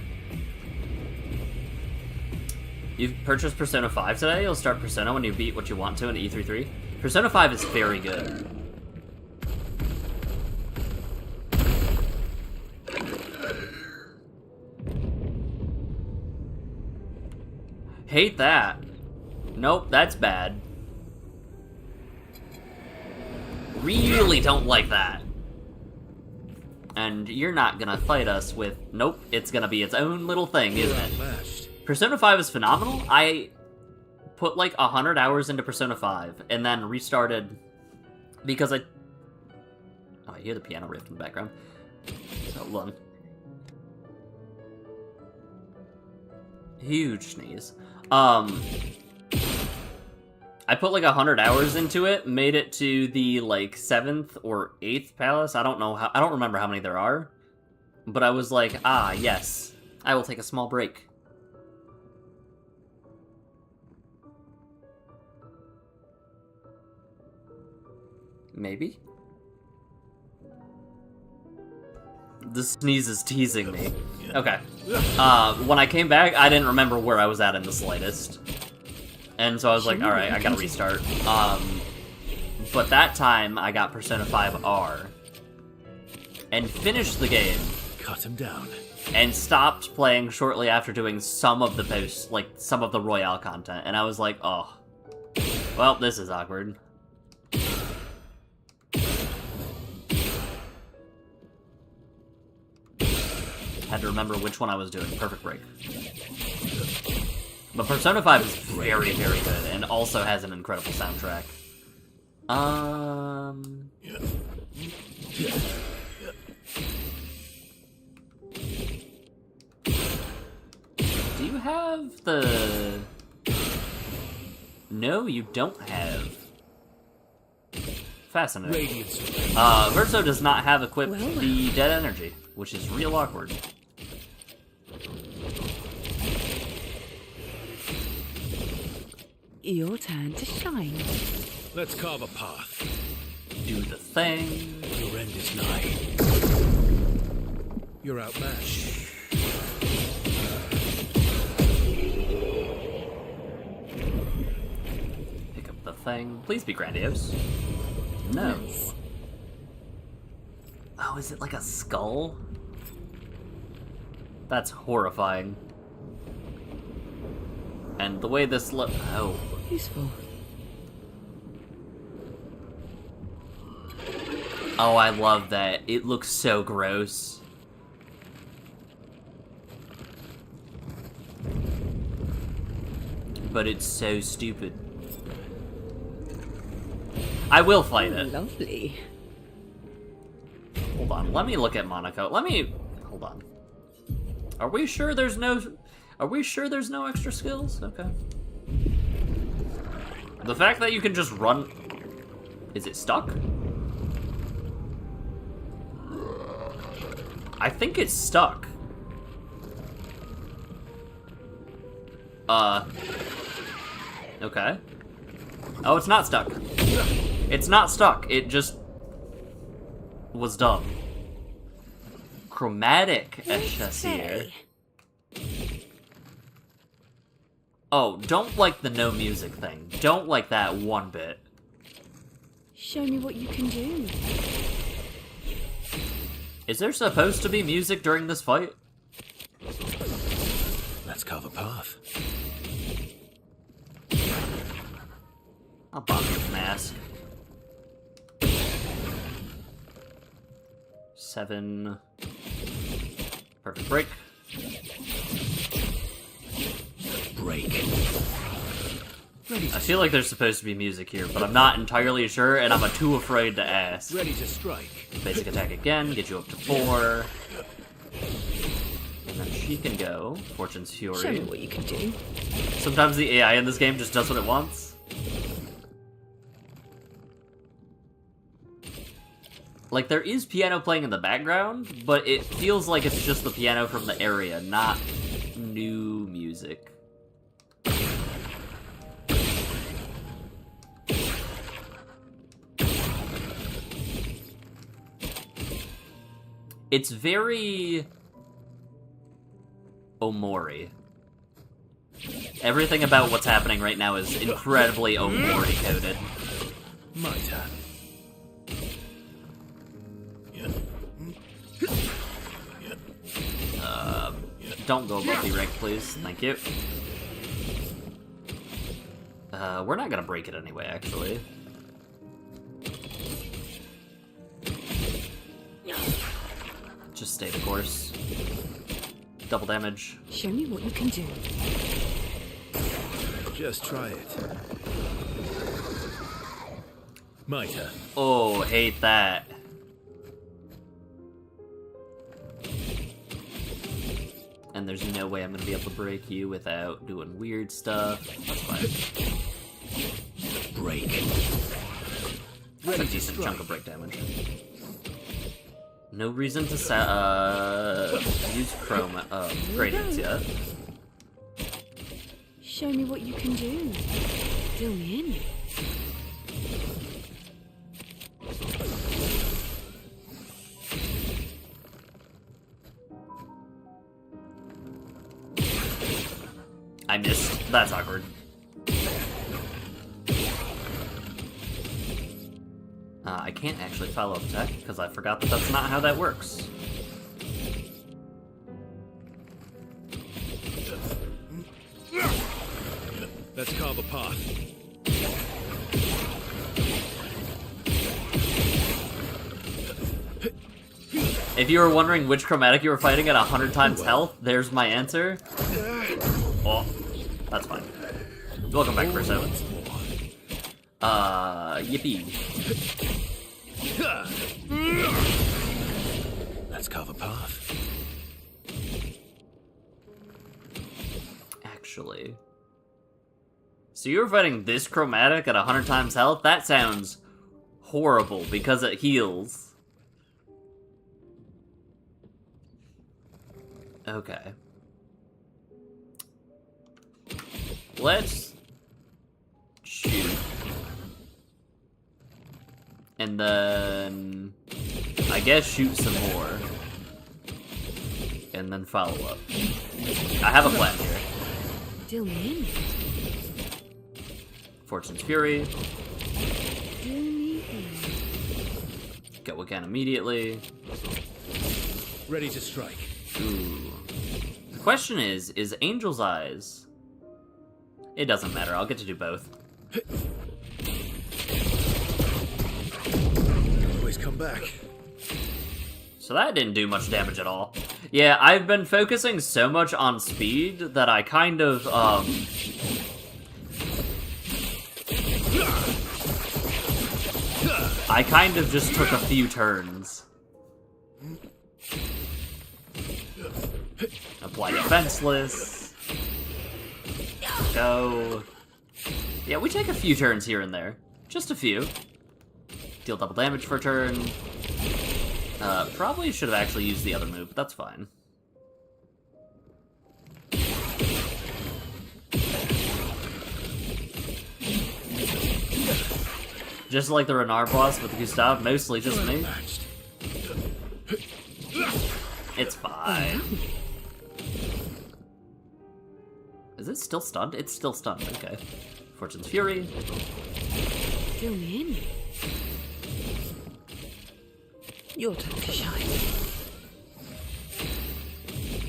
S1: You've purchased Persona 5 today? You'll start Persona when you beat what you want to in E3-3. Persona 5 is very good. Hate that. Nope, that's bad. Really don't like that. And you're not gonna fight us with... Nope, it's gonna be its own little thing, isn't it?
S3: Outmatched.
S1: Persona 5 is phenomenal. I put like 100 hours into Persona 5 and then restarted because I... Oh, I hear the piano riff in the background. Hold on. Huge sneeze. I put like 100 hours into it, made it to the like 7th or 8th palace. I don't remember how many there are. But I was like, ah, yes. I will take a small break. Maybe? The sneeze is teasing me. Okay. When I came back, I didn't remember where I was at in the slightest. And so I was like, alright, I gotta restart. But that time, I got Persona 5R. And finished the game.
S3: Cut him down.
S1: And stopped playing shortly after doing some of the posts, like, some of the Royale content. And I was like, oh. Well, this is awkward. Had to remember which one I was doing. Perfect break. But Persona 5 is very, very good, and also has an incredible soundtrack. Do you have the... No, you don't have. Fascinating. Verso does not have equipped the dead energy, which is real awkward.
S6: Your turn to shine.
S3: Let's carve a path.
S1: Do the thing.
S3: Your end is nigh. You're outmatched.
S1: Pick up the thing. Please be grandiose. No.
S6: Nice.
S1: Oh, is it like a skull? That's horrifying. And the way this look... Oh.
S6: Useful.
S1: Oh, I love that. It looks so gross. But it's so stupid. I will fight it.
S6: Lovely.
S1: Hold on, let me look at Monaco. Hold on. Are we sure there's no extra skills? Okay. The fact that you can just run... Is it stuck? I think it's stuck. Okay. Oh, it's not stuck. It's not stuck. It just... was dumb. Chromatic Echessier. Oh, don't like the no music thing. Don't like that one bit.
S6: Show me what you can do.
S1: Is there supposed to be music during this fight?
S3: Let's carve a path.
S1: I'll pop your mask. 7. Perfect break.
S3: Break.
S1: I feel like there's supposed to be music here, but I'm not entirely sure, and I'm too afraid to ask.
S3: Ready to strike.
S1: Basic attack again, get you up to 4. And then she can go. Fortune's
S6: Show me
S1: Fury.
S6: what you can do.
S1: Sometimes the AI in this game just does what it wants. Like, there is piano playing in the background, but it feels like it's just the piano from the area, not new music. It's very... Omori. Everything about what's happening right now is incredibly Omori coded.
S3: My turn.
S1: Don't go above the rank, please. Thank you. We're not gonna break it anyway, actually. Just stay the course. Double damage.
S6: Show me what you can do.
S3: Just try it. My turn.
S1: Oh, hate that. And there's no way I'm gonna be able to break you without doing weird stuff. That's fine.
S3: Break.
S1: That's a decent chunk of break damage. No reason to use gradients yet.
S6: Show me what you can do. Fill me in.
S1: I missed. That's awkward. I can't actually follow up attack because I forgot that that's not how that works.
S3: Let's carve a path.
S1: If you were wondering which chromatic you were fighting at 100 times health, there's my answer. Oh, that's fine. Welcome back, Perso. Yippee.
S3: Let's carve a path.
S1: Actually. So you were fighting this chromatic at 100 times health? That sounds horrible because it heals. Okay. Let's shoot. And then I guess shoot some more. And then follow up. I have a plan here.
S6: Still me in.
S1: Fortune's Fury.
S6: Still me in.
S1: Go again immediately.
S3: Ready to strike.
S1: Ooh. The question is Angel's Eyes... It doesn't matter, I'll get to do both.
S3: Always come back.
S1: So that didn't do much damage at all. Yeah, I've been focusing so much on speed that I kind of, I kind of just took a few turns. Apply Defenseless. Go. Yeah, we take a few turns here and there. Just a few. Deal double damage for a turn. Probably should have actually used the other move, but that's fine. Just like the Renard boss with Gustav, mostly just me. It's fine. Is it still stunned? It's still stunned, okay. Fortune's Fury.
S6: Still me in. Your time to shine.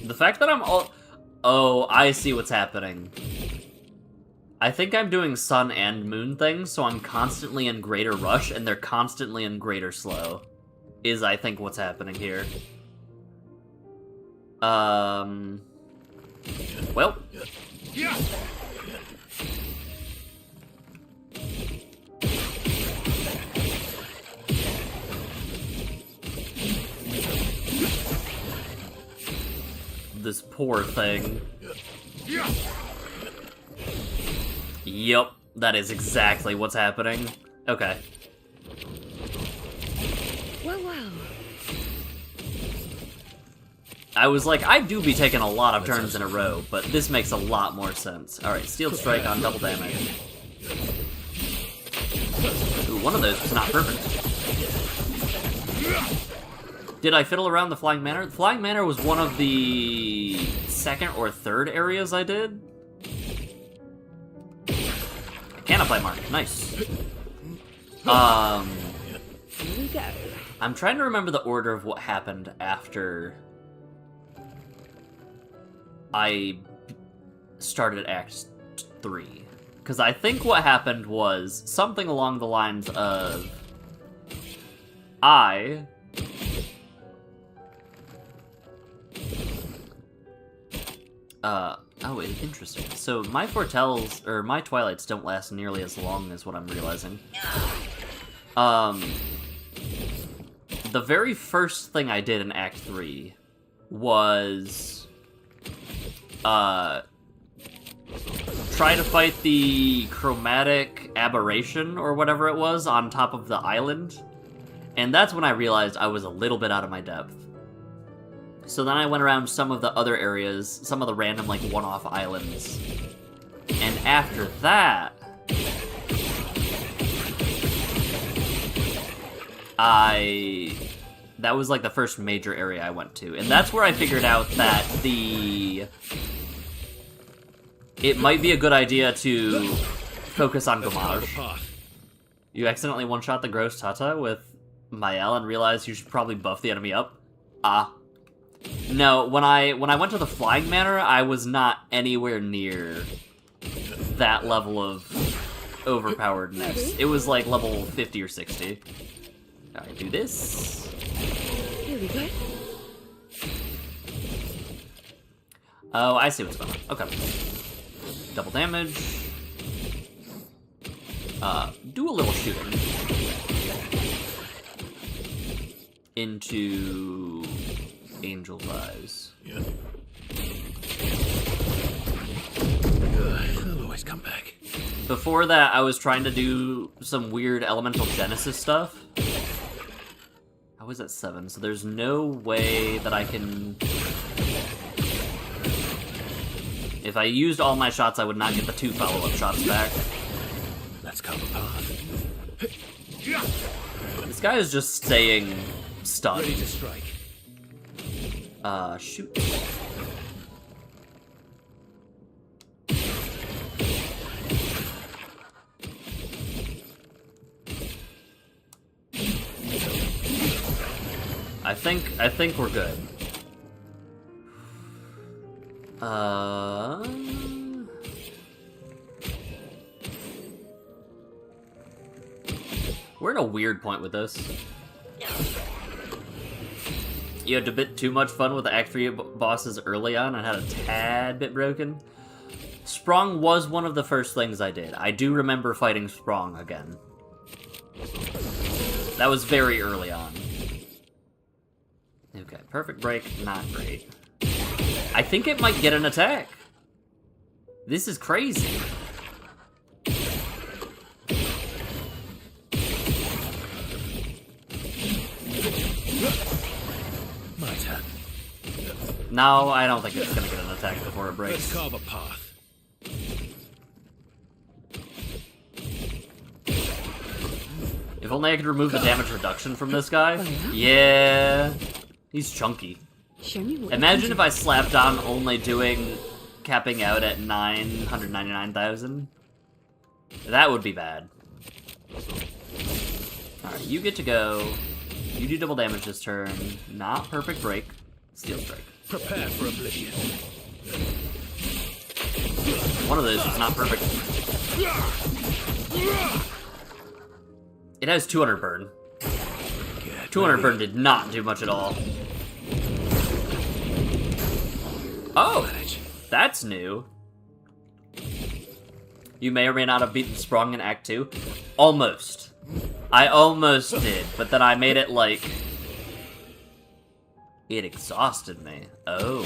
S1: The fact that I'm all... Oh, I see what's happening. I think I'm doing sun and moon things, so I'm constantly in greater rush, and they're constantly in greater slow. Is, I think, what's happening here. Well. This poor thing. Yup, that is exactly what's happening. Okay.
S6: Well.
S1: I was like, I do be taking a lot of turns in a row, but this makes a lot more sense. Alright, Steel Strike on double damage. Ooh, one of those was not perfect. Did I fiddle around the Flying Manor? The Flying Manor was one of the second or third areas I did. Can apply mark. Nice.
S6: Here we go.
S1: I'm trying to remember the order of what happened after I started Act 3. Because I think what happened was something along the lines of oh, interesting. So my foretells, or my twilights don't last nearly as long as what I'm realizing. The very first thing I did in Act 3 was, try to fight the chromatic aberration, or whatever it was, on top of the island. And that's when I realized I was a little bit out of my depth. So then I went around some of the other areas, some of the random, like, one-off islands. And after that, that was, like, the first major area I went to. And that's where I figured out that it might be a good idea to focus on Gommage. You accidentally one-shot the Gross Tata with Mael and realized you should probably buff the enemy up? No, when I went to the Flying Manor, I was not anywhere near that level of overpoweredness. It was like level 50 or 60. Alright, do this.
S6: Here we go.
S1: Oh, I see what's going on. Okay. double damage. Do a little shooting. Into Angel's Eyes.
S3: Yeah. They'll always come back.
S1: Before that, I was trying to do some weird Elemental Genesis stuff. I was at 7, so there's no way that I can... If I used all my shots, I would not get the 2 follow-up shots back.
S3: Let's carve a path.
S1: This guy is just staying stunned.
S3: Ready to strike.
S1: Shoot. I think we're good. We're in a weird point with this. You had a bit too much fun with the Act 3 bosses early on and had a tad bit broken. Sprong was one of the first things I did. I do remember fighting Sprong again. That was very early on. Okay, perfect break, not great. I think it might get an attack. This is crazy.
S3: My turn.
S1: No, I don't think it's gonna get an attack before it breaks.
S3: Let's carve a path.
S1: If only I could remove the damage reduction from this guy. Yeah. He's chunky.
S6: Show me what
S1: Imagine if I slapped on only doing capping out at 999,000. That would be bad. Alright, you get to go. You do double damage this turn. Not perfect break. Steel strike.
S3: Prepare for oblivion.
S1: One of those was not perfect. It has 200 burn. 200 burn did not do much at all. Oh, that's new. You may or may not have beaten Sprong in Act 2. Almost. I almost did, but then I made it like... It exhausted me. Oh.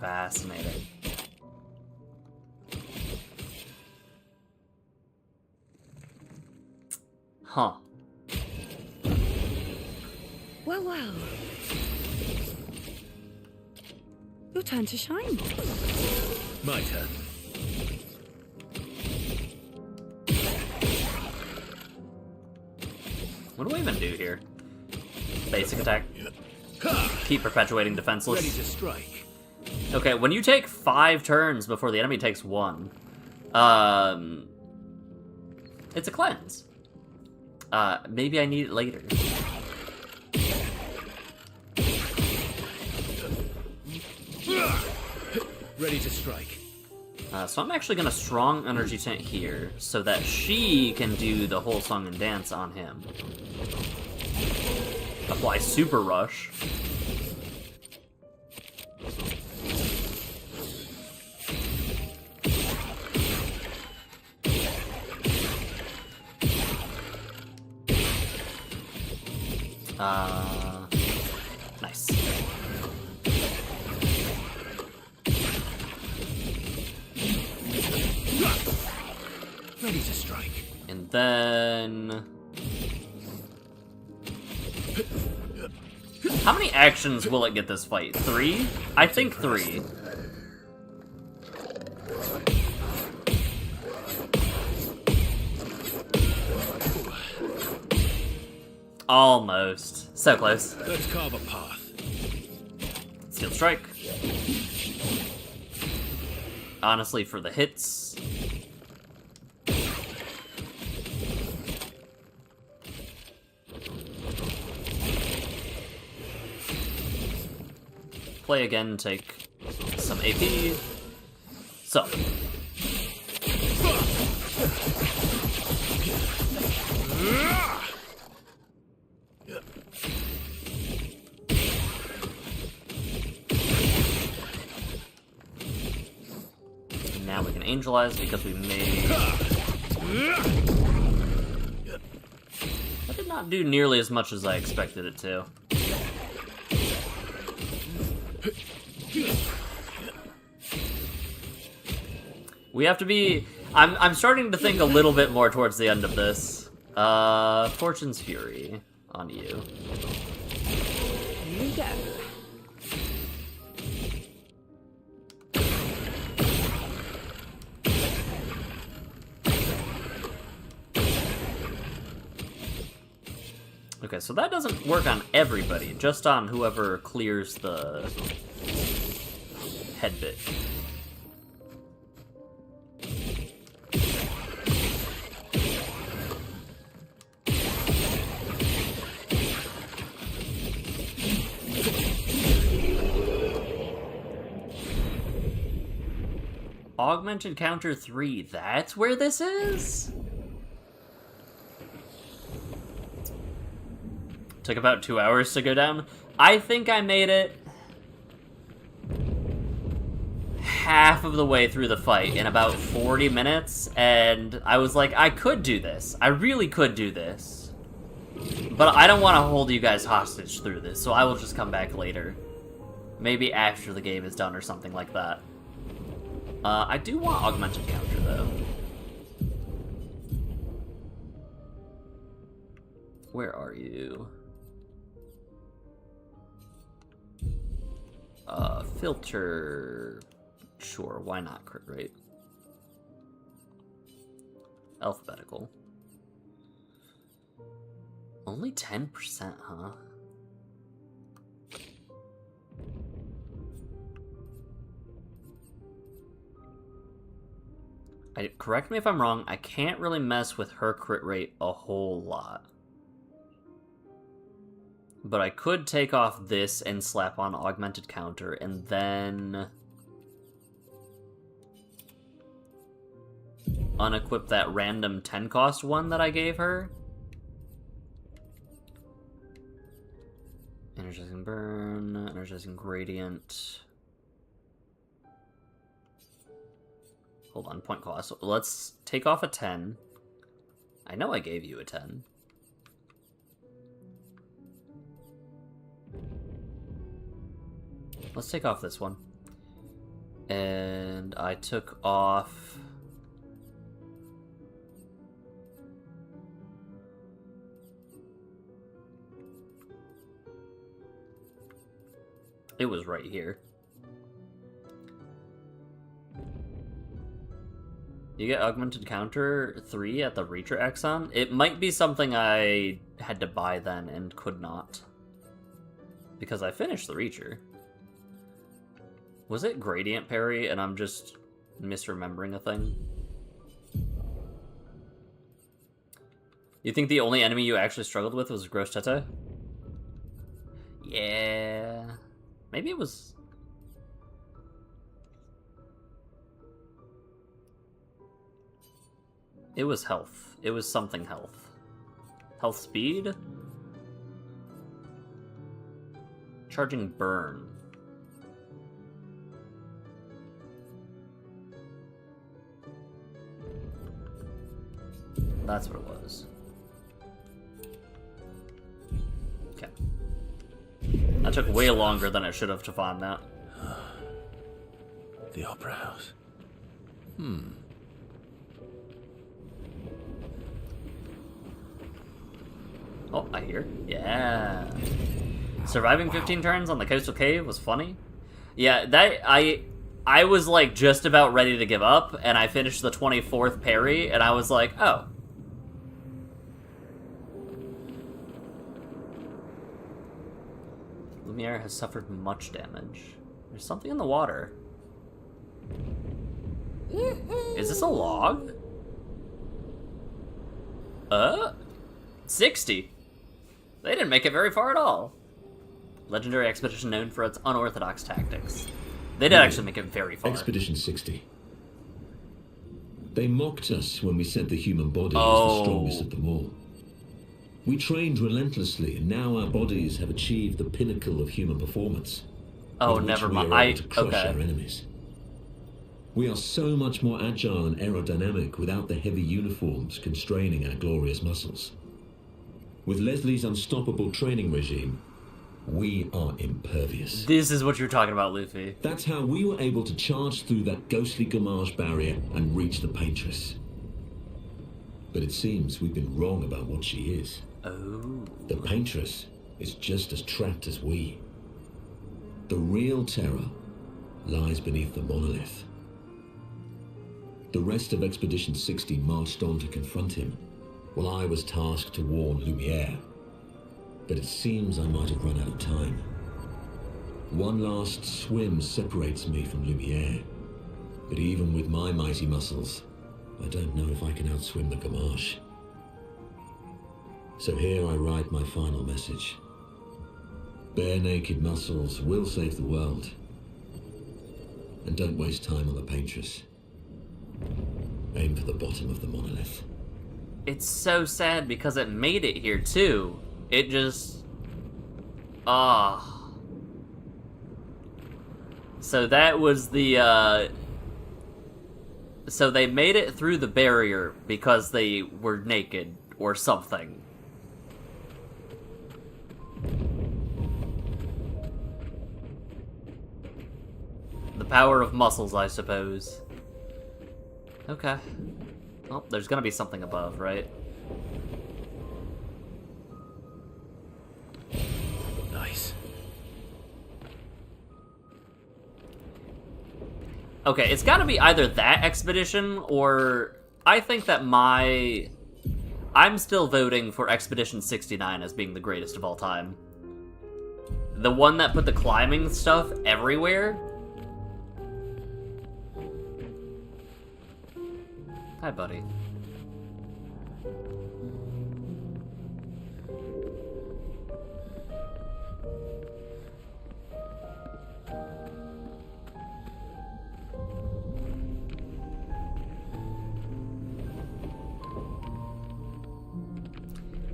S1: Fascinating. Huh.
S6: Well. Your turn to shine.
S3: My turn.
S1: What do I even do here? Basic attack. Keep perpetuating defenseless.
S3: Ready to strike.
S1: Okay, when you take 5 turns before the enemy takes 1, it's a cleanse. Maybe I need it later.
S3: Ready to strike.
S1: So I'm actually gonna strong energy tank here, so that she can do the whole song and dance on him. Apply super rush. Nice.
S3: Ready to strike.
S1: And then... How many actions will it get this fight? 3? I think 3. Almost. So close.
S3: Let's carve a path.
S1: Steel strike. Honestly, for the hits... Play again, take some AP. So. now we can angelize because we made... That did not do nearly as much as I expected it to. We have to be... I'm starting to think a little bit more towards the end of this. Fortune's Fury on you.
S6: Here we go.
S1: Okay, so that doesn't work on everybody, just on whoever clears the head bit. Augmented counter 3, that's where this is? Took about 2 hours to go down. I think I made it half of the way through the fight in about 40 minutes, and I was like, I could do this. I really could do this. But I don't want to hold you guys hostage through this, so I will just come back later. Maybe after the game is done or something like that. I do want augmented counter, though. Where are you? Filter... Sure, why not crit rate? Alphabetical. Only 10%, huh? Correct me if I'm wrong, I can't really mess with her crit rate a whole lot. But I could take off this and slap on augmented counter, and then unequip that random 10 cost one that I gave her. Energizing burn, energizing gradient. Hold on, point cost. Let's take off a 10. I know I gave you a 10. Let's take off this one. And I took off... It was right here. You get augmented counter 3 at the Reacher Exxon? It might be something I had to buy then and could not. Because I finished the Reacher. Was it gradient parry and I'm just misremembering a thing? You think the only enemy you actually struggled with was Gross Tete? Yeah... Maybe it was... It was health. It was something health. Health speed? Charging burn. That's what it was. Okay. That took way longer than it should have to find that.
S3: The Opera House.
S1: Oh, I hear. Yeah. Surviving 15 turns on the coastal cave was funny. Yeah, that I was like just about ready to give up, and I finished the 24th parry, and I was like, oh. Lumiere has suffered much damage. There's something in the water. Is this a log? 60. They didn't make it very far at all. Legendary expedition known for its unorthodox tactics. They did actually make it very far.
S7: Expedition 60. They mocked us when we said the human body is
S1: Oh.
S7: the strongest of them all. We trained relentlessly, and now our bodies have achieved the pinnacle of human performance.
S1: Oh,
S7: with which
S1: never
S7: we
S1: mind.
S7: are able to crush
S1: Okay.
S7: our enemies. We are so much more agile and aerodynamic without the heavy uniforms constraining our glorious muscles. With Leslie's unstoppable training regime, we are impervious.
S1: This is what you're talking about, Luffy.
S7: That's how we were able to charge through that ghostly Gamage barrier and reach the Paintress. But it seems we've been wrong about what she is.
S1: Oh.
S7: The Paintress is just as trapped as we. The real terror lies beneath the monolith. The rest of Expedition 60 marched on to confront him, while I was tasked to warn Lumiere. But it seems I might have run out of time. One last swim separates me from Lumiere, but even with my mighty muscles, I don't know if I can outswim the Gamage. So here I write my final message. Bare naked muscles will save the world. And don't waste time on the Paintress. Aim for the bottom of the monolith.
S1: It's so sad because it made it here too. It just... So that was the, So they made it through the barrier because they were naked or something. The power of muscles, I suppose. Okay. Well, there's gonna be something above, right?
S3: Nice.
S1: Okay, it's gotta be either that expedition, or... I think that I'm still voting for Expedition 69 as being the greatest of all time. The one that put the climbing stuff everywhere? Hi, buddy.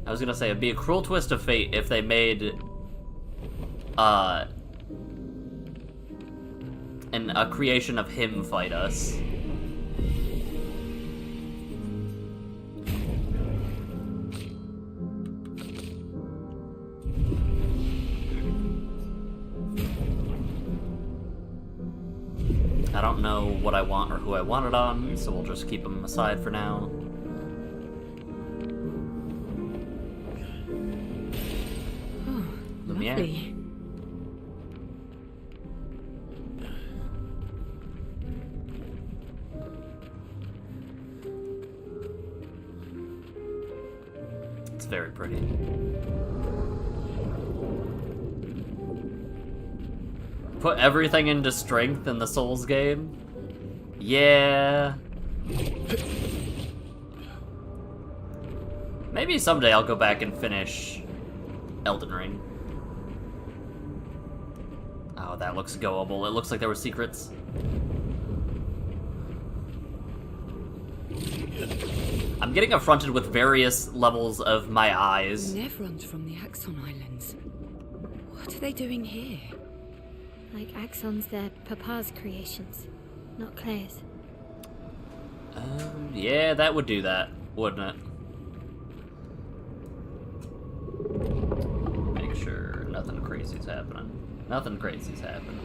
S1: I was gonna say, it'd be a cruel twist of fate if they made, a creation of him fight us. I don't know what I want or who I want it on, so we'll just keep them aside for now. Lumiere.
S6: Lovely.
S1: It's very pretty. Put everything into strength in the Souls game? Yeah. Maybe someday I'll go back and finish Elden Ring. Oh, that looks goable. It looks like there were secrets. I'm getting affronted with various levels of my eyes.
S6: Nevrons from the Axon Islands. What are they doing here?
S2: Like Axons, they're Papa's creations, not Claire's.
S1: Yeah, that would do that, wouldn't it? Make sure nothing crazy's happening. Nothing crazy's happening.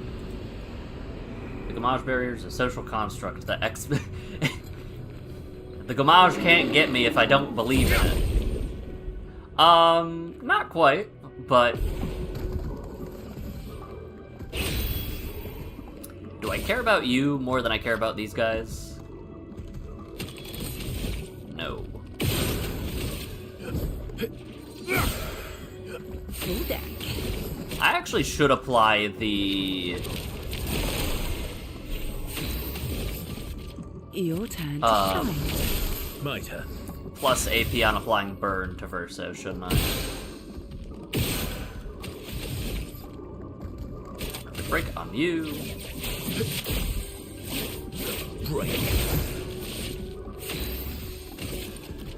S1: The Gamage barrier is a social construct that The Gamage can't get me if I don't believe in it. Not quite, but... Do I care about you more than I care about these guys? No.
S6: Full deck.
S1: I actually should apply the...
S6: Your turn to shine.
S3: My turn.
S1: plus AP on applying burn to Verso, shouldn't I? Break on you.
S3: Break.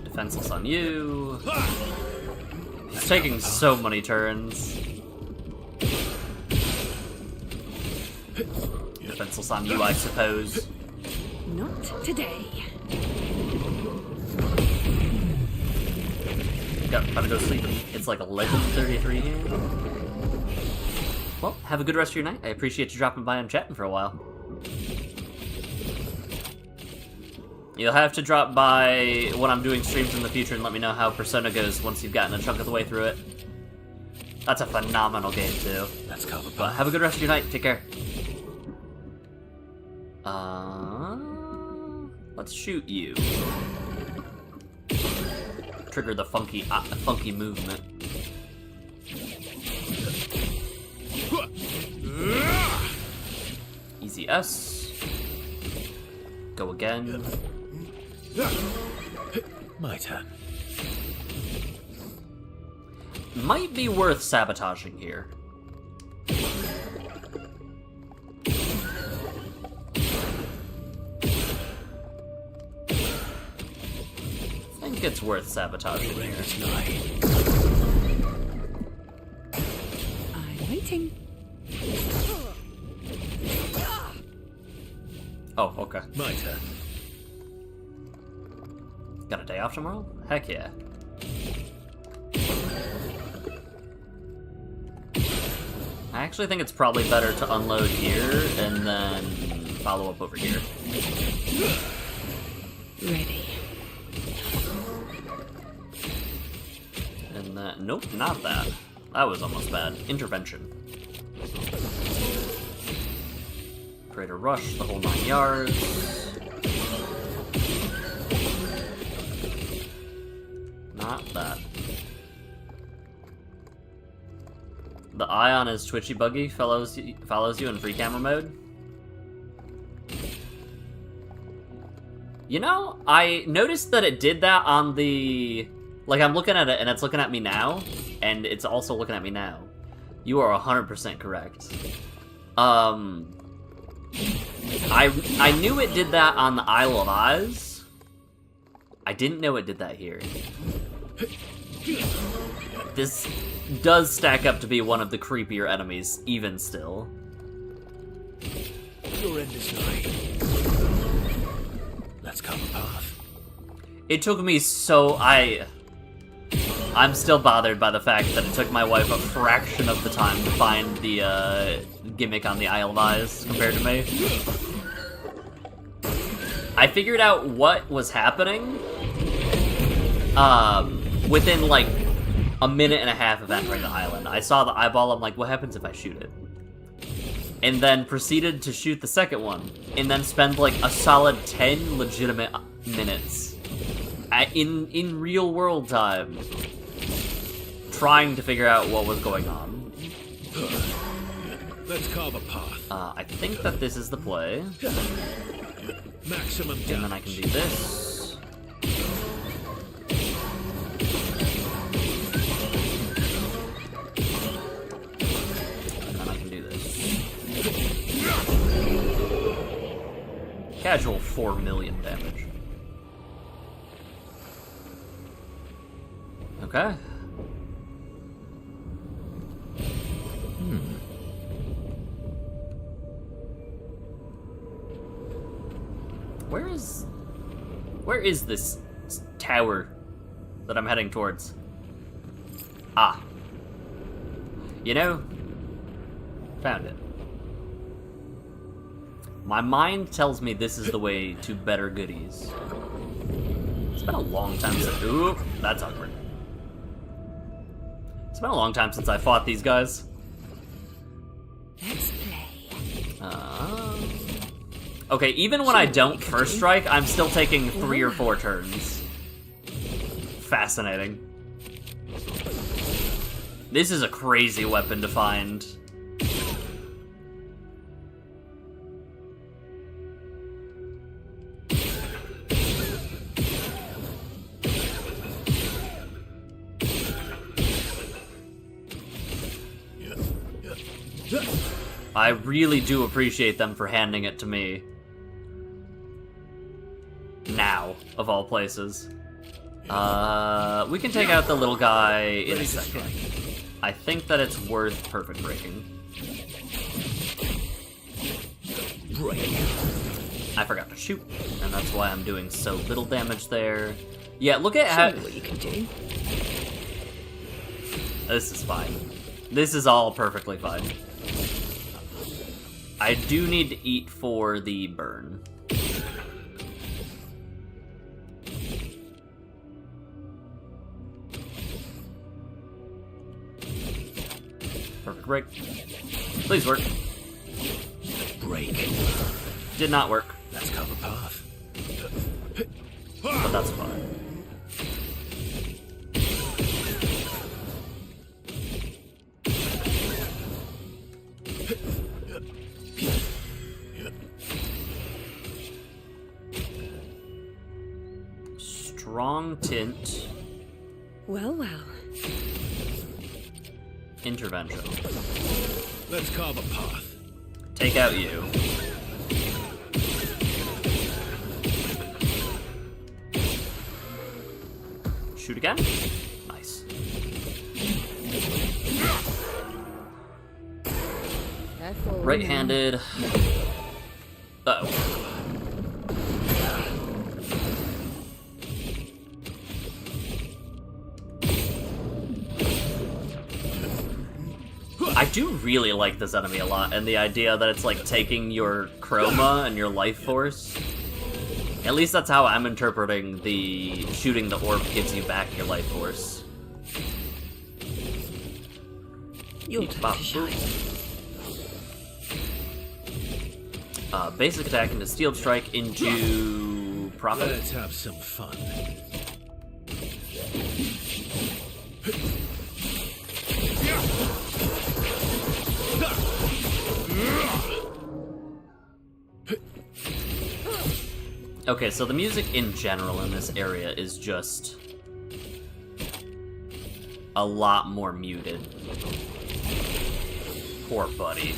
S1: Defenseless on you. It's taking so many turns. Defenseless on you, I suppose.
S6: Not today.
S1: Gotta go sleep. It's like 11:33 here. Well, have a good rest of your night. I appreciate you dropping by and chatting for a while. You'll have to drop by when I'm doing streams in the future and let me know how Persona goes once you've gotten a chunk of the way through it. That's a phenomenal game, too.
S3: Let's cover
S1: But have a good rest of your night. Take care. Let's shoot you. Trigger the funky movement. Easy S. Go again.
S3: My turn.
S1: Might be worth sabotaging here. I think it's worth sabotaging here.
S6: I'm waiting.
S1: Oh, okay.
S3: My turn.
S1: Got a day off tomorrow? Heck yeah. I actually think it's probably better to unload here and then follow up over here.
S6: Ready.
S1: And then, nope, not that. That was almost bad. Intervention. Create a rush, the whole 9 yards. Not that. The eye on his twitchy buggy follows you in free camera mode. You know, I noticed that it did that on the... Like, I'm looking at it, and it's looking at me now, and it's also looking at me now. You are 100% correct. I knew it did that on the Isle of Eyes. I didn't know it did that here. This does stack up to be one of the creepier enemies, even still.
S3: You're in this night. Let's cover path.
S1: It took me so... I'm still bothered by the fact that it took my wife a fraction of the time to find the gimmick on the Isle of Eyes compared to me. I figured out what was happening within like a minute and a half of entering the island. I saw the eyeball, I'm like, what happens if I shoot it? And then proceeded to shoot the second one, and then spend like a solid 10 legitimate minutes in real world time trying to figure out what was going on.
S3: Let's carve a path.
S1: I think that this is the play.
S3: Maximum damage.
S1: And then I can do this. And then I can do this. Casual 4 million damage. Okay. Where is this tower that I'm heading towards? Ah. You know, found it. My mind tells me this is the way to better goodies. It's been a long time since... Ooh, that's awkward. It's been a long time since I fought these guys.
S6: Let's play.
S1: Okay, even when I don't first strike, I'm still taking 3 or 4 turns. Fascinating. This is a crazy weapon to find. I really do appreciate them for handing it to me. Now, of all places. We can take out the little guy in a second. I think that it's worth perfect breaking.
S3: Break.
S1: I forgot to shoot, and that's why I'm doing so little damage there. Yeah, look at
S6: Show
S1: how...
S6: me what you can do.
S1: This is fine. This is all perfectly fine. I do need to eat for the burn. Perfect break. Please work.
S3: Break.
S1: Did not work,
S3: Let's carve a path.
S1: but that's fine. Strong tint.
S6: Well, well.
S1: Intervention.
S3: Let's carve a path.
S1: Take out you. Shoot again. Nice.
S6: Careful.
S1: Right-handed. Uh-oh. I do really like this enemy a lot, and the idea that it's like taking your chroma and your life force. At least that's how I'm interpreting the shooting the orb gives you back your life force.
S6: Your turn to shine.
S1: Basic attack into Steel Strike into Profit.
S3: Let's have some fun.
S1: Okay, so the music in general in this area is just a lot more muted. Poor buddy.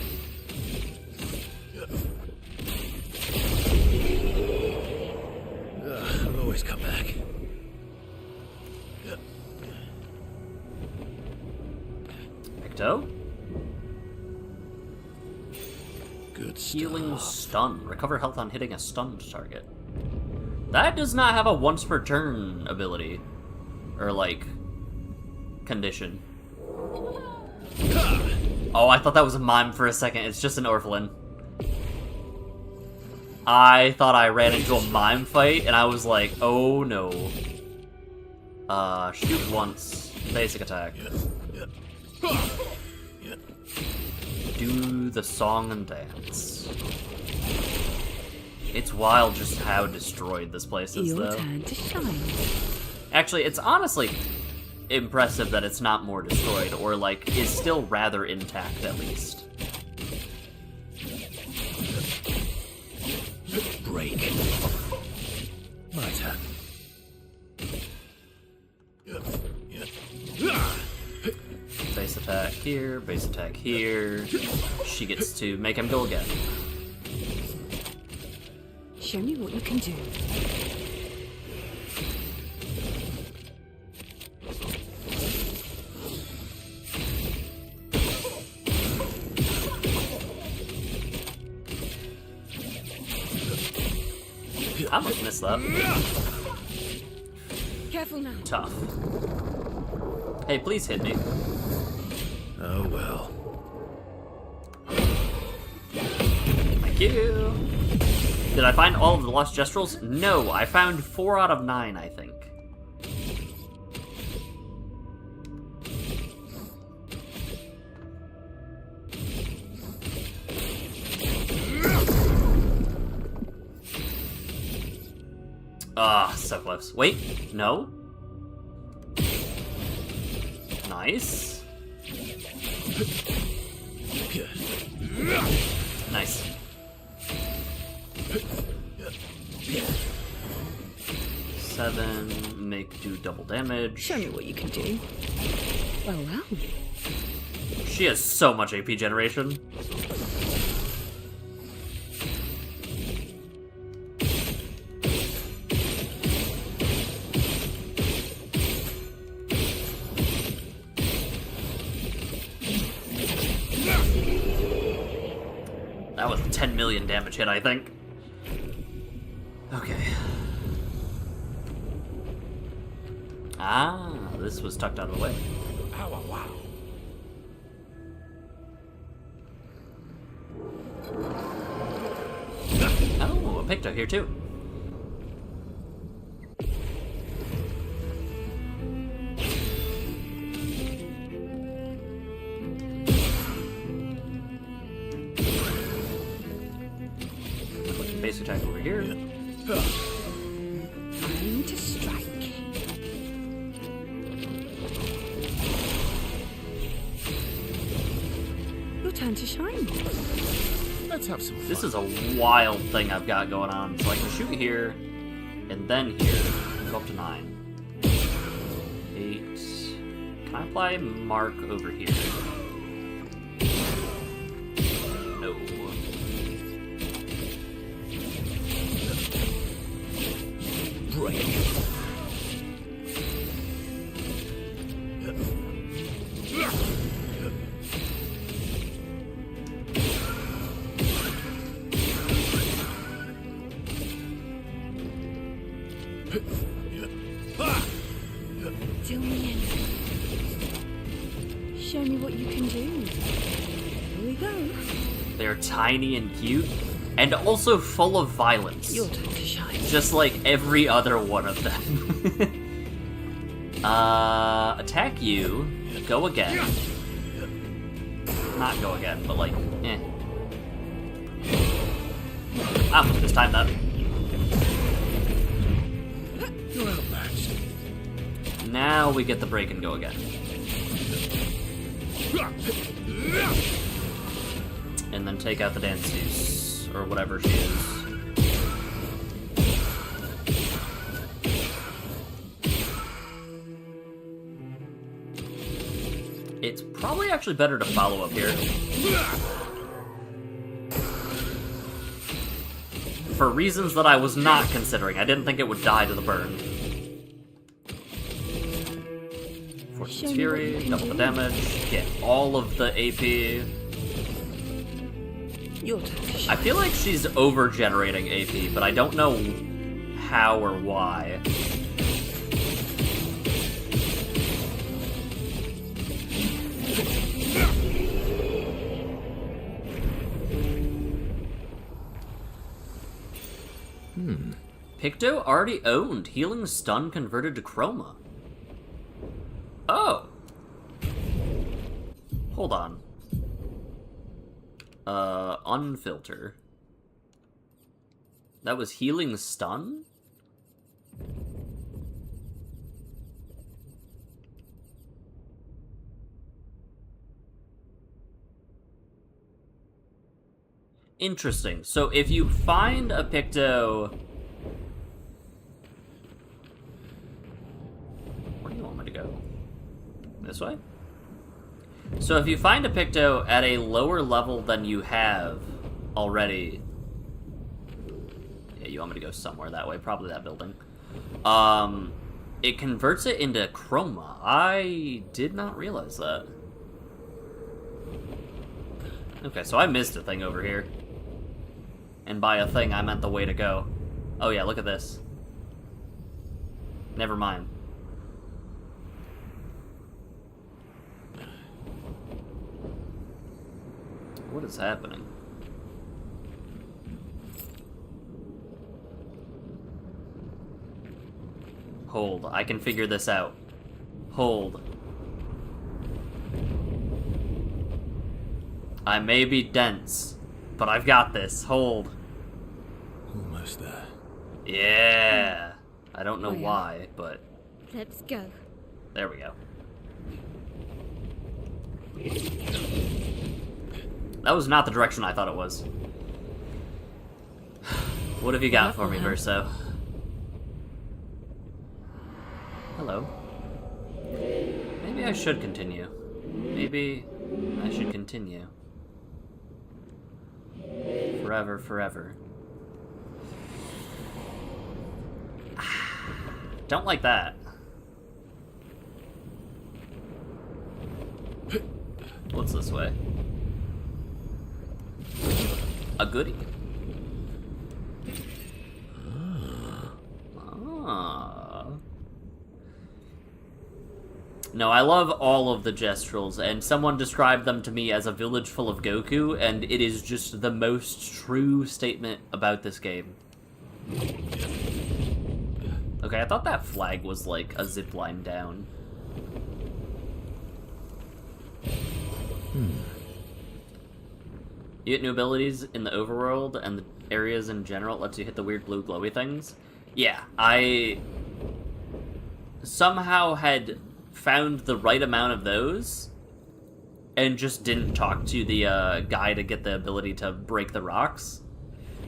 S3: I'll always come back.
S1: Ecto?
S3: Good
S1: Healing
S3: stuff.
S1: Stun. Recover health on hitting a stunned target. That does not have a once per turn ability. Or, like, condition. Oh, I thought that was a mime for a second. It's just an Orphelin. I thought I ran into a mime fight, and I was like, oh no. Shoot once. Basic attack. Do the song and dance. It's wild just how destroyed this place is,
S6: Your
S1: though.
S6: turn to shine.
S1: Actually, it's honestly impressive that it's not more destroyed, or, like, is still rather intact, at least.
S3: Break. My turn.
S1: Base attack here, base attack here. She gets to make him go again.
S6: Show me what you can do.
S1: I almost missed that.
S6: Careful now.
S1: Tough. Hey, please hit me.
S3: Oh well.
S1: Thank you. Did I find all of the lost gestrels? No, I found 4 out of 9, I think. Ah, so close. Wait, no. Nice. Nice. Seven, make do double damage.
S6: Show me what you can do. Well, well.
S1: She has so much AP generation. That was a 10 million damage hit, I think. Ah, this was tucked out of the way.
S3: Ow, wow, wow.
S1: Oh, a Picto here too. Base attack over here.
S6: Time to strike. Your turn to shine.
S3: Let's have some fun.
S1: This is a wild thing I've got going on. So I can shoot here, and then here. Go up to 9. 8. Can I apply mark over here? No.
S3: break.
S6: Till me in. Show me what you can do. Here we go.
S1: They're tiny and cute, and also full of violence.
S6: Your time to shine.
S1: Just like every other one of them. Attack you. Go again. Not go again, but like, eh. I almost mistimed that.
S3: You're outmatched.
S1: Now we get the break and go again. And then take out the danseuse, or whatever she is. It's probably actually better to follow up here. For reasons that I was not considering. I didn't think it would die to the burn. Fortune's Fury, double the damage, get all of the AP.
S6: Your time to
S1: I
S6: shine.
S1: feel like she's over-generating AP, but I don't know how or why. Picto already owned Healing Stun converted to Chroma. Oh! Hold on. Unfilter. That was Healing Stun? Interesting. So if you find a Picto... Where do you want me to go? This way? So if you find a Picto at a lower level than you have already... Yeah, you want me to go somewhere that way, probably that building. It converts it into Chroma. I did not realize that. Okay, so I missed a thing over here. And by a thing, I meant the way to go. Oh yeah, look at this. Never mind. What is happening? Hold, I can figure this out. Hold. I may be dense, but I've got this. Hold.
S3: Almost there.
S1: Yeah. I don't know
S6: Oh, yeah.
S1: why, but
S2: Let's go.
S1: there we go. That was not the direction I thought it was. What have you got for me, Verso? Hello. Maybe I should continue. Maybe I should continue. Forever, forever. Don't like that. What's this way? A goodie. Ah. No, I love all of the Gestrels, and someone described them to me as a village full of Goku, and it is just the most true statement about this game. Okay, I thought that flag was like a zip line down. You get new abilities in the overworld and the areas in general. It lets you hit the weird blue glowy things. Yeah, I somehow had found the right amount of those and just didn't talk to the guy to get the ability to break the rocks.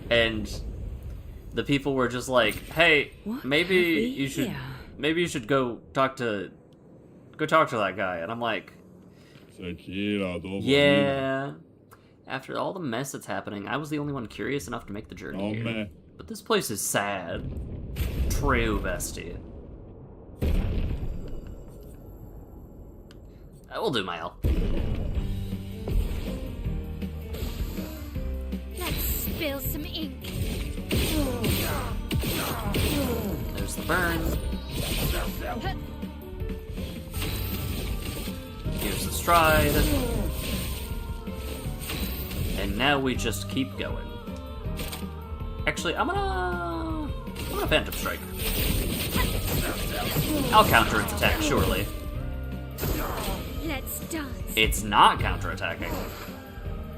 S1: And the people were just like, "Hey, maybe you should go talk to that guy." And I'm like, yeah. After all the mess that's happening, I was the only one curious enough to make the journey here. But this place is sad. True, bestie. I will do my L.
S2: Let's spill some ink.
S1: There's the burn. Here's the stride. And now we just keep going. Actually, I'm gonna Phantom Strike. I'll counter its attack, surely.
S2: Let's dance.
S1: It's not counterattacking.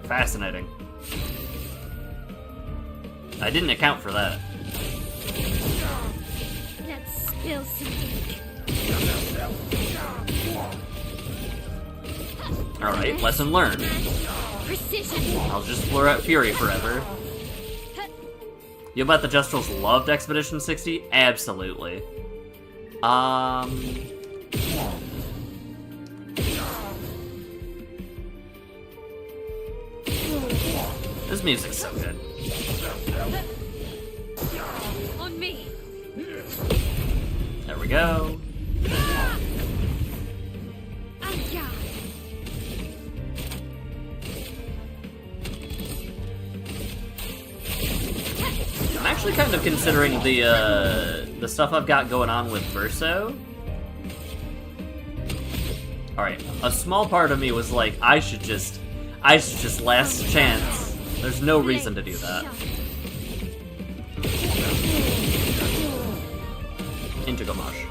S1: Fascinating. I didn't account for that.
S2: Let's spill some ink.
S1: Alright, lesson learned.
S2: Precision.
S1: I'll just flare out Fury forever. You'll bet the Gestrels loved Expedition 60? Absolutely. This music's so good.
S2: On me.
S1: There we go. I'm actually kind of considering the stuff I've got going on with Verso. Alright, a small part of me was like, I should just last chance. There's no reason to do that. Into Gamash.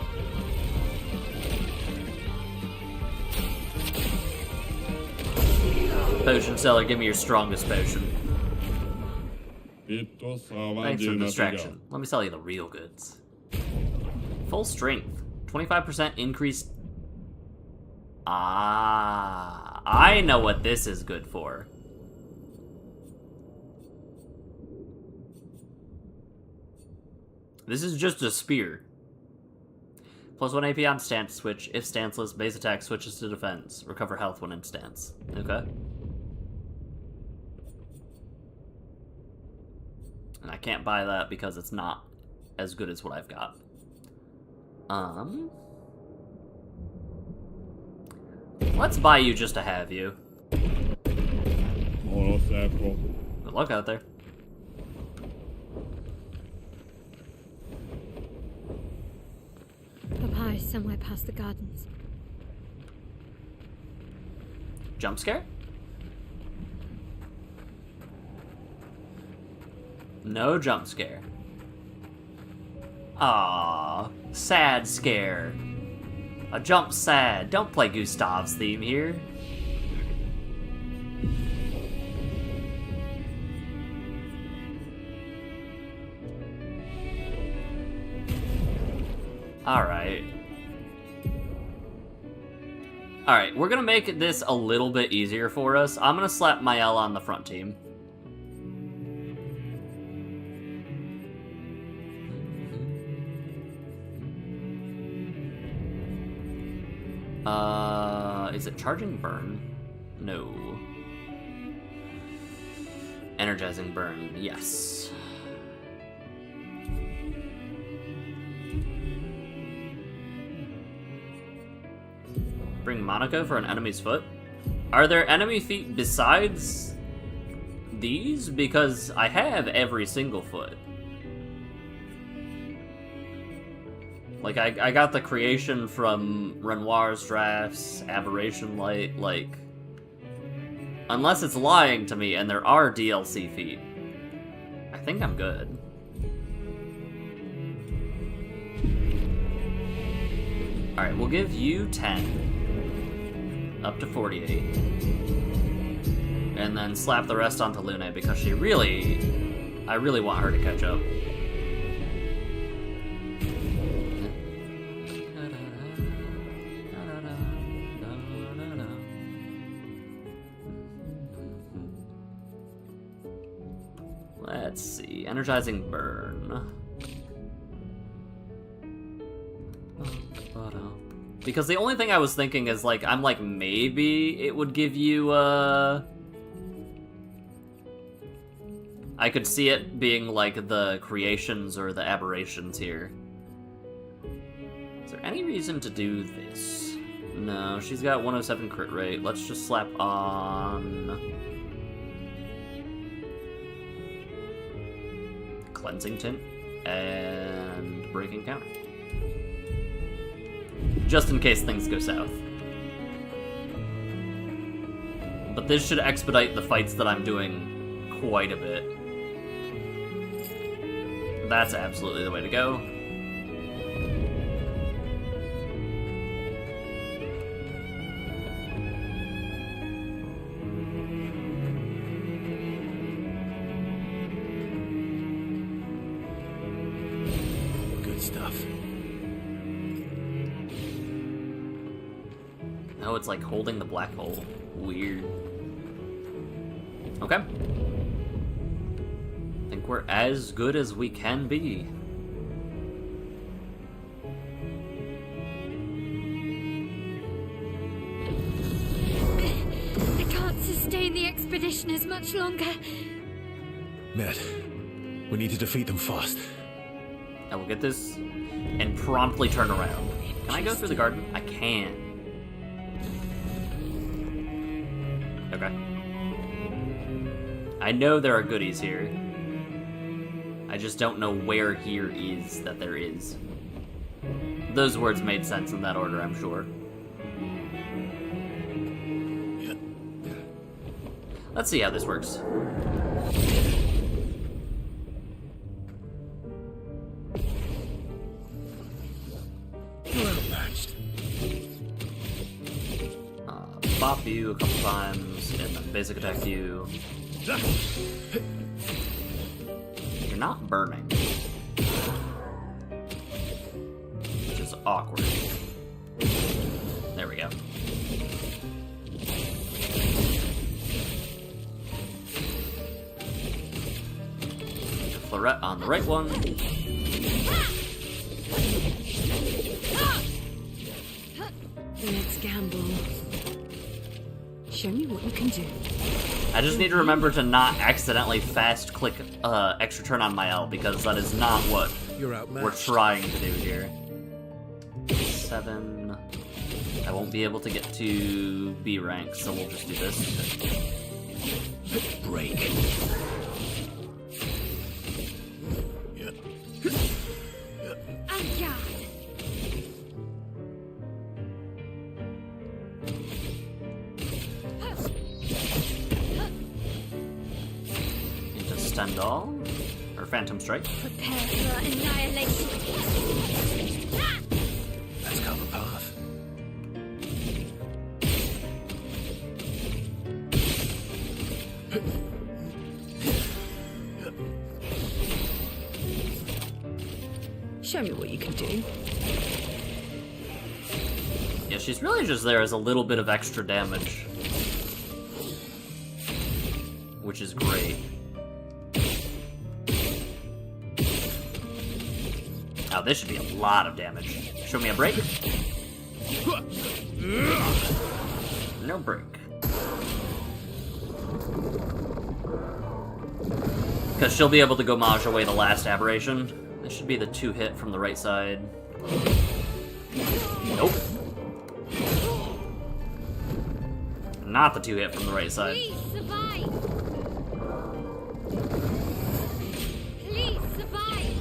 S1: Potion seller, give me your strongest potion. Thanks for the distraction. Let me sell you the real goods. Full strength. 25% increase. Ah, I know what this is good for. This is just a spear. Plus 1 AP on stance switch. If stanceless, base attack switches to defense. Recover health when in stance. Okay. And I can't buy that because it's not as good as what I've got. Let's buy you just to have you. Good luck out there.
S2: Papaya is somewhere past the gardens.
S1: Jump scare? No jump scare. Ah, sad scare. A jump sad. Don't play Gustav's theme here. Alright. Alright, we're gonna make this a little bit easier for us. I'm gonna slap Mael on the front team. Is it charging burn? No. Energizing burn, yes. Bring Monaco for an enemy's foot? Are there enemy feet besides these? Because I have every single foot. Like, I got the creation from Renoir's drafts, Aberration Light, like... Unless it's lying to me and there are DLC feet, I think I'm good. Alright, we'll give you 10. Up to 48. And then slap the rest onto Lune because she really... I really want her to catch up. Let's see. Energizing Burn. Because the only thing I was thinking is, like, I'm like, maybe it would give you, I could see it being, like, the creations or the aberrations here. Is there any reason to do this? No, she's got 107 crit rate. Let's just slap on... Cleansing Tint and Breaking Counter. Just in case things go south. But this should expedite the fights that I'm doing quite a bit. That's absolutely the way to go.
S3: Good stuff.
S1: Oh, it's like holding the black hole. Weird. Okay. I think we're as good as we can be.
S2: I can't sustain the expedition as much longer.
S3: Ned, we need to defeat them fast.
S1: I will get this and promptly turn around. Can I go through the garden? I can. Okay. I know there are goodies here. I just don't know where here is that there is. Those words made sense in that order, I'm sure. Let's see how this works.
S3: Well matched.
S1: Bop you a couple times, and then basic attack you. You're not burning. Which is awkward. There we go. Florette on the right one.
S6: Let's gamble. Show me what you can do.
S1: I just need to remember to not accidentally fast click extra turn on my L, because that is not what
S3: You're outmatched.
S1: we're trying to do here. 7. I won't be able to get to B rank, so we'll just do this.
S3: Break.
S2: Aya!
S1: Into Stendhal, or Phantom Strike.
S2: Prepare for annihilation.
S3: Let's cover path.
S6: Show me what you can do.
S1: Yeah, she's really just there as a little bit of extra damage. Which is great. Now this should be a lot of damage. Show me a break. No break. Because she'll be able to go mage away the last aberration. This should be the 2-hit from the right side. Nope. Not the 2-hit from the right side.
S2: Please survive. Please survive.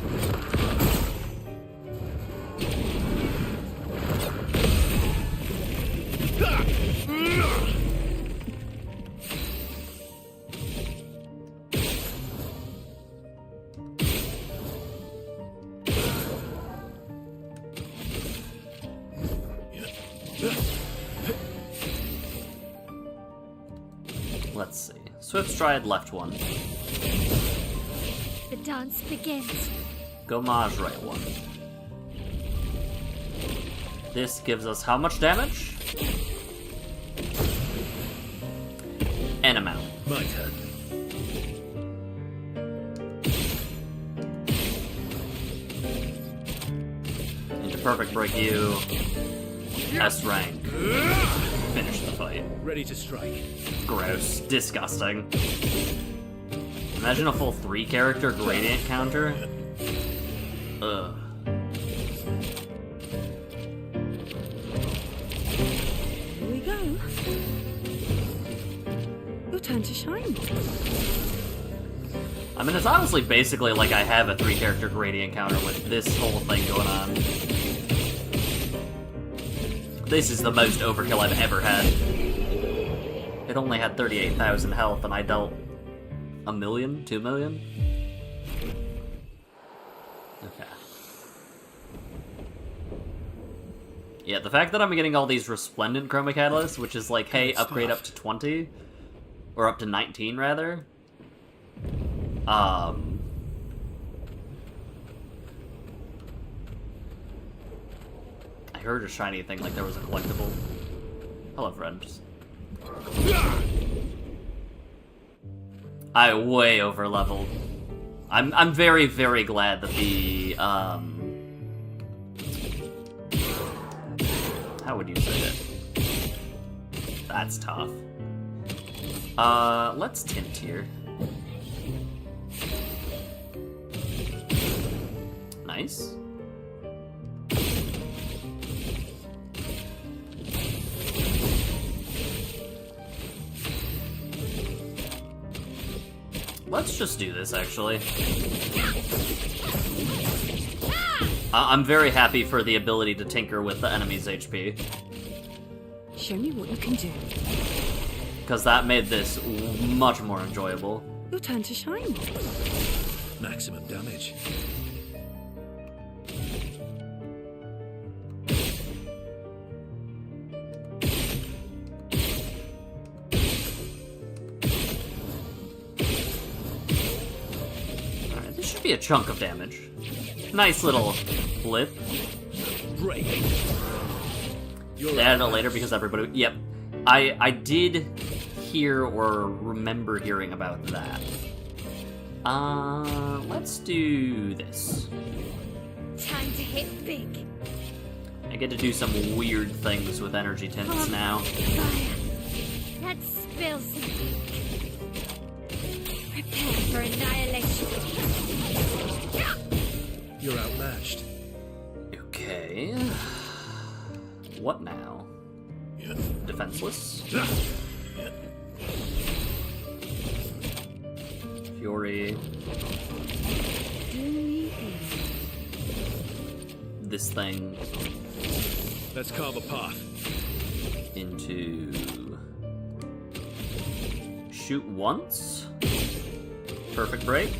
S1: Let's see. Swift Stride, left one.
S2: The dance begins.
S1: Gomage, right one. This gives us how much damage? An amount.
S3: My turn.
S1: Into perfect break you. S rank. Finish the fight.
S3: Ready to strike.
S1: Gross. Disgusting. Imagine a full 3-character gradient counter. Ugh.
S6: Here we go. Your turn to shine.
S1: I mean, it's honestly basically like I have a 3-character gradient counter with this whole thing going on. This is the most overkill I've ever had. It only had 38,000 health, and I dealt 1 million? 2 million? Okay. Yeah, the fact that I'm getting all these resplendent chroma catalysts, which is like, hey, upgrade up to 20, or up to 19 rather. I heard a shiny thing like there was a collectible. Hello, friends. I way over leveled. I'm very, very glad that the how would you say it? That's tough. Let's tint here. Nice. Let's just do this, actually. I'm very happy for the ability to tinker with the enemy's HP.
S6: Show me what you can do.
S1: Because that made this much more enjoyable.
S6: Your turn to shine.
S3: Maximum damage.
S1: Alright, this should be a chunk of damage. Nice little blip.
S3: Break.
S1: They added it later because everybody... Yep. I did hear or remember hearing about that. Let's do this.
S2: Time to hit big.
S1: I get to do some weird things with energy tints now.
S2: Fire. Let's spill some ink. Prepare for annihilation.
S3: You're outmatched.
S1: Okay. What now? Defenseless. Fury. This thing
S3: Let's carve a path.
S1: into... Shoot once. Perfect break.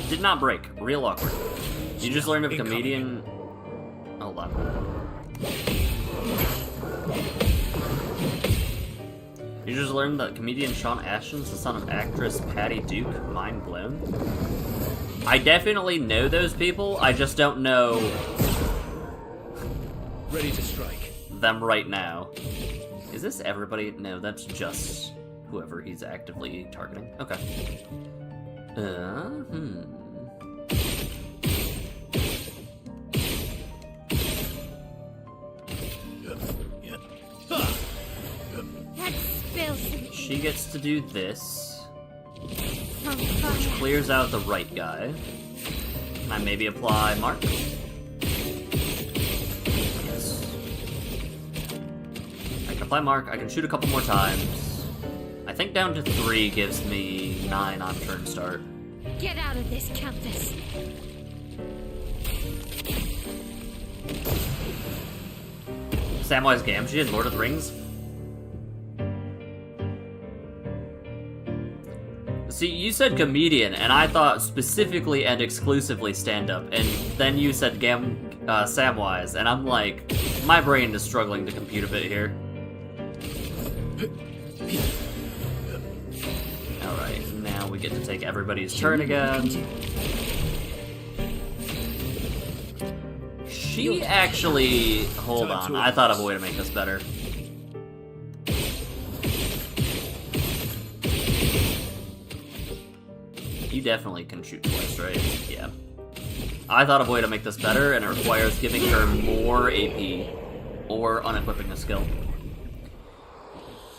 S1: Did not break. Real awkward. You just learned of comedian... Hold on. You just learned that comedian Sean Ashton's the son of actress Patty Duke. Mind blown. I definitely know those people, I just don't know
S3: Ready to strike.
S1: them right now. Is this everybody? No, that's just whoever he's actively targeting. Okay.
S2: Let's spill some
S1: She gets to do this,
S2: from fire.
S1: clears out the right guy. Can I maybe apply Mark? Yes. I can apply Mark, I can shoot a couple more times. I think down to 3 gives me 9 on turn start.
S2: Get out of this, Countess.
S1: Samwise Gamgee in Lord of the Rings. See, you said comedian, and I thought specifically and exclusively stand-up, and then you said Samwise, and I'm like, my brain is struggling to compute a bit here. Alright, now we get to take everybody's turn again. She actually... Hold on, I thought of a way to make this better. You definitely can shoot twice, right? Yeah. I thought of a way to make this better, and it requires giving her more AP, or unequipping a skill.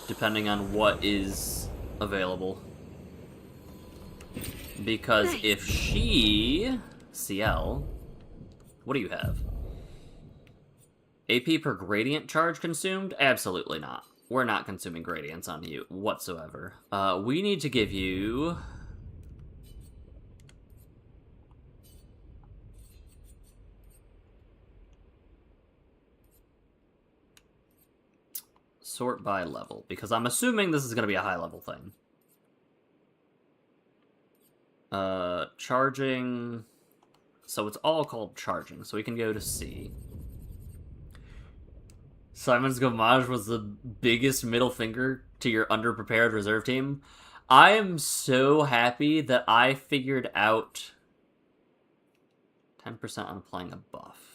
S1: Depending on what is available. Because if she... CL... What do you have? AP per gradient charge consumed? Absolutely not. We're not consuming gradients on you whatsoever. We need to give you... Sort by level, because I'm assuming this is going to be a high-level thing. Charging... So it's all called charging, so we can go to C. Simon's Gomage was the biggest middle finger to your underprepared reserve team. I am so happy that I figured out 10% on applying a buff.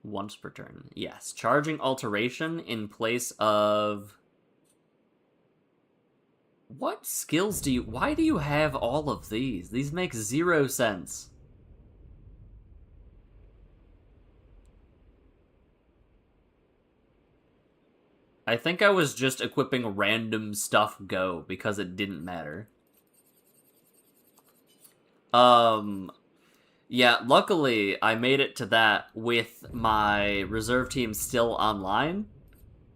S1: Once per turn. Yes, charging alteration in place of... What skills do you... Why do you have all of these? These make 0 sense. I think I was just equipping random stuff go because it didn't matter. Yeah, luckily I made it to that with my reserve team still online,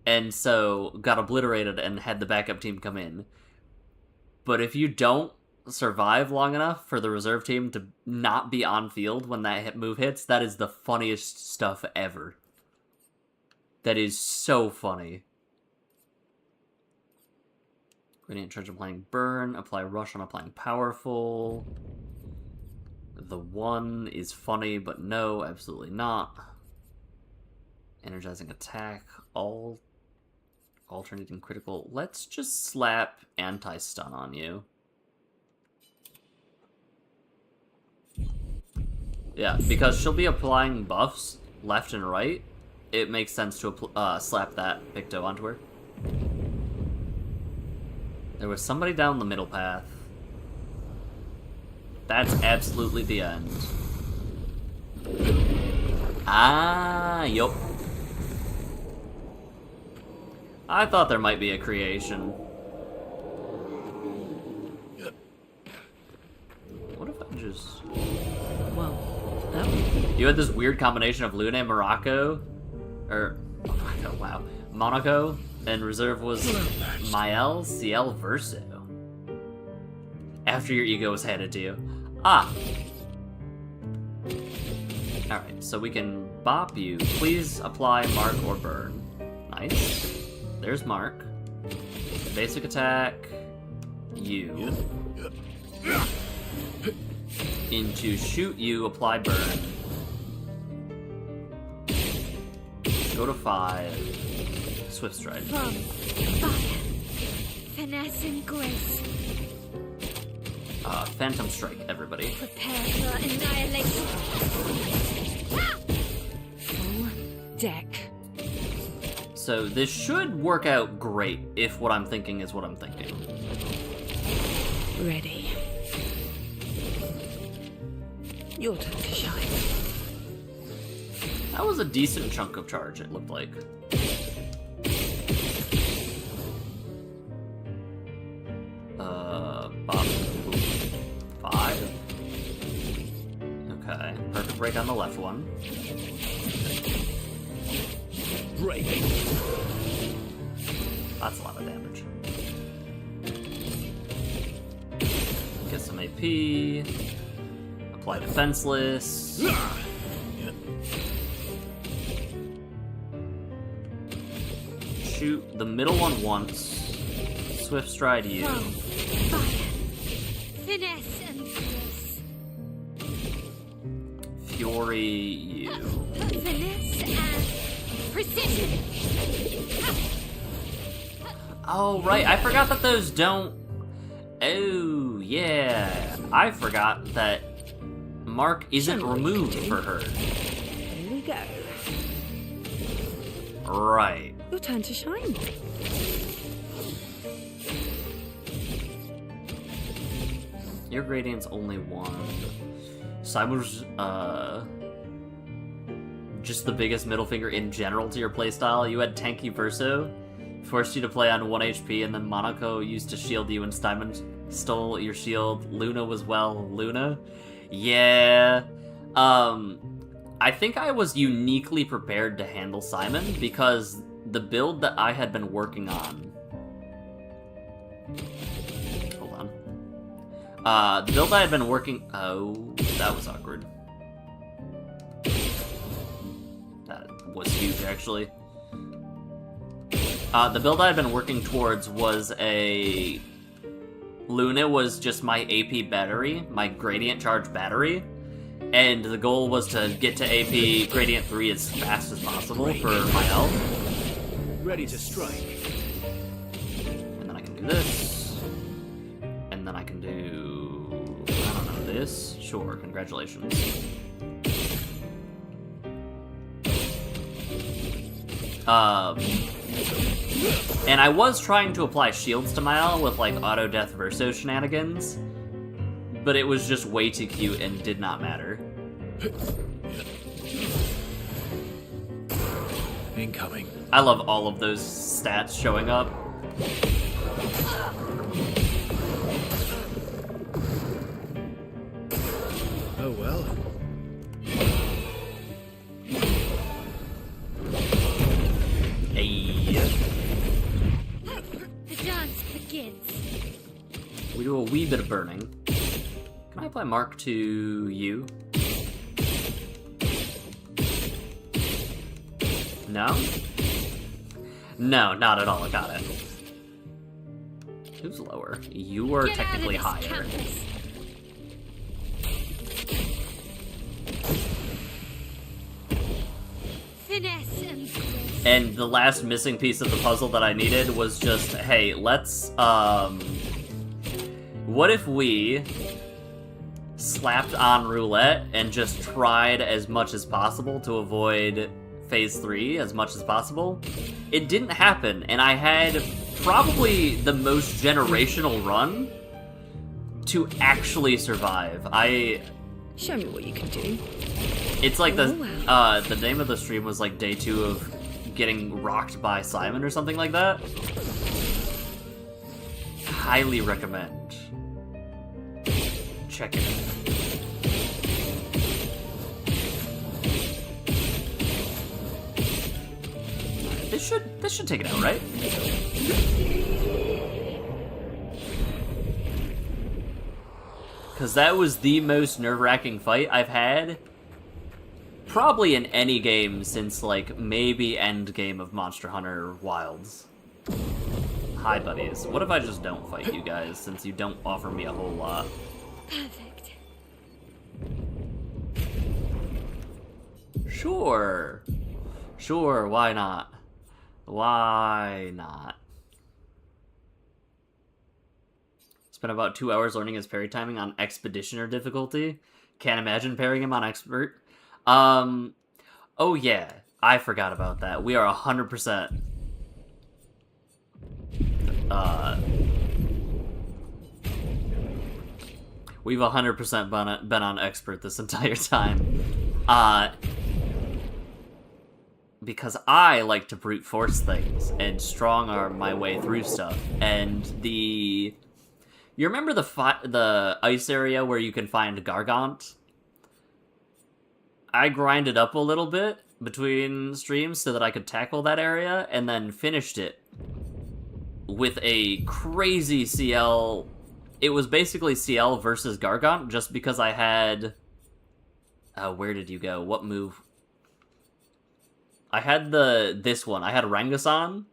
S1: and so got obliterated and had the backup team come in. But if you don't survive long enough for the reserve team to not be on field when that move hits, that is the funniest stuff ever. That is so funny. Gradient charge applying burn, apply rush on applying powerful. The 1 is funny, but no, absolutely not. Energizing attack, all alternating critical. Let's just slap anti-stun on you. Yeah, because she'll be applying buffs left and right. It makes sense to slap that Picto onto her. There was somebody down the middle path. That's absolutely the end. Ah, yup. I thought there might be a creation. What if I just...
S6: Well,
S1: You had this weird combination of Luna and Morocco? Or... Monaco, wow. Monaco, and reserve was Mael, CL, Verso. After your ego was handed to you. Ah! Alright, so we can bop you. Please apply Mark or Burn. Nice. There's Mark. Basic attack. You. Into shoot you, apply Burn. Go to 5. Swift Stride.
S2: From fire, finesse and grace.
S1: Phantom Strike, everybody.
S2: Prepare for annihilation.
S6: full deck.
S1: So this should work out great if what I'm thinking is what I'm thinking.
S6: Ready. Your turn to shine.
S1: That was a decent chunk of charge, it looked like. Bop. 5. Okay, perfect break on the left one.
S3: Break.
S1: That's a lot of damage. Get some AP. Apply defenseless. Shoot the middle one once. Swift Stride you.
S2: From fire, finesse and grace.
S1: Fury you.
S2: Finesse and precision.
S1: Oh, right. I forgot that those don't... Oh, yeah. I forgot that Mark isn't removed for her.
S6: Here we go.
S1: Right.
S6: Your turn to shine.
S1: Your gradient's only one. Cyber's, just the biggest middle finger in general to your playstyle. You had tanky Verso, forced you to play on 1 HP, and then Monaco used to shield you, and Steinman stole your shield. Luna was, well, Luna. Yeah. I think I was uniquely prepared to handle Simon, because the build that I had been working on... Hold on. The build I had been working... Oh, that was awkward. That was huge, actually. The build I had been working towards was a... Luna was just my AP battery, my gradient charge battery, and the goal was to get to AP gradient 3 as fast as possible for my health.
S3: Ready to strike.
S1: And then I can do this. And then I can do... I don't know, this? Sure, congratulations. And I was trying to apply shields to Mael with, like, auto-death Verso shenanigans, but it was just way too cute and did not matter.
S3: Incoming.
S1: I love all of those stats showing up.
S3: Oh well.
S1: Hey.
S2: The dance begins.
S1: We do a wee bit of burning. Can I apply Mark to you? No? No, not at all. I got it. Who's lower? You are
S2: Get out of
S1: technically
S2: this
S1: higher.
S2: campus. Finesse and grace.
S1: And the last missing piece of the puzzle that I needed was just, hey, let's, what if we slapped on roulette and just tried as much as possible to avoid phase 3 as much as possible? It didn't happen, and I had probably the most generational run to actually survive.
S6: Show me what you can do.
S1: It's like
S6: Oh, wow.
S1: the name of the stream was like day 2 of getting rocked by Simon or something like that. Highly recommend. Check it out. This should take it out, right? Because that was the most nerve-wracking fight I've had probably in any game since, like, maybe endgame of Monster Hunter Wilds. Hi, buddies. What if I just don't fight you guys, since you don't offer me a whole lot?
S2: Perfect.
S1: Sure. Sure, why not? Why not? Spent about 2 hours learning his parry timing on Expeditioner difficulty. Can't imagine parrying him on Expert. Oh yeah, I forgot about that. We are 100%. We've 100% been on Expert this entire time. Because I like to brute force things and strong arm my way through stuff. And you remember the ice area where you can find Gargant? I grinded up a little bit between streams so that I could tackle that area, and then finished it with a crazy CL. It was basically CL versus Gargant, just because I had... where did you go? What move? I had this one. I had Rangasan,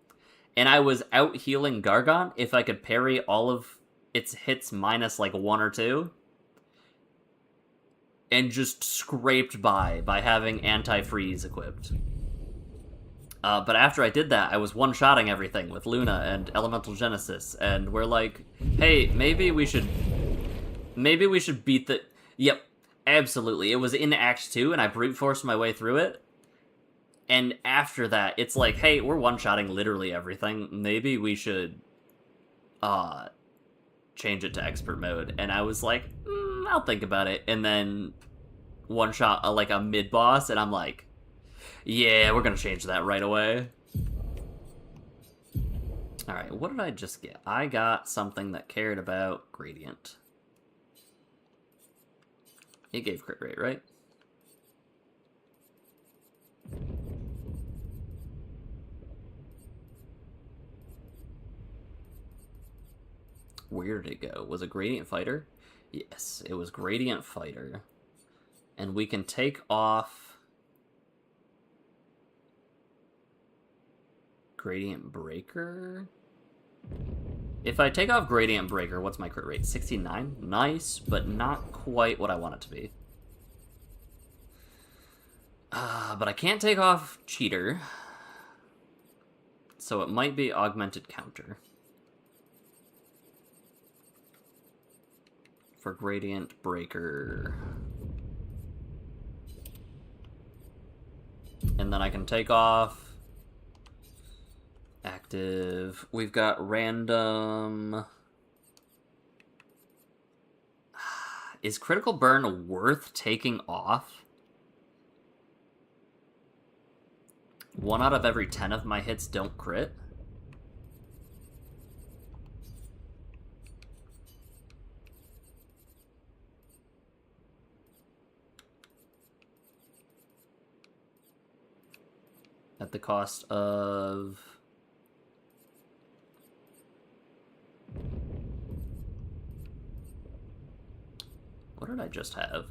S1: and I was out healing Gargant if I could parry all of its hits minus like 1 or 2. And just scraped by having anti-freeze equipped. But after I did that, I was one-shotting everything with Luna and Elemental Genesis, and we're like, hey, maybe we should beat the... Yep, absolutely. It was in Act 2, and I brute forced my way through it. And after that, it's like, hey, we're one-shotting literally everything. Maybe we should, change it to expert mode. And I was like, I'll think about it. And then one-shot, like, a mid-boss, and I'm like, yeah, we're gonna change that right away. Alright, what did I just get? I got something that cared about Gradient. It gave crit rate, right? Where did it go? Was it Gradient Fighter? Yes, it was Gradient Fighter. And we can take off Gradient Breaker? If I take off Gradient Breaker, what's my crit rate? 69? Nice, but not quite what I want it to be. But I can't take off Cheater. So it might be Augmented Counter. For Gradient Breaker. And then I can take off active. We've got random. Is Critical Burn worth taking off? 1 out of every 10 of my hits don't crit. At the cost of... What did I just have?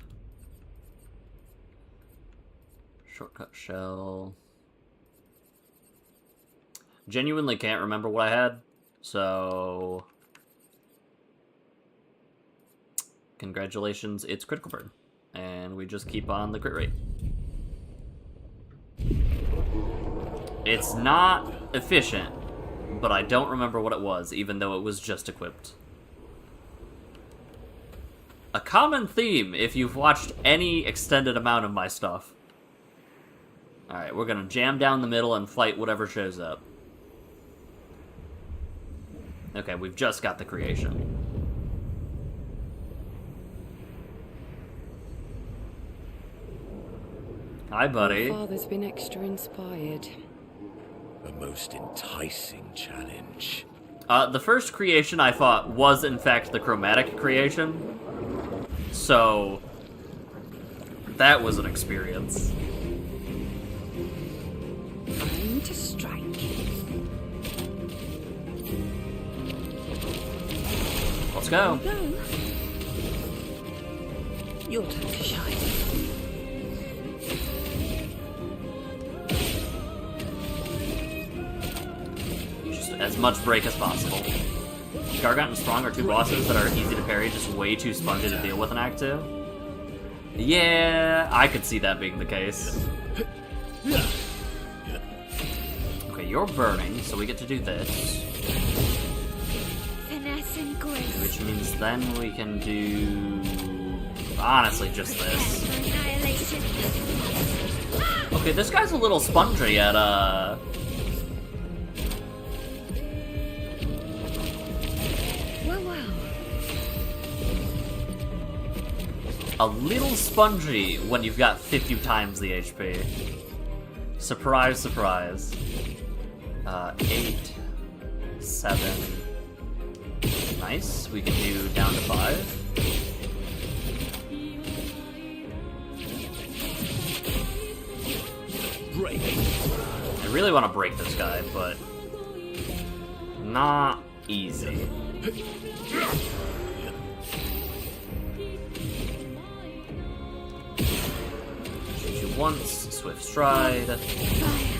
S1: Shortcut shell. Genuinely can't remember what I had, so... Congratulations, it's Critical Burn. And we just keep on the crit rate. It's not efficient, but I don't remember what it was, even though it was just equipped. A common theme if you've watched any extended amount of my stuff. Alright, we're gonna jam down the middle and fight whatever shows up. Okay, we've just got the creation. Hi, buddy.
S6: My father's been extra inspired.
S3: A most enticing challenge.
S1: The first creation I fought was, in fact, the chromatic creation. So, that was an experience.
S6: Time to strike.
S1: Let's go.
S6: Go. Your time to shine.
S1: Just as much break as possible. Gargant and Strong are two bosses that are easy to parry, just way too spongy to deal with in Act 2. Yeah, I could see that being the case. Okay, you're burning, so we get to do this.
S2: Finesse and grace.
S1: Which means then we can do... honestly, just this.
S2: Annihilation.
S1: Okay, this guy's a little spongy at, a little spongy when you've got 50 times the HP. Surprise, surprise. 8, 7. Nice. We can do down to 5.
S3: Break.
S1: I really want to break this guy, but not easy. Once, Swift Stride,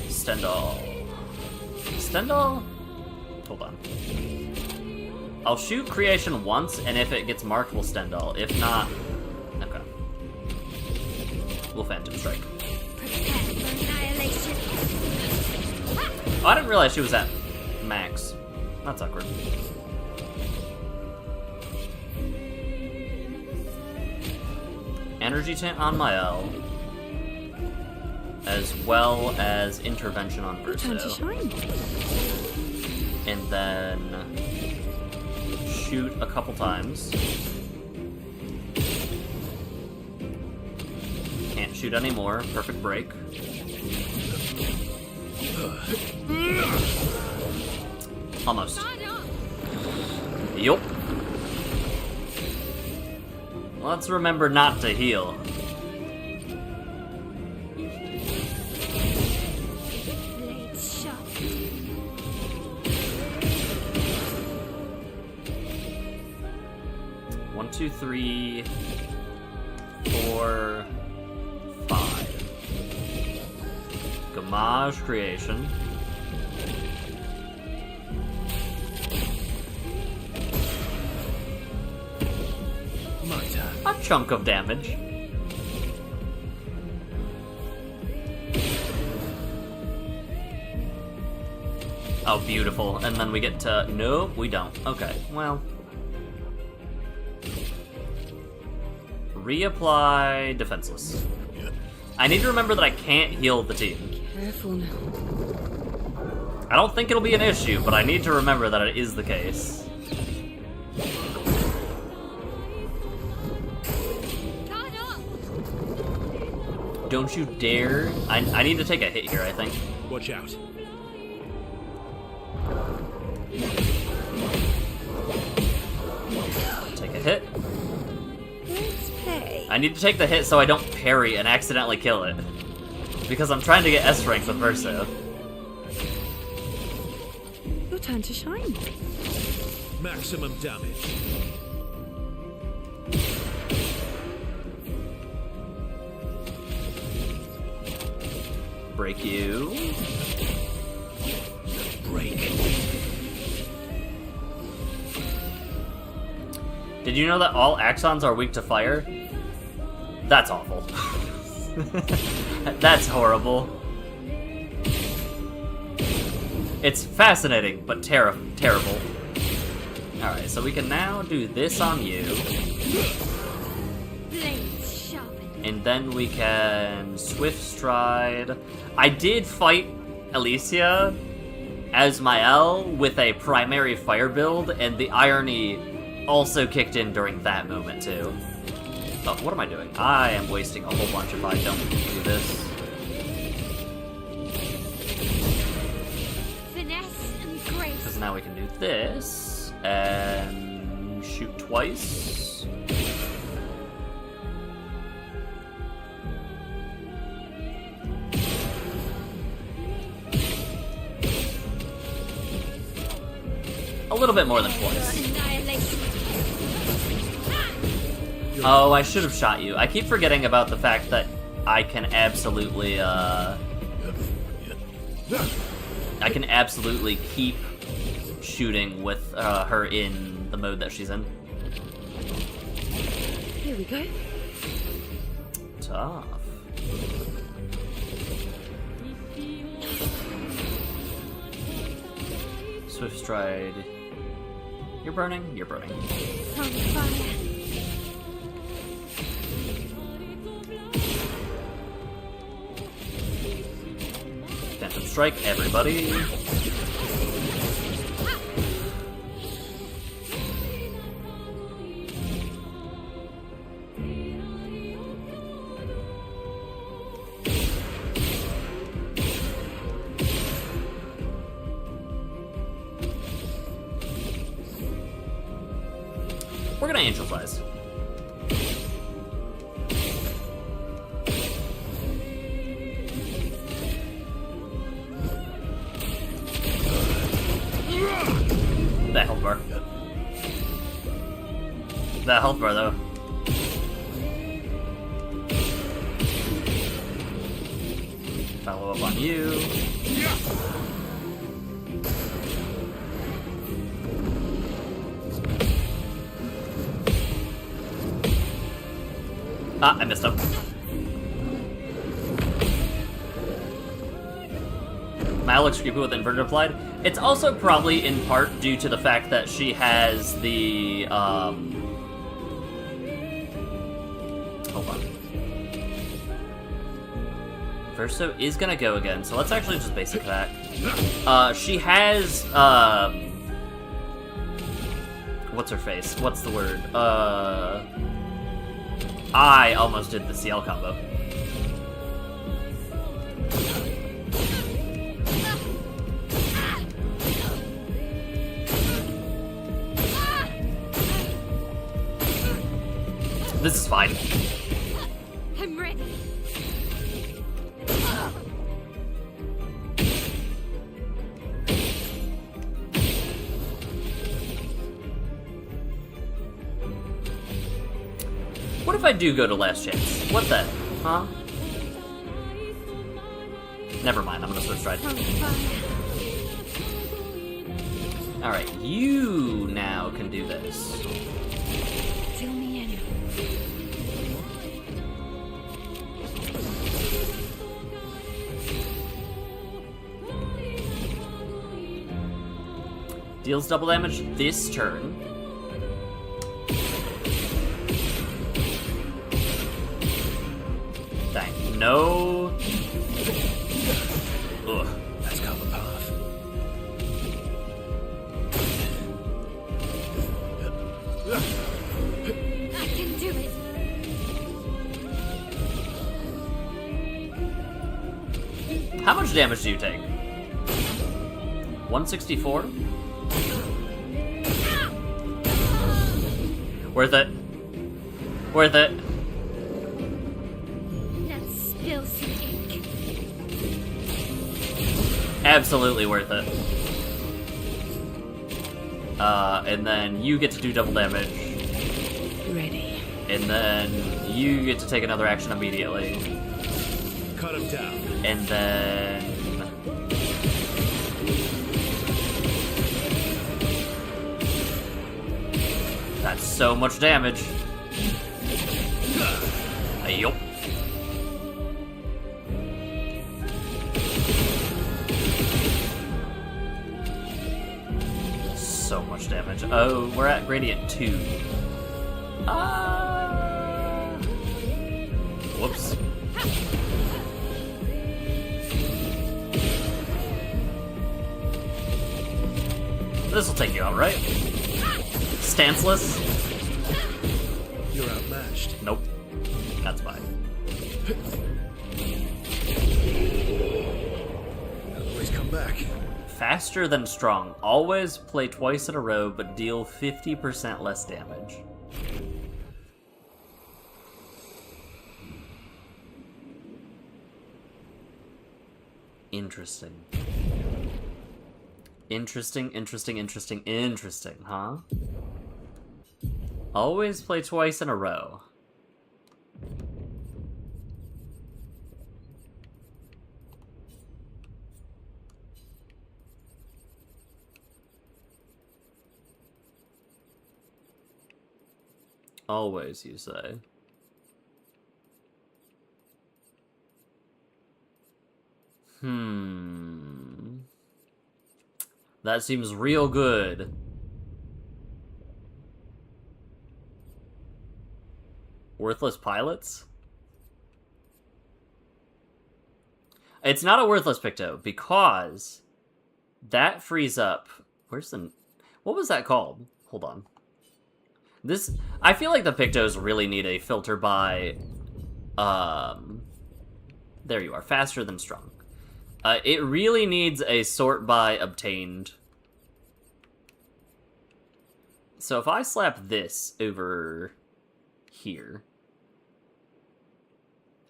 S1: Stendhal. Stendhal? Hold on. I'll shoot creation once, and if it gets marked, we'll Stendhal. If not, okay. We'll Phantom Strike.
S2: Prepare for annihilation.
S1: Oh, I didn't realize she was at max. That's awkward. Energy Tint on my L, as well as Intervention on
S6: Your time to
S1: Verso.
S6: shine.
S1: And then shoot a couple times. Can't shoot anymore. Perfect break. Almost.
S2: Guard up.
S1: Yup. Let's remember not to heal.
S2: Blades sharp.
S1: 1, 2, 3, 4, 5. Gamage creation.
S3: My turn.
S1: A chunk of damage. Oh, beautiful. And then we get to... Nope, we don't. Okay, well... Reapply defenseless. I need to remember that I can't heal the team.
S6: Careful now.
S1: I don't think it'll be an issue, but I need to remember that it is the case.
S2: Guard up.
S1: Don't you dare. I need to take a hit here, I think.
S3: Watch out.
S1: Take a hit.
S6: Let's play.
S1: I need to take the hit so I don't parry and accidentally kill it. Because I'm trying to get S rank with Verso.
S6: Your time to shine.
S3: Maximum damage.
S1: Break you.
S3: Break.
S1: Did you know that all Axons are weak to fire? That's awful. That's horrible. It's fascinating, but terrible. Alright, so we can now do this on you.
S2: Blades sharpened.
S1: And then we can Swift Stride. I did fight Alicia as my L with a primary fire build, and the irony also kicked in during that moment too. Oh, what am I doing? I am wasting a whole bunch if I don't do this.
S2: Finesse and grace.
S1: Because now we can do this, and shoot twice. A little bit more than twice.
S2: Annihilation.
S1: Oh, I should have shot you. I keep forgetting about the fact that I can absolutely, I can absolutely keep shooting with her in the mode that she's in.
S6: Here we go.
S1: Tough. Swift Stride. You're burning? You're burning.
S2: On fire.
S1: Phantom Strike, everybody. We're gonna Angel Flies. That health bar. That health bar, though. Follow up on you. Ah, I missed him. Mal looks creepy with inverted applied. It's also probably in part due to the fact that she has the, hold on. Verso is gonna go again, so let's actually just basic attack. She has, what's her face? What's the word? I almost did the CL combo. This is fine.
S2: I'm ready.
S1: What if I do go to last chance? What then? Huh? Never mind, I'm gonna switch stride. Alright, you now can do this.
S6: Fill me in.
S1: Deals double damage this turn. Dang, no. Ugh.
S3: Let's go the path.
S2: I can do it.
S1: How much damage do you take? 164? Worth it. Worth it.
S2: Let's spill some ink.
S1: Absolutely worth it. And then you get to do double damage.
S6: Ready.
S1: And then you get to take another action immediately.
S3: Cut him down.
S1: And then... That's so much damage. Yup. So much damage. Oh, we're at gradient 2. Whoops. This'll take you out, right? Stanceless?
S3: You're outmatched.
S1: Nope. That's fine.
S3: Always come back.
S1: Faster than strong. Always play twice in a row, but deal 50% less damage. Interesting. Interesting, huh? Always play twice in a row. Always, you say? That seems real good. Worthless pilots? It's not a worthless Picto, because that frees up... Where's the... What was that called? Hold on. This... I feel like the Pictos really need a filter by... There you are. Faster than strong. It really needs a sort by obtained. So if I slap this over here,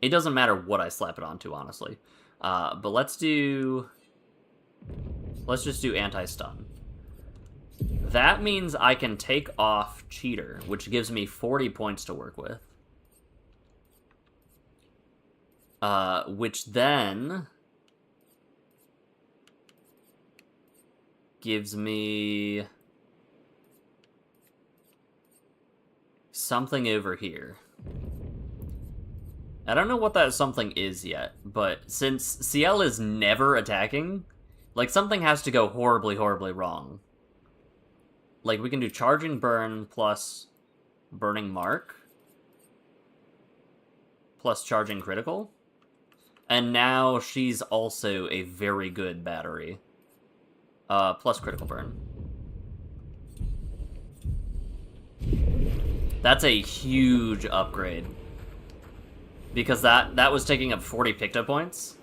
S1: it doesn't matter what I slap it onto, honestly. But let's just do anti-stun. That means I can take off Cheater, which gives me 40 points to work with. Which then gives me something over here. I don't know what that something is yet, but since CL is never attacking, like, something has to go horribly, horribly wrong. Like, we can do Charging Burn plus Burning Mark plus Charging Critical. And now she's also a very good battery. Plus Critical Burn. That's a huge upgrade. Because that was taking up 40 Picto points.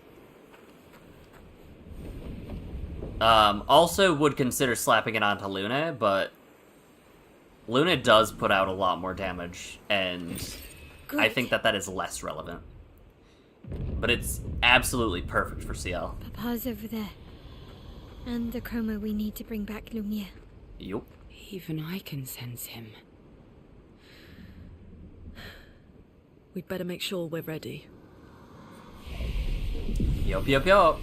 S1: Also would consider slapping it onto Luna, but Luna does put out a lot more damage, and
S6: Good.
S1: I think that is less relevant. But it's absolutely perfect for CL.
S2: Papa's over there. And the chroma we need to bring back Lumiere.
S1: Yup.
S6: Even I can sense him.
S8: We'd better make sure we're ready.
S1: Yup, yup, yup.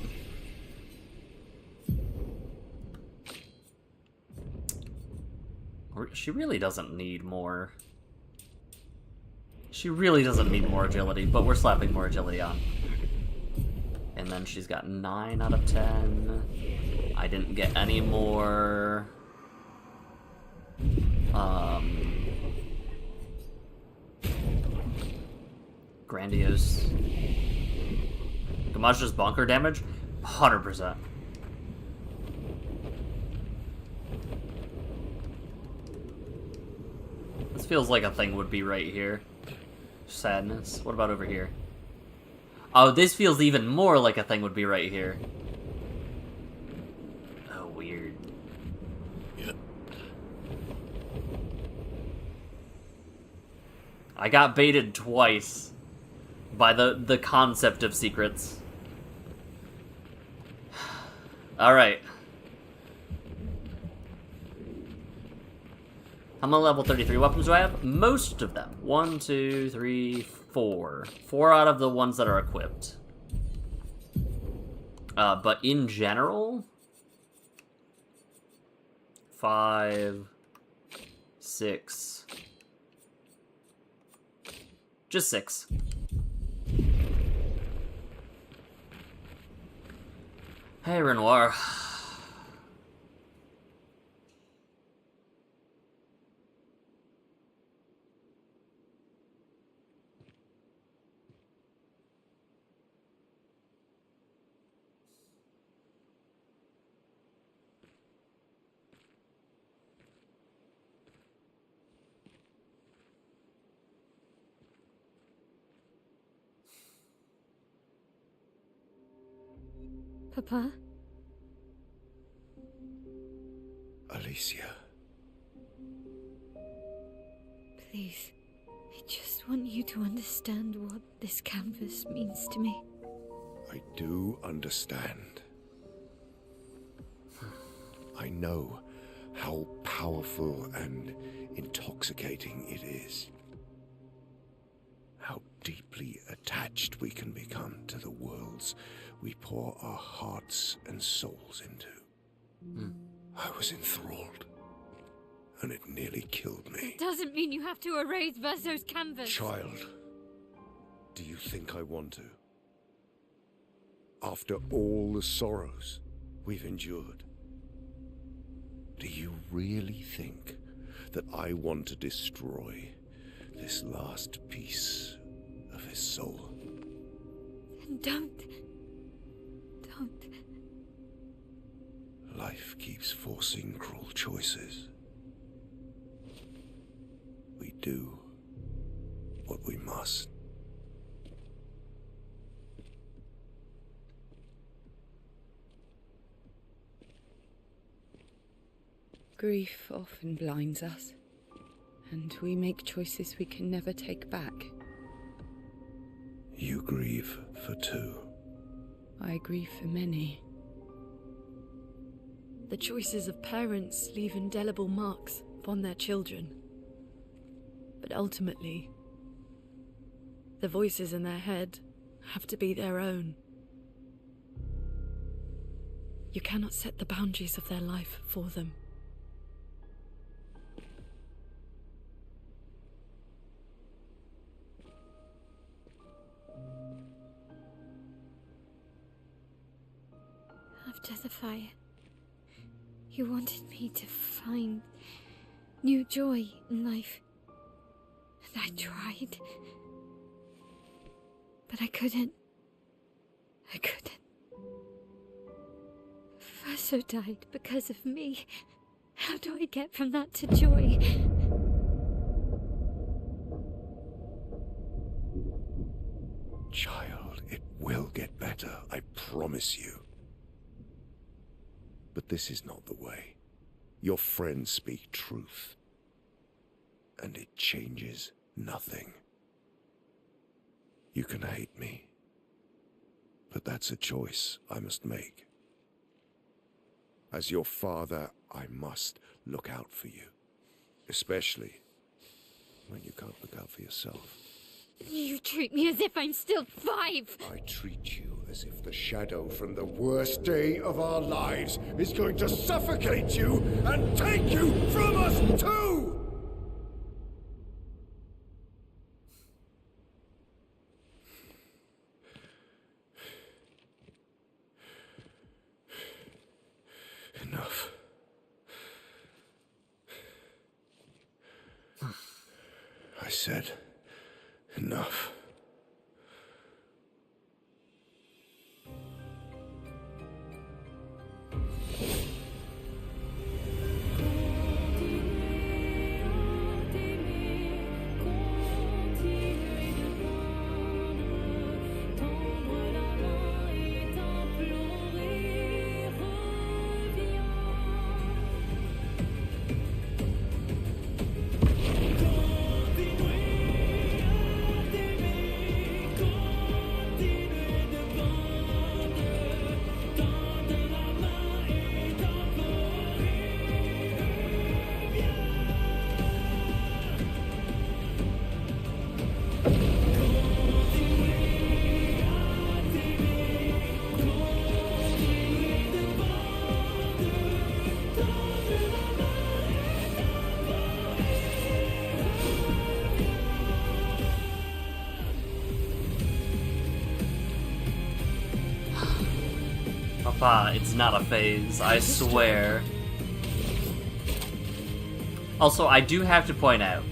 S1: She really doesn't need more. She really doesn't need more agility, but we're slapping more agility on. And then she's got 9 out of 10. I didn't get any more. Grandiose. Gamage's bunker damage? 100%. This feels like a thing would be right here. Sadness. What about over here? Oh, this feels even more like a thing would be right here. Oh, weird.
S3: Yeah.
S1: I got baited twice by the concept of secrets. Alright. How many level 33 weapons do I have? Most of them. 1, 2, 3, 4. 4 out of the ones that are equipped. But in general... 5... 6... Just 6. Hey, Renoir.
S2: Papa?
S3: Alicia.
S2: Please. I just want you to understand what this canvas means to me.
S3: I do understand. I know how powerful and intoxicating it is. How deeply attached we can become to the worlds we pour our hearts and souls into. I was enthralled, and it nearly killed me.
S2: Doesn't mean you have to erase Verso's canvas.
S3: Child, do you think I want to? After all the sorrows we've endured, do you really think that I want to destroy this last piece of his soul?
S2: Then don't.
S3: Life keeps forcing cruel choices. We do what we must.
S6: Grief often blinds us, and we make choices we can never take back.
S3: You grieve for two.
S6: I grieve for many.
S8: The choices of parents leave indelible marks upon their children. But ultimately, the voices in their head have to be their own. You cannot set the boundaries of their life for them.
S2: after the fire. You wanted me to find new joy in life. And I tried. But I couldn't. Faso died because of me. How do I get from that to joy?
S3: Child, it will get better, I promise you. But this is not the way. Your friends speak truth. And it changes nothing. You can hate me. But that's a choice I must make. As your father, I must look out for you. Especially when you can't look out for yourself.
S2: You treat me as if I'm still 5.
S3: I treat you as if the shadow from the worst day of our lives is going to suffocate you and take you from us too! Enough. I said enough.
S1: Papa, it's not a phase, I swear. Also, I do have to point out,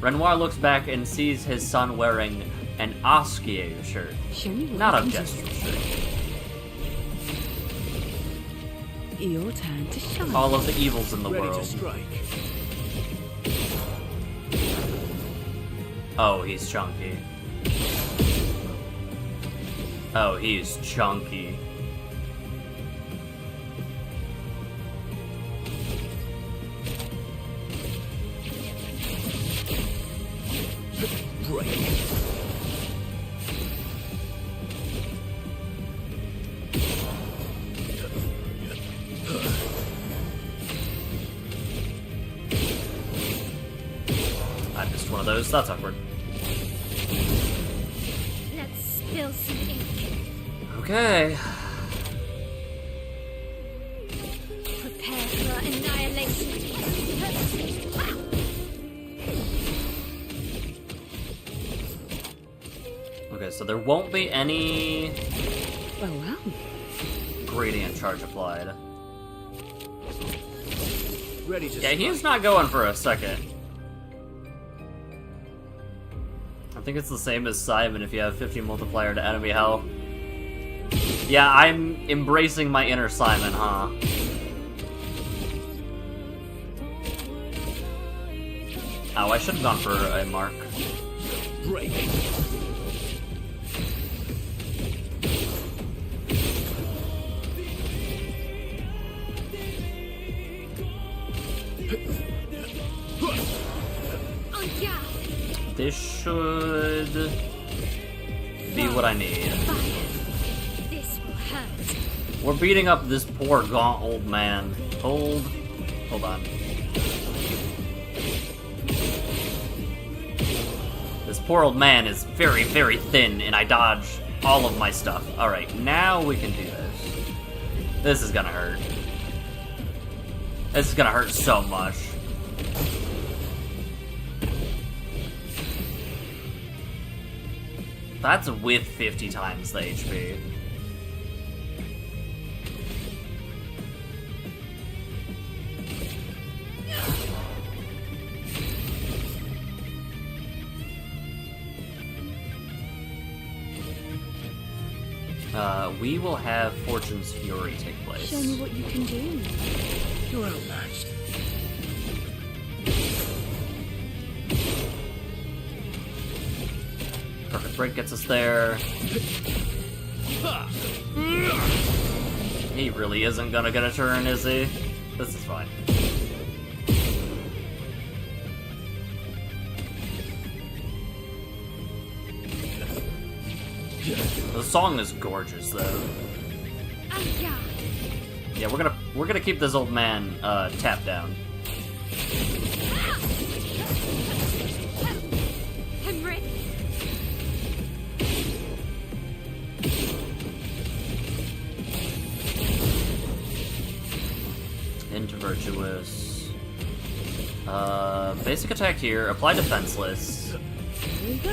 S1: Renoir looks back and sees his son wearing an Osquier shirt, not a Jester shirt.
S6: Your turn to shine.
S1: All of the evils in the
S7: Ready
S1: world.
S7: to strike.
S1: Oh, he's chunky. Oh, he's chunky. I missed one of those. That's awkward.
S2: Let's spill some ink.
S1: Okay.
S2: Prepare for annihilation.
S1: Okay, so there won't be any
S6: Well.
S1: gradient charge applied.
S7: Ready to
S1: Yeah,
S7: strike.
S1: he's not going for a second. I think it's the same as Simon if you have 50 multiplier to enemy health. Yeah, I'm embracing my inner Simon, huh? Oh, I should have gone for a mark.
S7: Break.
S2: En garde.
S1: This should be what I need.
S2: Fire. This will hurt.
S1: We're beating up this poor gaunt old man. Hold on. This poor old man is very, very thin, and I dodge all of my stuff. Alright, now we can do this. This is gonna hurt. This is gonna hurt so much. That's with 50 times the HP. We will have Fortune's Fury take place.
S6: Show me what you can do.
S3: You're outmatched.
S1: Perfect break gets us there. He really isn't gonna get a turn, is he? This is fine. The song is gorgeous, though. Yeah, we're gonna keep this old man tapped down.
S2: I'm ready.
S1: Into Virtuous. Basic attack here. Apply defenseless.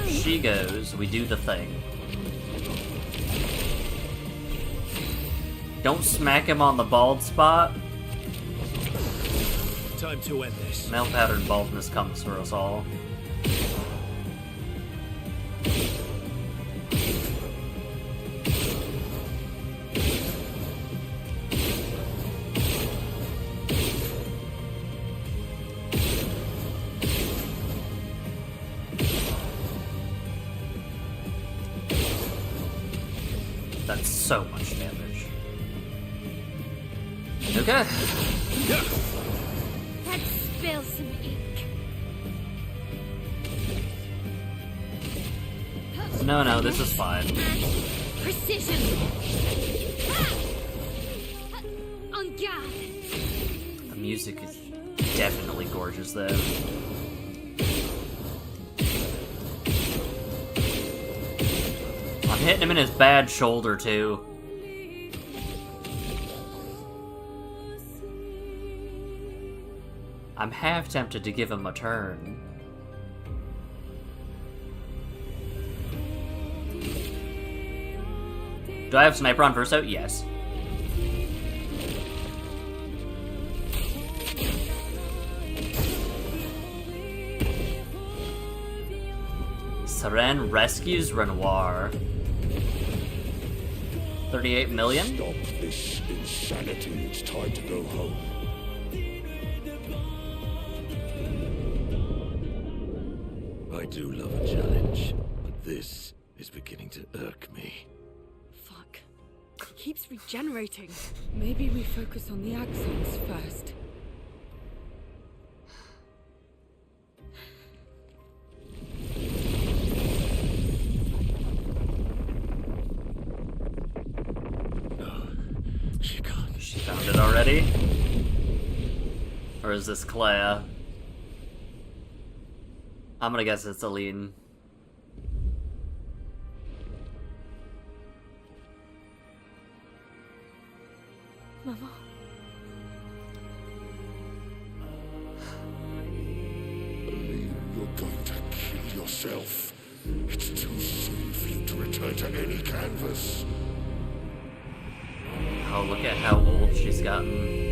S1: She goes. We do the thing. Don't smack him on the bald spot.
S3: Time to end this.
S1: Male pattern baldness comes for us all. That's so much damage. Okay.
S2: Let's spill some ink.
S1: No, this is fine.
S2: Precision. On guard.
S1: The music is definitely gorgeous, though. I'm hitting him in his bad shoulder, too. I'm half tempted to give him a turn. Do I have Sniper on Verso? Yes. Seren rescues Renoir. 38 million?
S3: Stop this insanity. It's time to go home. I do love a challenge, but this is beginning to irk me.
S8: Fuck. He keeps regenerating.
S6: Maybe we focus on the axons first.
S3: No, she can't.
S1: She found it already? Or is this Clea? I'm gonna guess it's Aline.
S8: Mama.
S3: Aline, you're going to kill yourself. It's too soon for you to return to any canvas.
S1: Oh, look at how old she's gotten.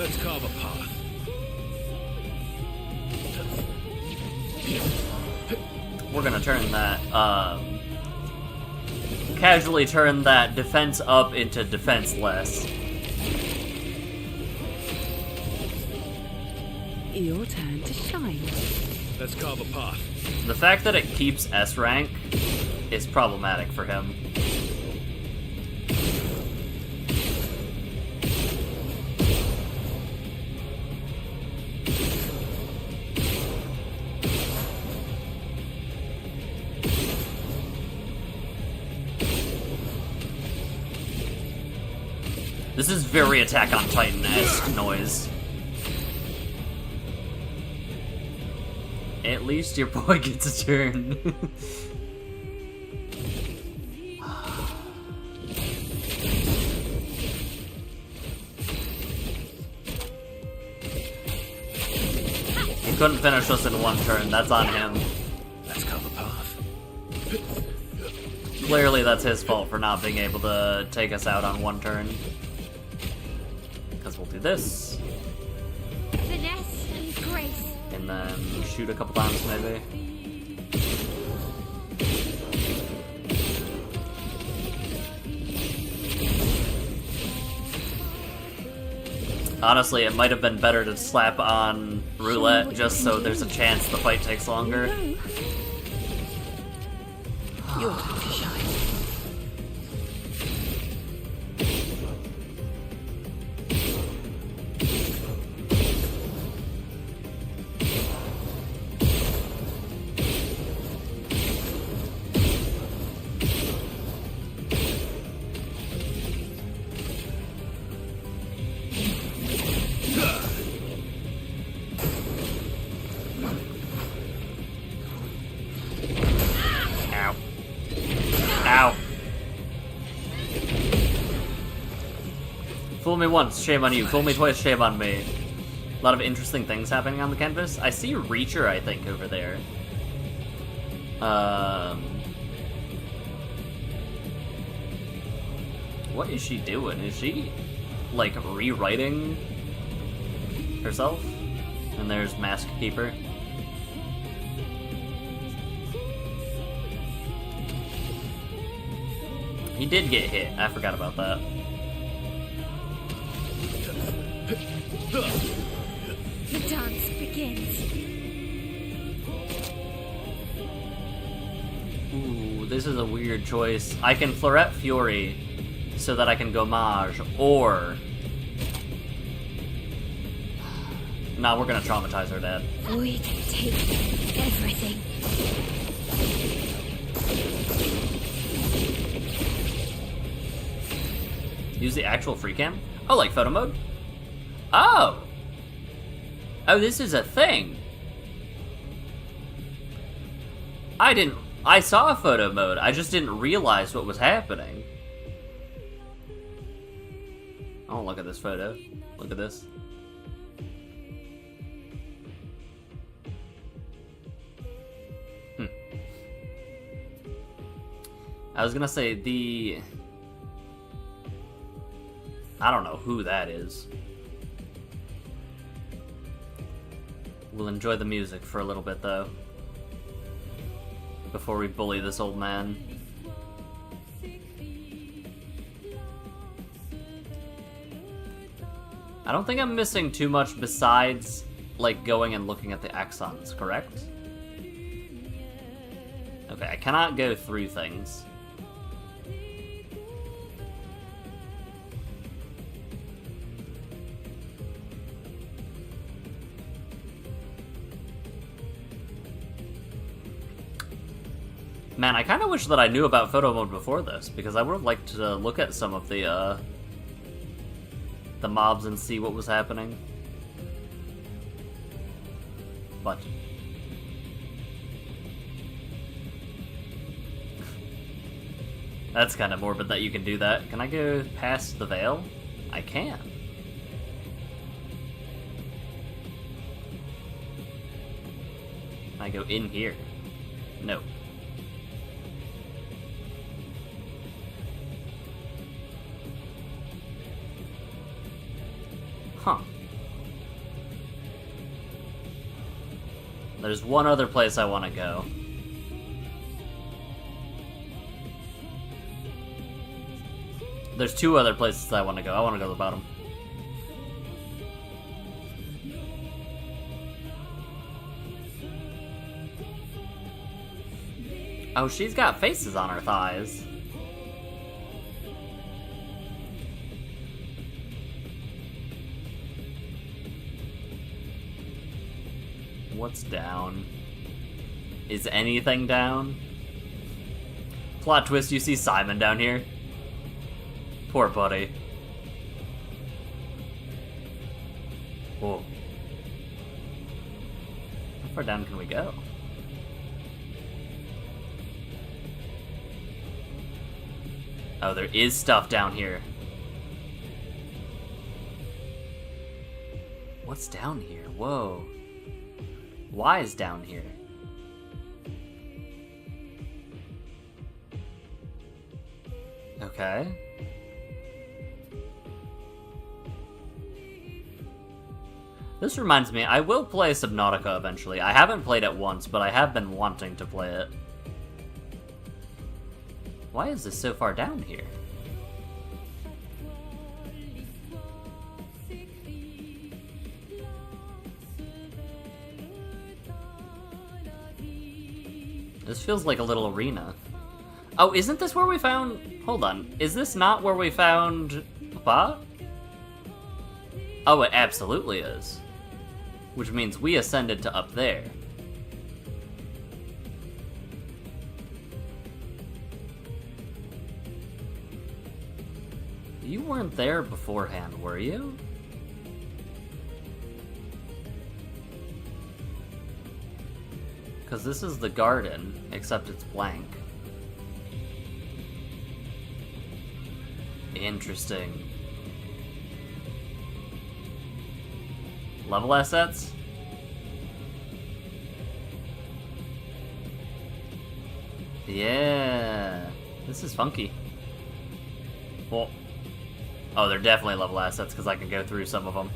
S3: Let's carve a path.
S1: We're gonna turn that, casually turn that defense up into defense less.
S6: Your turn to shine.
S3: Let's carve a path.
S1: The fact that it keeps S rank is problematic for him. This is very Attack on Titan-esque noise. At least your boy gets a turn. He couldn't finish us in one turn, that's on him.
S3: Let's carve a path.
S1: Clearly that's his fault for not being able to take us out on one turn. Because we'll do this,
S2: Finesse and grace.
S1: and then shoot a couple times maybe. Honestly, it might have been better to slap on roulette just so there's a chance the fight takes longer.
S6: Your turn to shine.
S1: Ow. Ow. Fool me once, shame on you. Fool me twice, shame on me. A lot of interesting things happening on the canvas. I see Reacher, I think, over there. What is she doing? Is she, like, rewriting herself? And there's Mask Keeper. He did get hit. I forgot about that.
S2: The dance begins.
S1: Ooh, this is a weird choice. I can Florette Fury so that I can go Mage, or... Nah, we're gonna traumatize her dad.
S2: Void take everything.
S1: Use the actual free cam? Oh, like photo mode? Oh! Oh, this is a thing. I saw a photo mode, I just didn't realize what was happening. Oh, look at this photo. Look at this. I was gonna say, I don't know who that is. We'll enjoy the music for a little bit, though. Before we bully this old man. I don't think I'm missing too much besides, like, going and looking at the axons, correct? Okay, I cannot go through things. Man, I kind of wish that I knew about photo mode before this, because I would have liked to look at some of the mobs and see what was happening. But that's kind of morbid that you can do that. Can I go past the veil? I can. Can I go in here? No. Huh. There's one other place I want to go. There's two other places I want to go. I want to go to the bottom. Oh, she's got faces on her thighs. What's down? Is anything down? Plot twist, you see Simon down here? Poor buddy. Whoa. How far down can we go? Oh, there is stuff down here. What's down here? Whoa. Why is down here? Okay. This reminds me, I will play Subnautica eventually. I haven't played it once, but I have been wanting to play it. Why is this so far down here? This feels like a little arena. Oh, isn't this where we found... Hold on. Is this not where we found... What? Oh, it absolutely is. Which means we ascended to up there. You weren't there beforehand, were you? Because this is the garden, except it's blank. Interesting. Level assets? Yeah. This is funky. Well, oh, they're definitely level assets because I can go through some of them.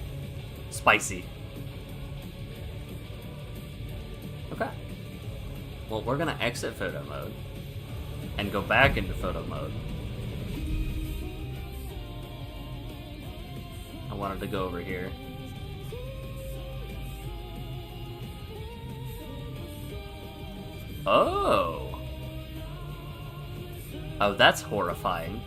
S1: Spicy. Okay. Well, we're gonna exit photo mode and go back into photo mode. I wanted to go over here. Oh! Oh, that's horrifying.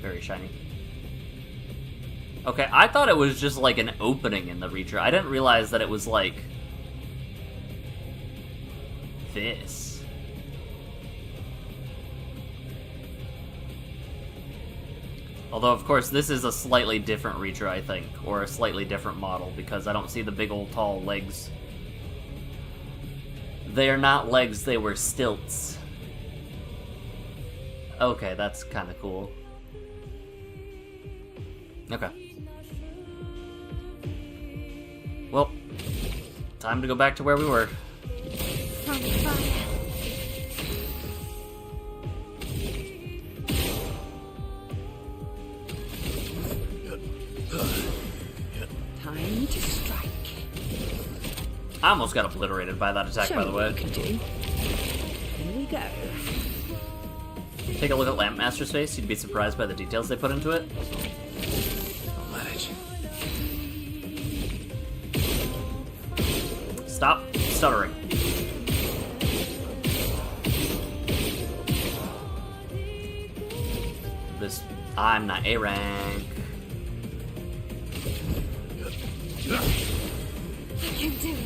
S1: Very shiny. Okay, I thought it was just like an opening in the Reacher. I didn't realize that it was like... this. Although, of course, this is a slightly different Reacher, I think. Or a slightly different model, because I don't see the big old tall legs. They are not legs, they were stilts. Okay, that's kind of cool. Okay. Well, time to go back to where we were.
S2: From fire.
S6: Time to strike.
S1: I almost got obliterated by that attack,
S6: Show
S1: by the
S6: me
S1: way.
S6: what you can do. Here we go.
S1: Take a look at Lampmaster's face. You'd be surprised by the details they put into it.
S3: I'll manage.
S1: Stop stuttering. This... I'm not A rank.
S2: I can do it.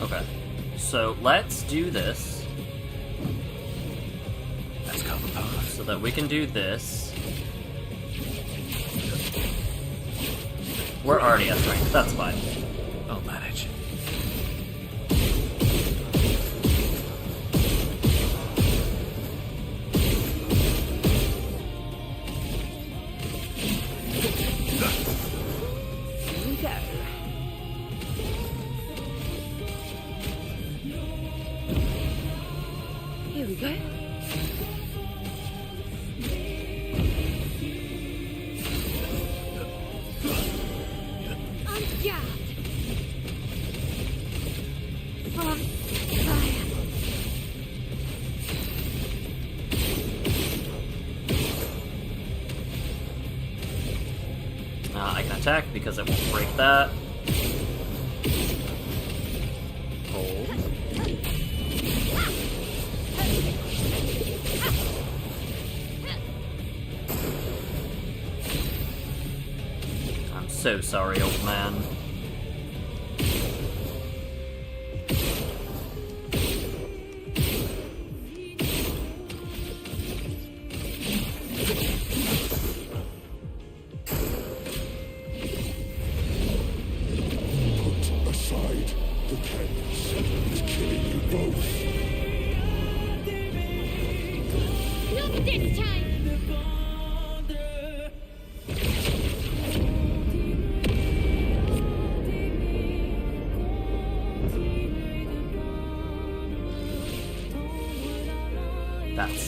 S1: Okay. So let's do this.
S3: Let's go the path.
S1: So that we can do this. We're already at strength, that's fine.
S3: I'll manage.
S6: Here we go. Here we go.
S2: On guard! For fire!
S1: I can attack because it won't break that. Hold. I'm so sorry, old man.
S4: Put aside the canvas. It's killing you both.
S2: Not this time!
S1: That's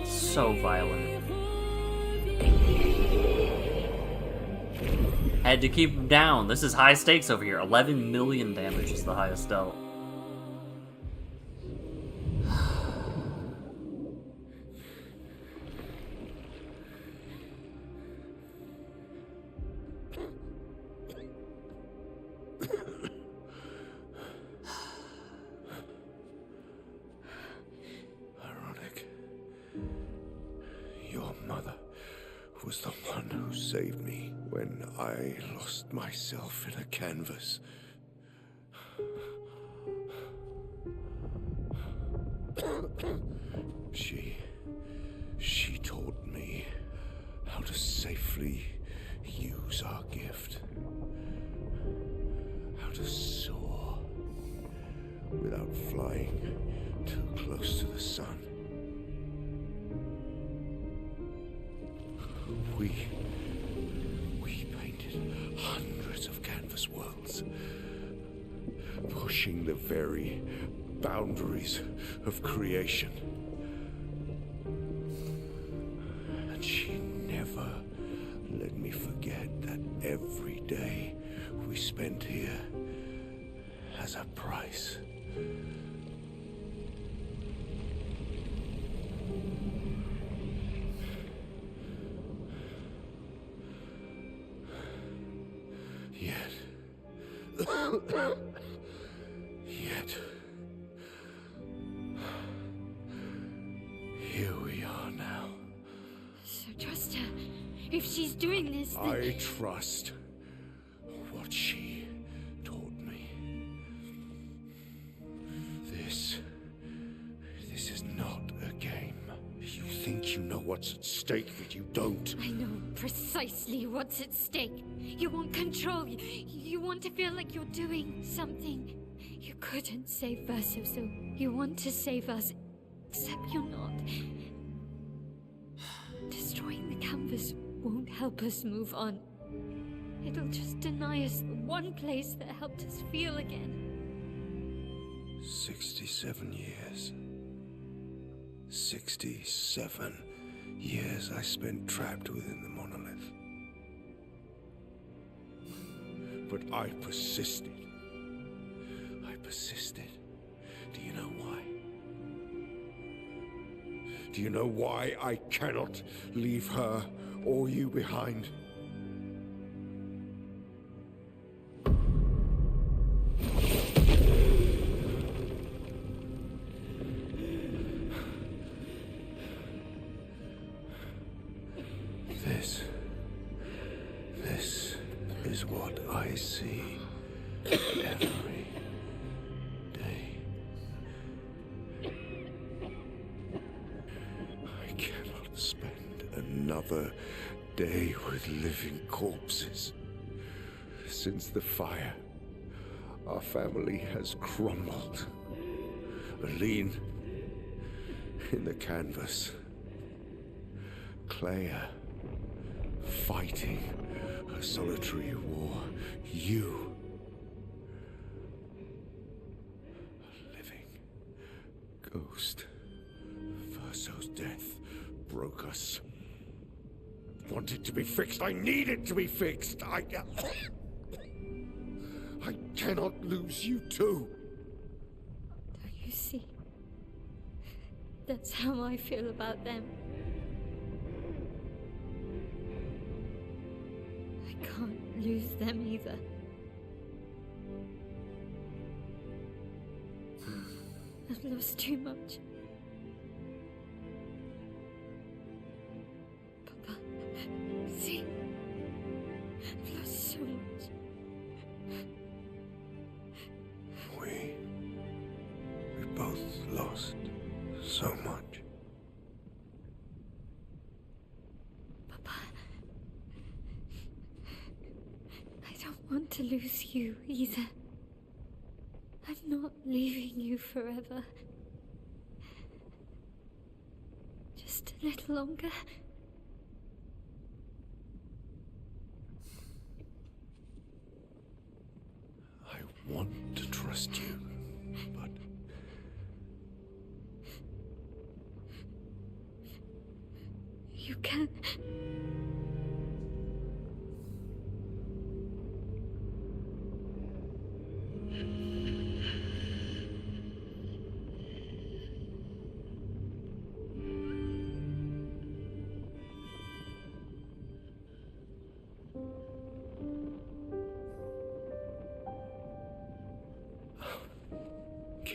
S1: so violent. Had to keep him down. This is high stakes over here. 11 million damage is the highest dealt.
S3: Ironic. Your mother was the one who saved me when I lost myself in a canvas. She taught me how to safely use our gift. How to soar without flying too close to the sun. We painted hundreds of canvas worlds, pushing the very boundaries of creation. And she never let me forget that every day we spent here has a price. Yet, here we are now.
S2: So trust her. If she's doing this, then...
S3: I trust what she taught me. This is not a game. You think you know what's at stake, but you don't.
S2: I know precisely what's at stake. You want control. You want to feel like you're doing something. You couldn't save Verso, so you want to save us. Except you're not. Destroying the canvas won't help us move on. It'll just deny us the one place that helped us feel again.
S3: 67 years. 67 years I spent trapped within the monolith. But I persisted. Do you know why? Do you know why I cannot leave her or you behind? This is what I see every day. I cannot spend another day with living corpses Since the fire, our family has crumbled. Aline in the canvas. Clea fighting a solitary war. You, a living ghost. Verso's death broke us. Want it to be fixed. I need it to be fixed. I cannot lose you too.
S2: Don't you see? That's how I feel about them. I can't lose them either. I've lost too much. Papa, see? I've lost so much.
S3: We both lost so much.
S2: Papa, I don't want to lose you either. I'm not leaving you forever. Just a little longer.
S3: I want to trust you, but
S2: You can.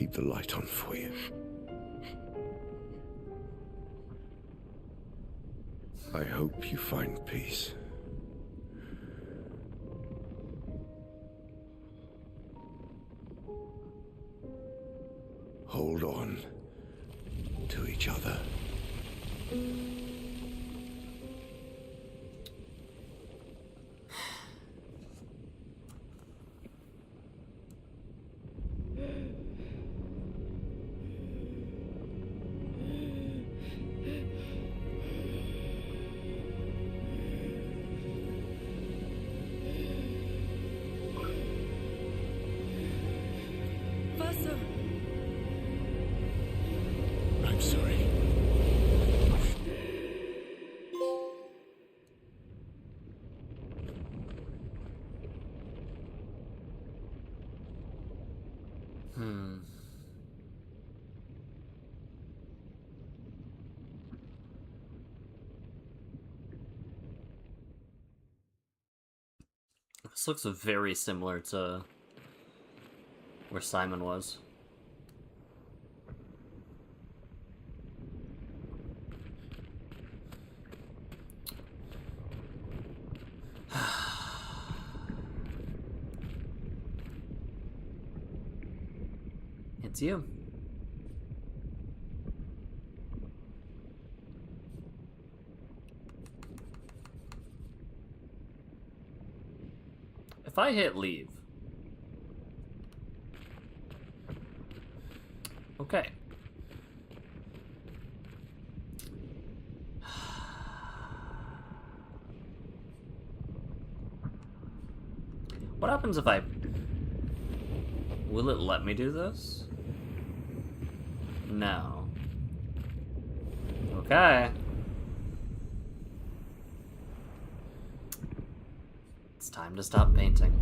S3: keep the light on for you. I hope you find peace. Hold on to each other.
S8: Verso!
S3: I'm sorry.
S1: This looks very similar to where Simon was. It's you. If I hit leave. Okay. What happens if I... Will it let me do this? No. Okay. It's time to stop painting.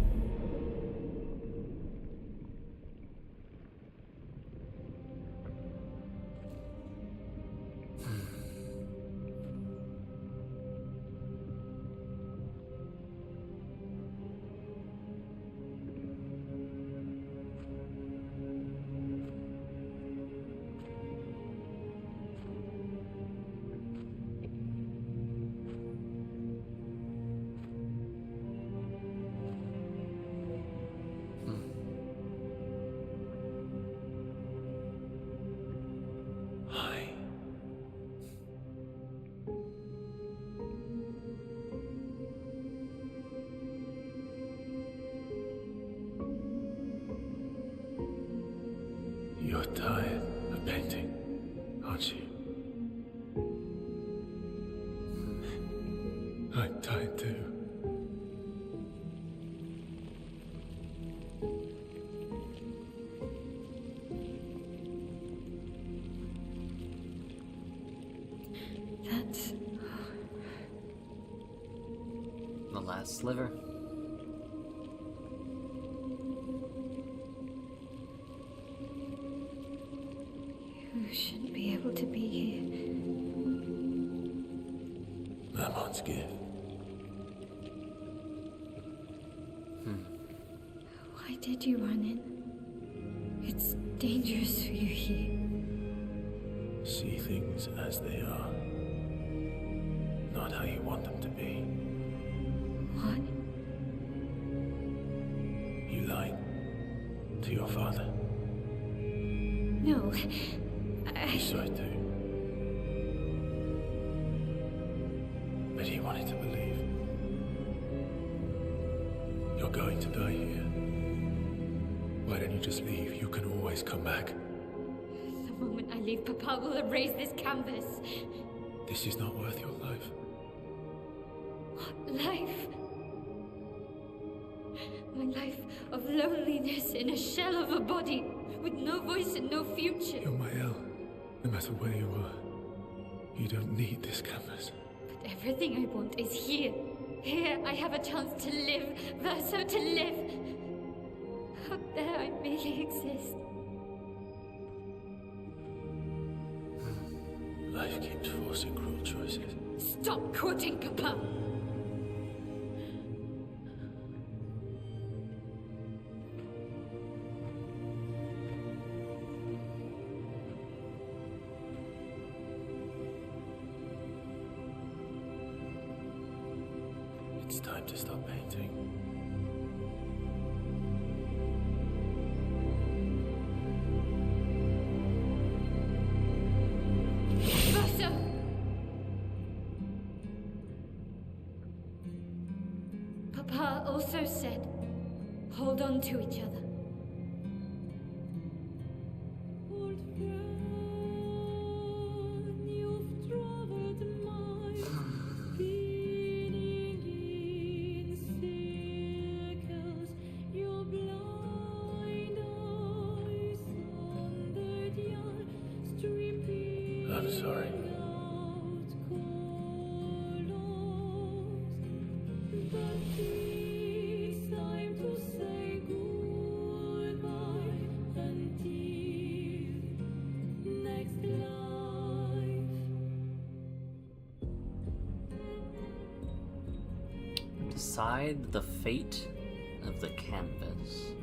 S9: painting, aren't you? I'm tired too.
S6: That's...
S1: The last sliver.
S6: You shouldn't be able to be here.
S9: Mamon's gift.
S6: Why did you run in? It's dangerous for you here.
S9: See things as they are. Not how you want them to be.
S6: What?
S9: You lied to your father.
S6: No.
S9: You saw it too. But he wanted to believe. You're going to die here. Why don't you just leave? You can always come back.
S2: The moment I leave, Papa will erase this canvas.
S9: This is not worth your life.
S2: What life? My life of loneliness in a shell of a body, with no voice and no future.
S9: You're my El. No matter where you are, you don't need this canvas.
S2: But everything I want is here. Here I have a chance to live, Verso, to live. Out there I merely exist.
S9: Life keeps forcing cruel choices.
S2: Stop quoting Papa!
S9: It's time to stop painting.
S2: Verso! Papa also said, hold on to each other.
S9: I'm sorry.
S1: Decide the fate of the canvas.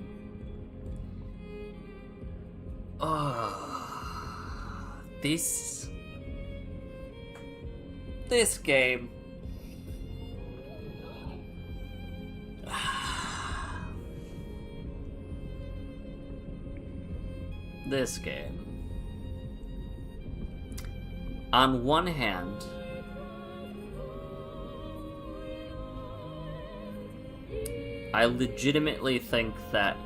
S1: This game. This game. On one hand, I legitimately think that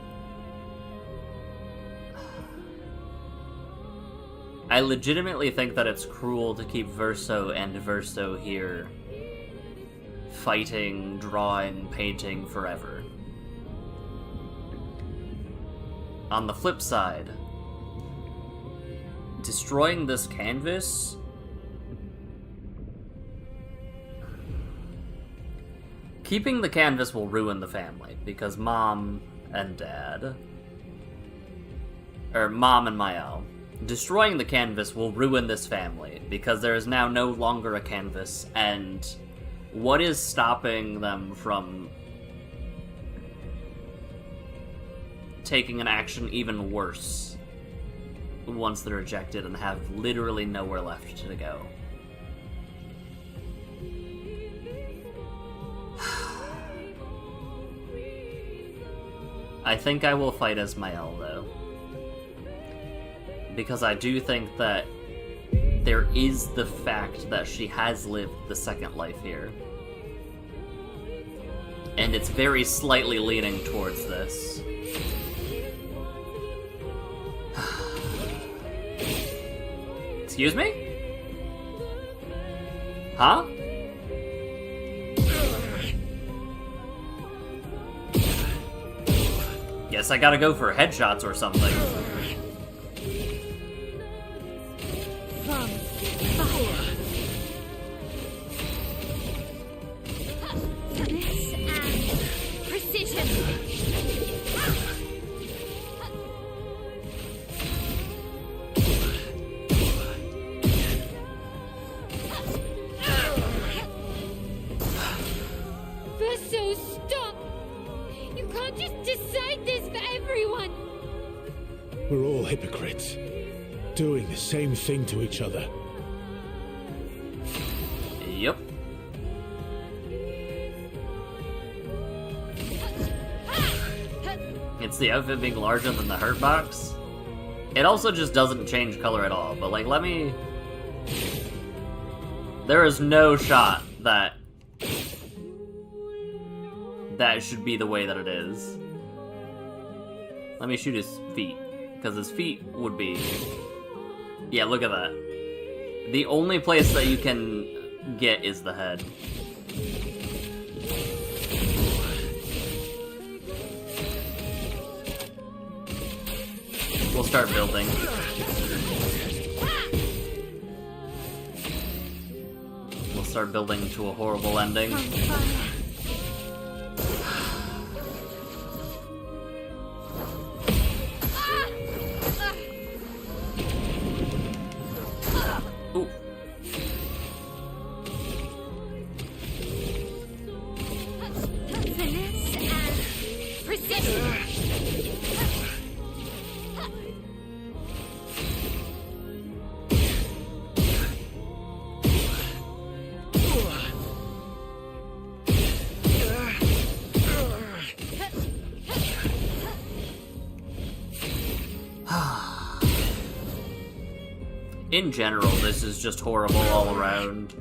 S1: it's cruel to keep Verso and Verso here fighting, drawing, painting forever. On the flip side, destroying this canvas keeping the canvas will ruin the family, because Mom and Dad, or Mom and Mael, destroying the canvas will ruin this family, because there is now no longer a canvas, and what is stopping them from taking an action even worse once they're ejected and have literally nowhere left to go? I think I will fight as Mael, though. Because I do think that there is the fact that she has lived the second life here. And it's very slightly leaning towards this. Excuse me? Huh? Guess I gotta go for headshots or something.
S2: From fire. Finesse and precision. Verso, stop! You can't just decide this for everyone!
S9: We're all hypocrites, doing the same thing to each other.
S1: Yep. It's the outfit being larger than the hurt box. It also just doesn't change color at all, but like, let me... There is no shot that that should be the way that it is. Let me shoot his feet, because his feet would be... Yeah, look at that. The only place that you can get is the head. We'll start building. We'll start building to a horrible ending. Ooh.
S2: Finesse and precision.
S1: In general, this is just horrible all around.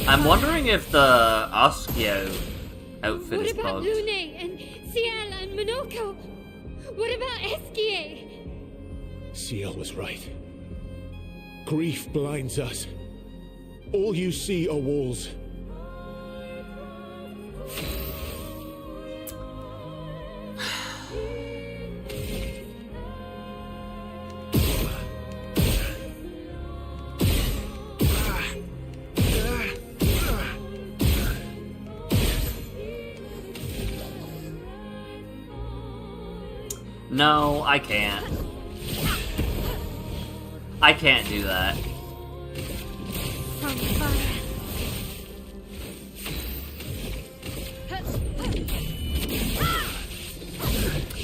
S1: I'm wondering if the Oskio outfit
S2: What
S1: is
S2: about
S1: bugged.
S2: Lune and Ciel and Monoko? What about Eskie?
S9: Ciel was right. Grief blinds us. All you see are walls.
S1: No, I can't. I can't do that.
S2: From fire.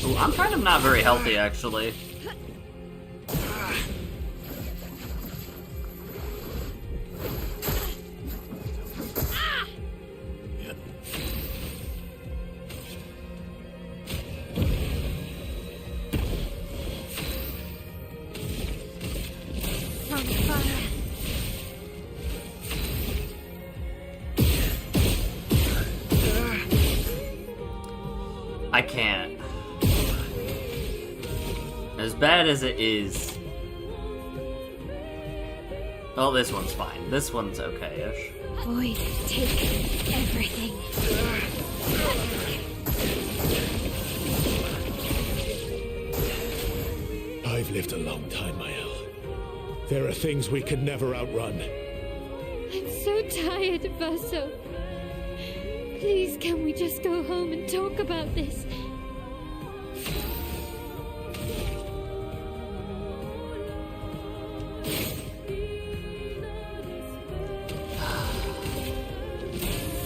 S1: Ooh, I'm kind of not very healthy, actually.
S2: From fire.
S1: I can't. As bad as it is... Oh, this one's fine. This one's okay-ish.
S2: Void, take everything.
S9: I've lived a long time, Mael. There are things we can never outrun.
S2: I'm so tired, Verso. Please, can we just go home and talk about this?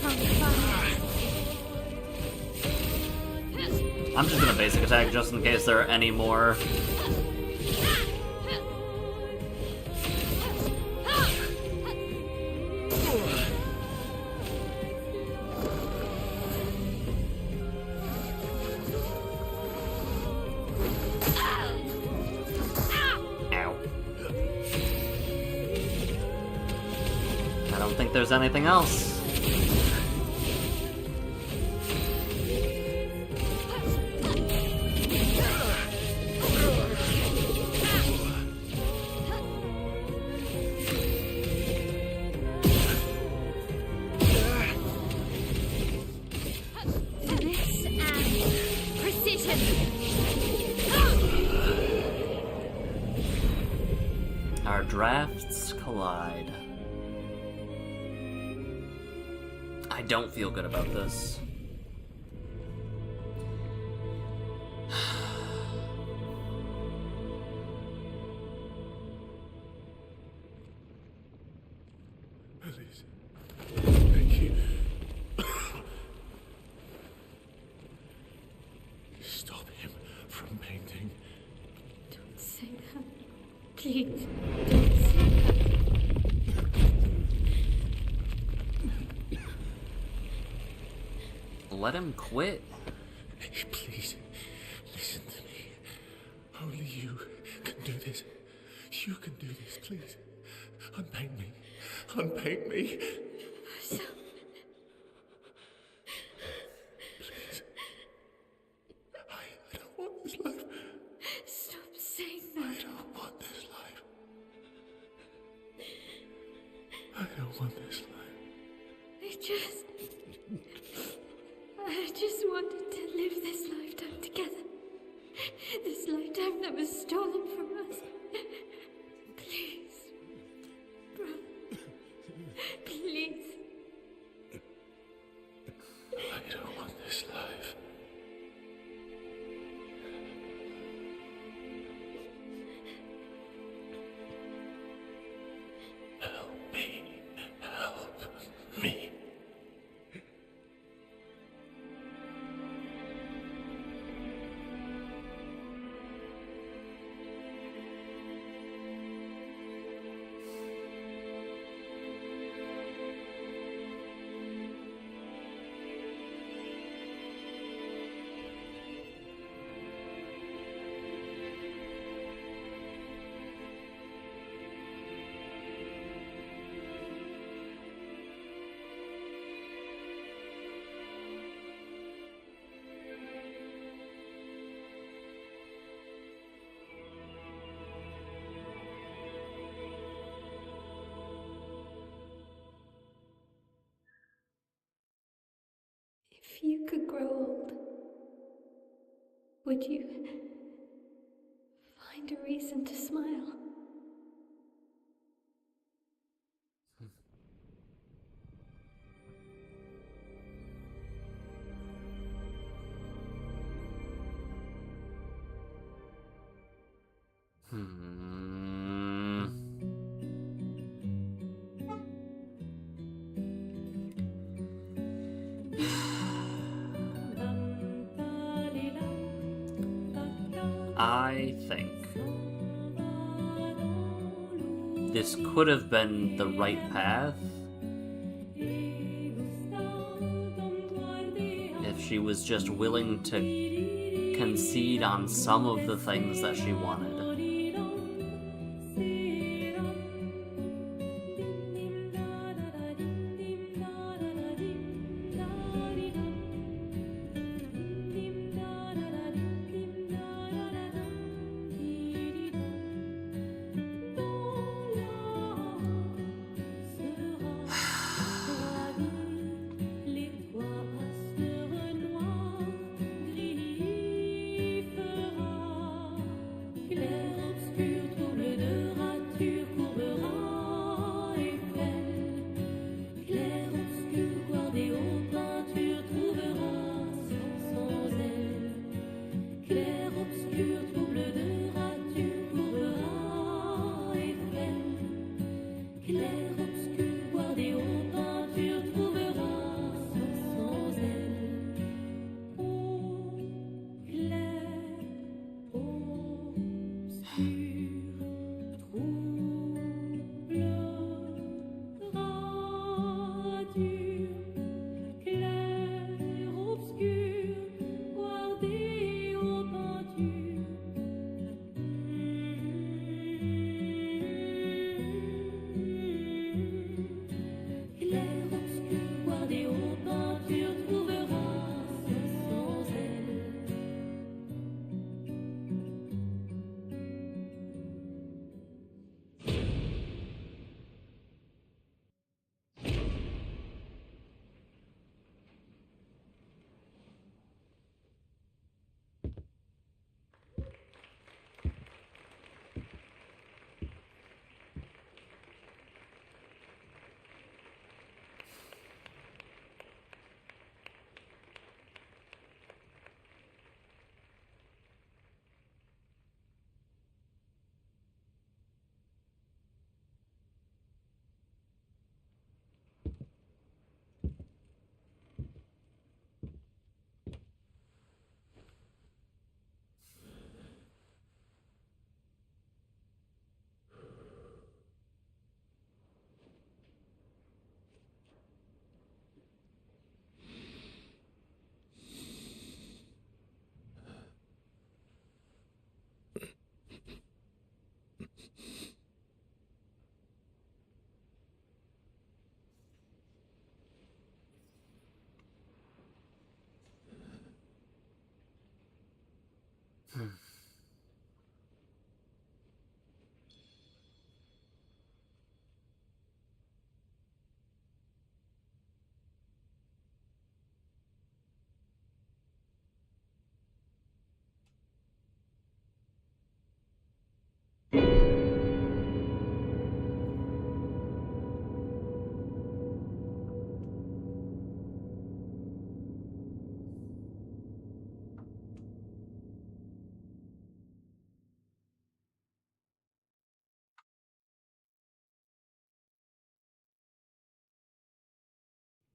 S2: From fire.
S1: I'm just gonna basic attack just in case there are any more. Ow. I don't think there's anything else. drafts collide. I don't feel good about this.
S3: Please. Thank you. Stop him from painting.
S2: Don't say that. Please, don't say that.
S1: Let him quit.
S3: Please, listen to me. Only you can do this. You can do this, please. Unpaint me. Unpaint me.
S2: So,
S3: Please. I don't want this life.
S2: stop saying
S3: I
S2: that.
S3: don't want this life. I don't want this life.
S2: I just wanted to live this lifetime together. This lifetime that was stolen from us. Please. Brother. Please.
S3: I don't want this life. Help me. Help me.
S2: If you could grow old, would you find a reason to smile?
S1: I think this could have been the right path if she was just willing to concede on some of the things that she wanted.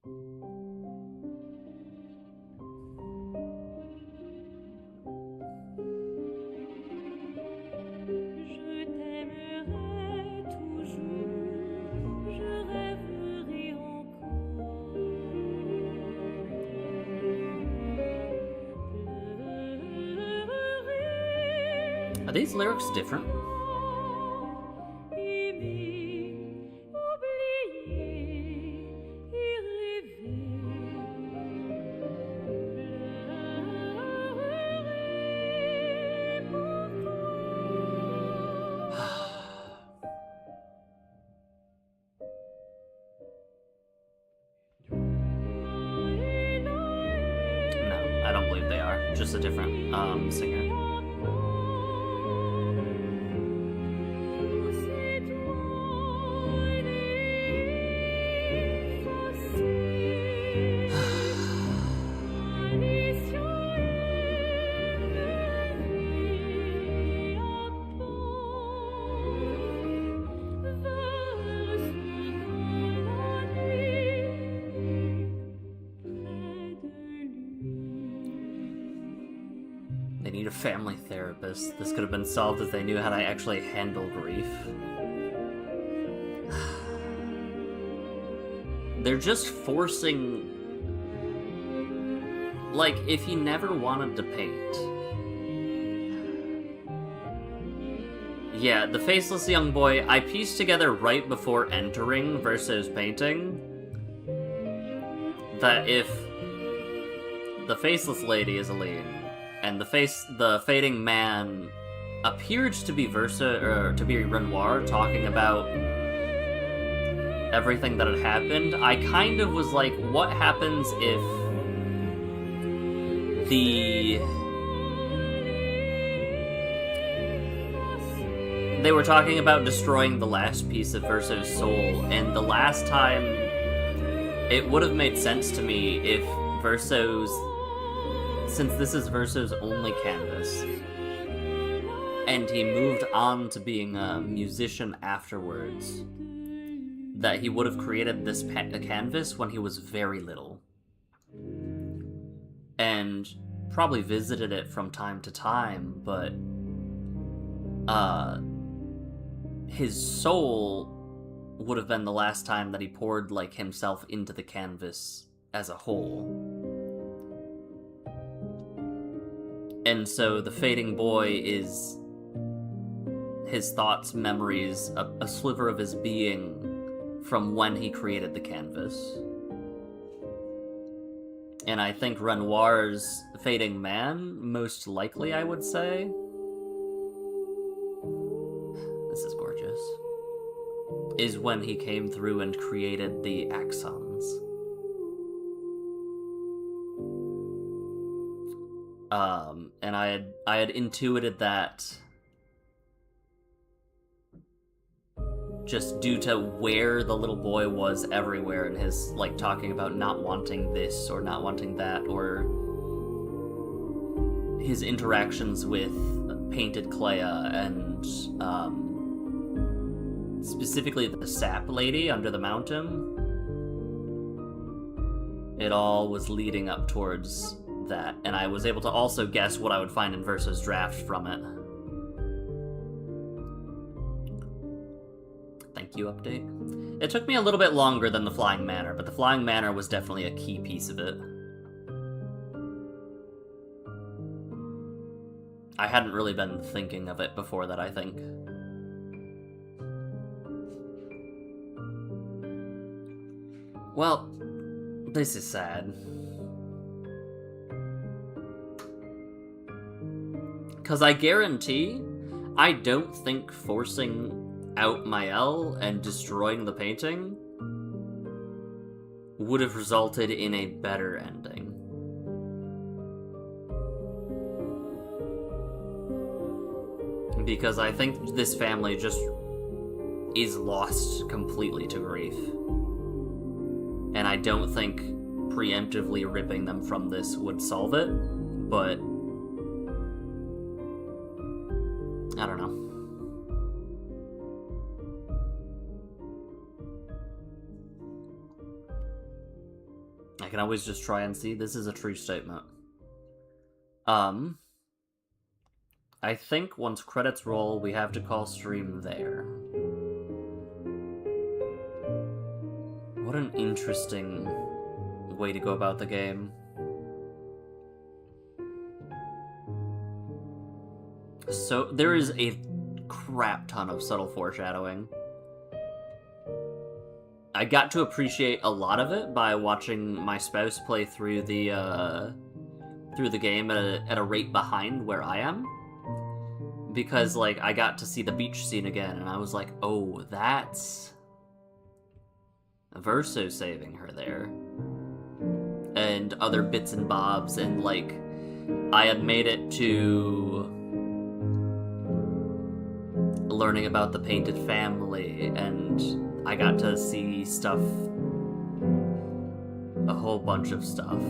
S10: Je t'aimerai toujours, je rêverai encore.
S1: Are these lyrics different?
S10: Aimer, oublier et rêver pour
S1: No, I don't believe they are. Just a different singer. They need a family therapist. This could have been solved if they knew how to actually handle grief. They're just forcing... Like, if he never wanted to paint... Yeah, the faceless young boy, I pieced together right before entering versus painting that if the faceless lady is Aline, and the fading man appeared to be to be Renoir talking about everything that had happened, I kind of was like, what happens if they were talking about destroying the last piece of Verso's soul, and the last time it would have made sense to me if since this is Verso's only canvas, and he moved on to being a musician afterwards, that he would have created this canvas when he was very little. And probably visited it from time to time, but his soul would have been the last time that he poured like himself into the canvas as a whole. And so the fading boy is his thoughts, memories, a sliver of his being from when he created the canvas. And I think Renoir's fading man, most likely, I would say. This is gorgeous. Is when he came through and created the axons. And I had intuited that just due to where the little boy was everywhere and his, like, talking about not wanting this or not wanting that, or his interactions with Painted Clea and, specifically the sap lady under the mountain. It all was leading up towards that, and I was able to also guess what I would find in Verso's draft from it. Thank you, update. It took me a little bit longer than the Flying Manor, but the Flying Manor was definitely a key piece of it. I hadn't really been thinking of it before that, I think. Well, this is sad. Because I guarantee, I don't think forcing out Mael and destroying the painting would have resulted in a better ending. Because I think this family just is lost completely to grief. And I don't think preemptively ripping them from this would solve it, but I don't know. can always just try and see. This is a true statement. I think once credits roll, we have to call stream there. What an interesting way to go about the game. So, there is a crap ton of subtle foreshadowing. I got to appreciate a lot of it by watching my spouse play through the game at a rate behind where I am. Because, like, I got to see the beach scene again, and I was like, oh, that's Verso saving her there. And other bits and bobs, and, like, I had made it to learning about the Painted Family, and I got to see stuff, a whole bunch of stuff.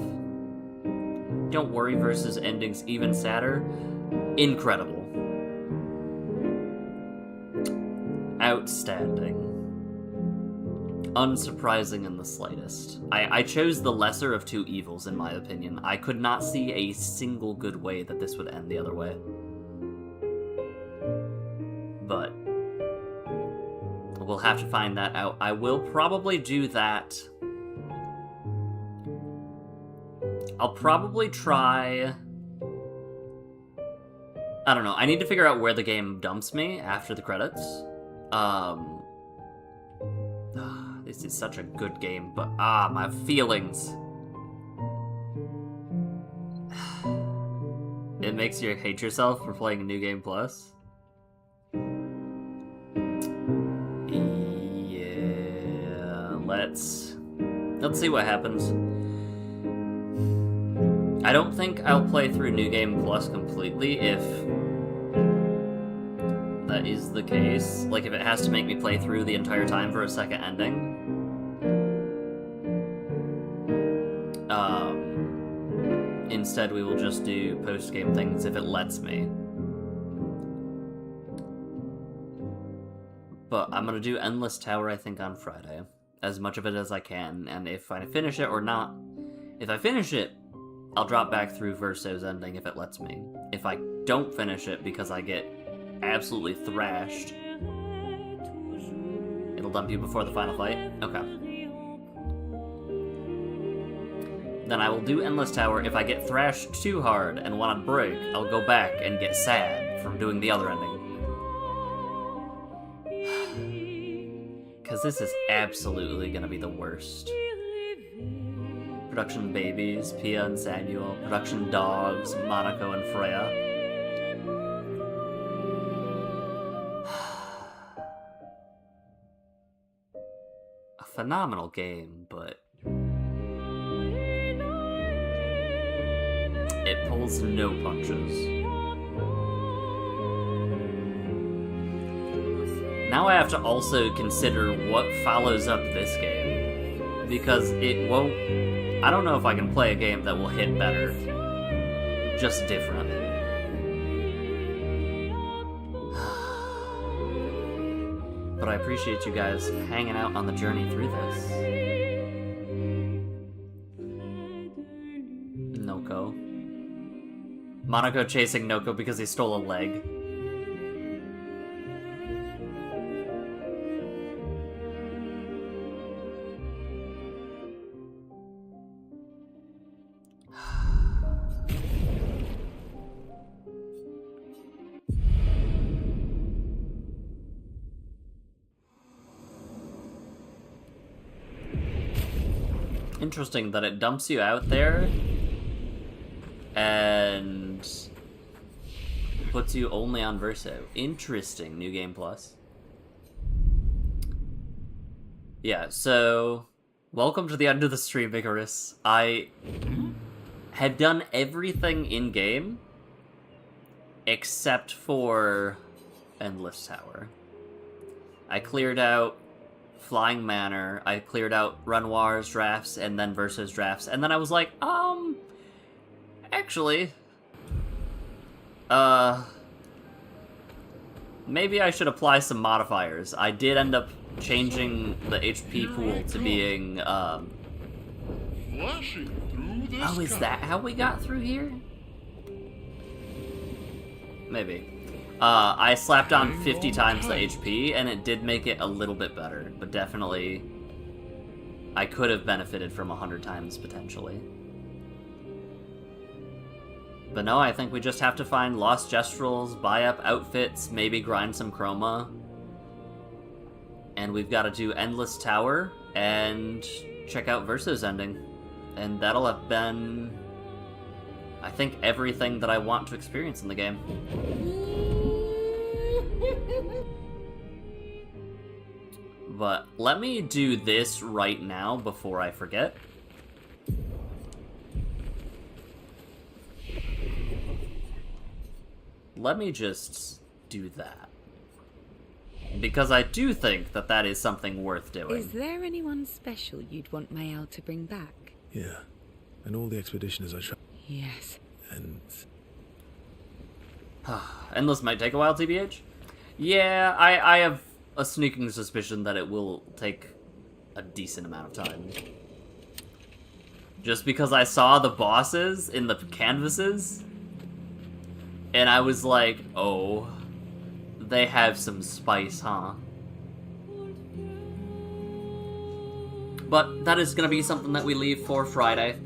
S1: Don't Worry versus ending's even sadder. Incredible. Outstanding. Unsurprising in the slightest. I chose the lesser of two evils, in my opinion. I could not see a single good way that this would end the other way. But we'll have to find that out. I will probably do that. I'll probably try... I don't know. I need to figure out where the game dumps me after the credits. This is such a good game, but my feelings. It makes you hate yourself for playing a New Game Plus. Yeah, let's see what happens. I don't think I'll play through New Game Plus completely if that is the case. Like, if it has to make me play through the entire time for a second ending. Instead, we will just do post-game things if it lets me. But I'm gonna do Endless Tower, I think, on Friday. As much of it as I can, and if I finish it or not... If I finish it, I'll drop back through Verso's ending if it lets me. If I don't finish it because I get absolutely thrashed, it'll dump you before the final fight? Okay. Then I will do Endless Tower. If I get thrashed too hard and want to break, I'll go back and get sad from doing the other ending. Because this is absolutely going to be the worst. Production babies, Pia and Samuel. Production dogs, Monaco and Freya. A phenomenal game, but it pulls no punches. Now I have to also consider what follows up this game. Because it won't... I don't know if I can play a game that will hit better. Just different. But I appreciate you guys hanging out on the journey through this. Noko. Monaco chasing Noko because he stole a leg. Interesting that it dumps you out there and puts you only on Verso. Interesting, New Game Plus. Yeah, so welcome to the end of the stream, Icarus. I had done everything in-game except for Endless Tower. I cleared out Flying Manor, I cleared out Renoir's drafts, and then Verso's drafts, and then I was like, actually, maybe I should apply some modifiers. I did end up changing the HP pool to being,
S5: flashing through the
S1: Oh, is
S5: sky.
S1: that how we got through here? Maybe. I slapped on 50 times the HP, and it did make it a little bit better, but definitely I could have benefited from 100 times, potentially. But no, I think we just have to find lost gestrels, buy up outfits, maybe grind some chroma. And we've got to do Endless Tower and check out Verso's ending. And that'll have been, I think, everything that I want to experience in the game. But let me do this right now before I forget. Let me just do that. Because I do think that that is something worth doing.
S6: Is there anyone special you'd want Mayal to bring back?
S11: Yeah. And all the expeditioners I tried.
S6: Yes.
S11: And
S1: Endless might take a while, TBH? Yeah, I have a sneaking suspicion that it will take a decent amount of time. Just because I saw the bosses in the canvases, and I was like, oh, they have some spice, huh? But that is going to be something that we leave for Friday.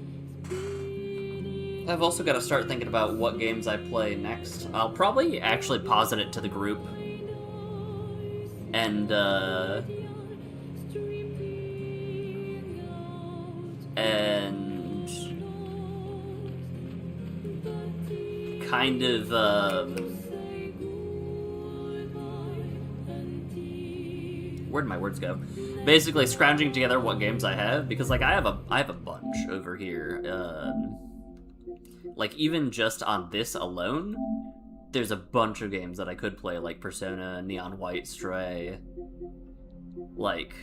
S1: I've also got to start thinking about what games I play next. I'll probably actually posit it to the group. And kind of, where'd my words go? Basically scrounging together what games I have, because, like, I have a bunch over here. Like, even just on this alone, there's a bunch of games that I could play, like Persona, Neon White, Stray. Like,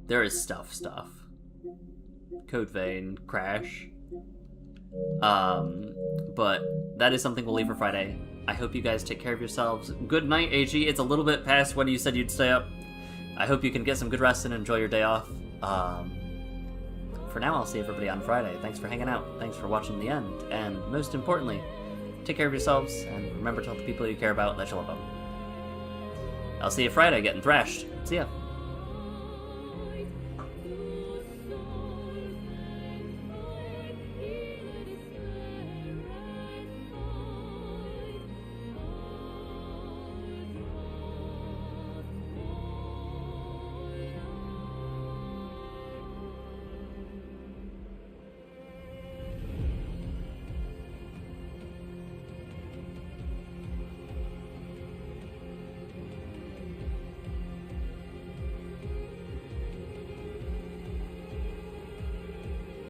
S1: there is stuff. Code Vein, Crash. But that is something we'll leave for Friday. I hope you guys take care of yourselves. Good night, AG. It's a little bit past when you said you'd stay up. I hope you can get some good rest and enjoy your day off. For now, I'll see everybody on Friday. Thanks for hanging out. Thanks for watching the end. And most importantly, take care of yourselves, and remember to tell the people you care about that you love them. I'll see you Friday getting thrashed. See ya.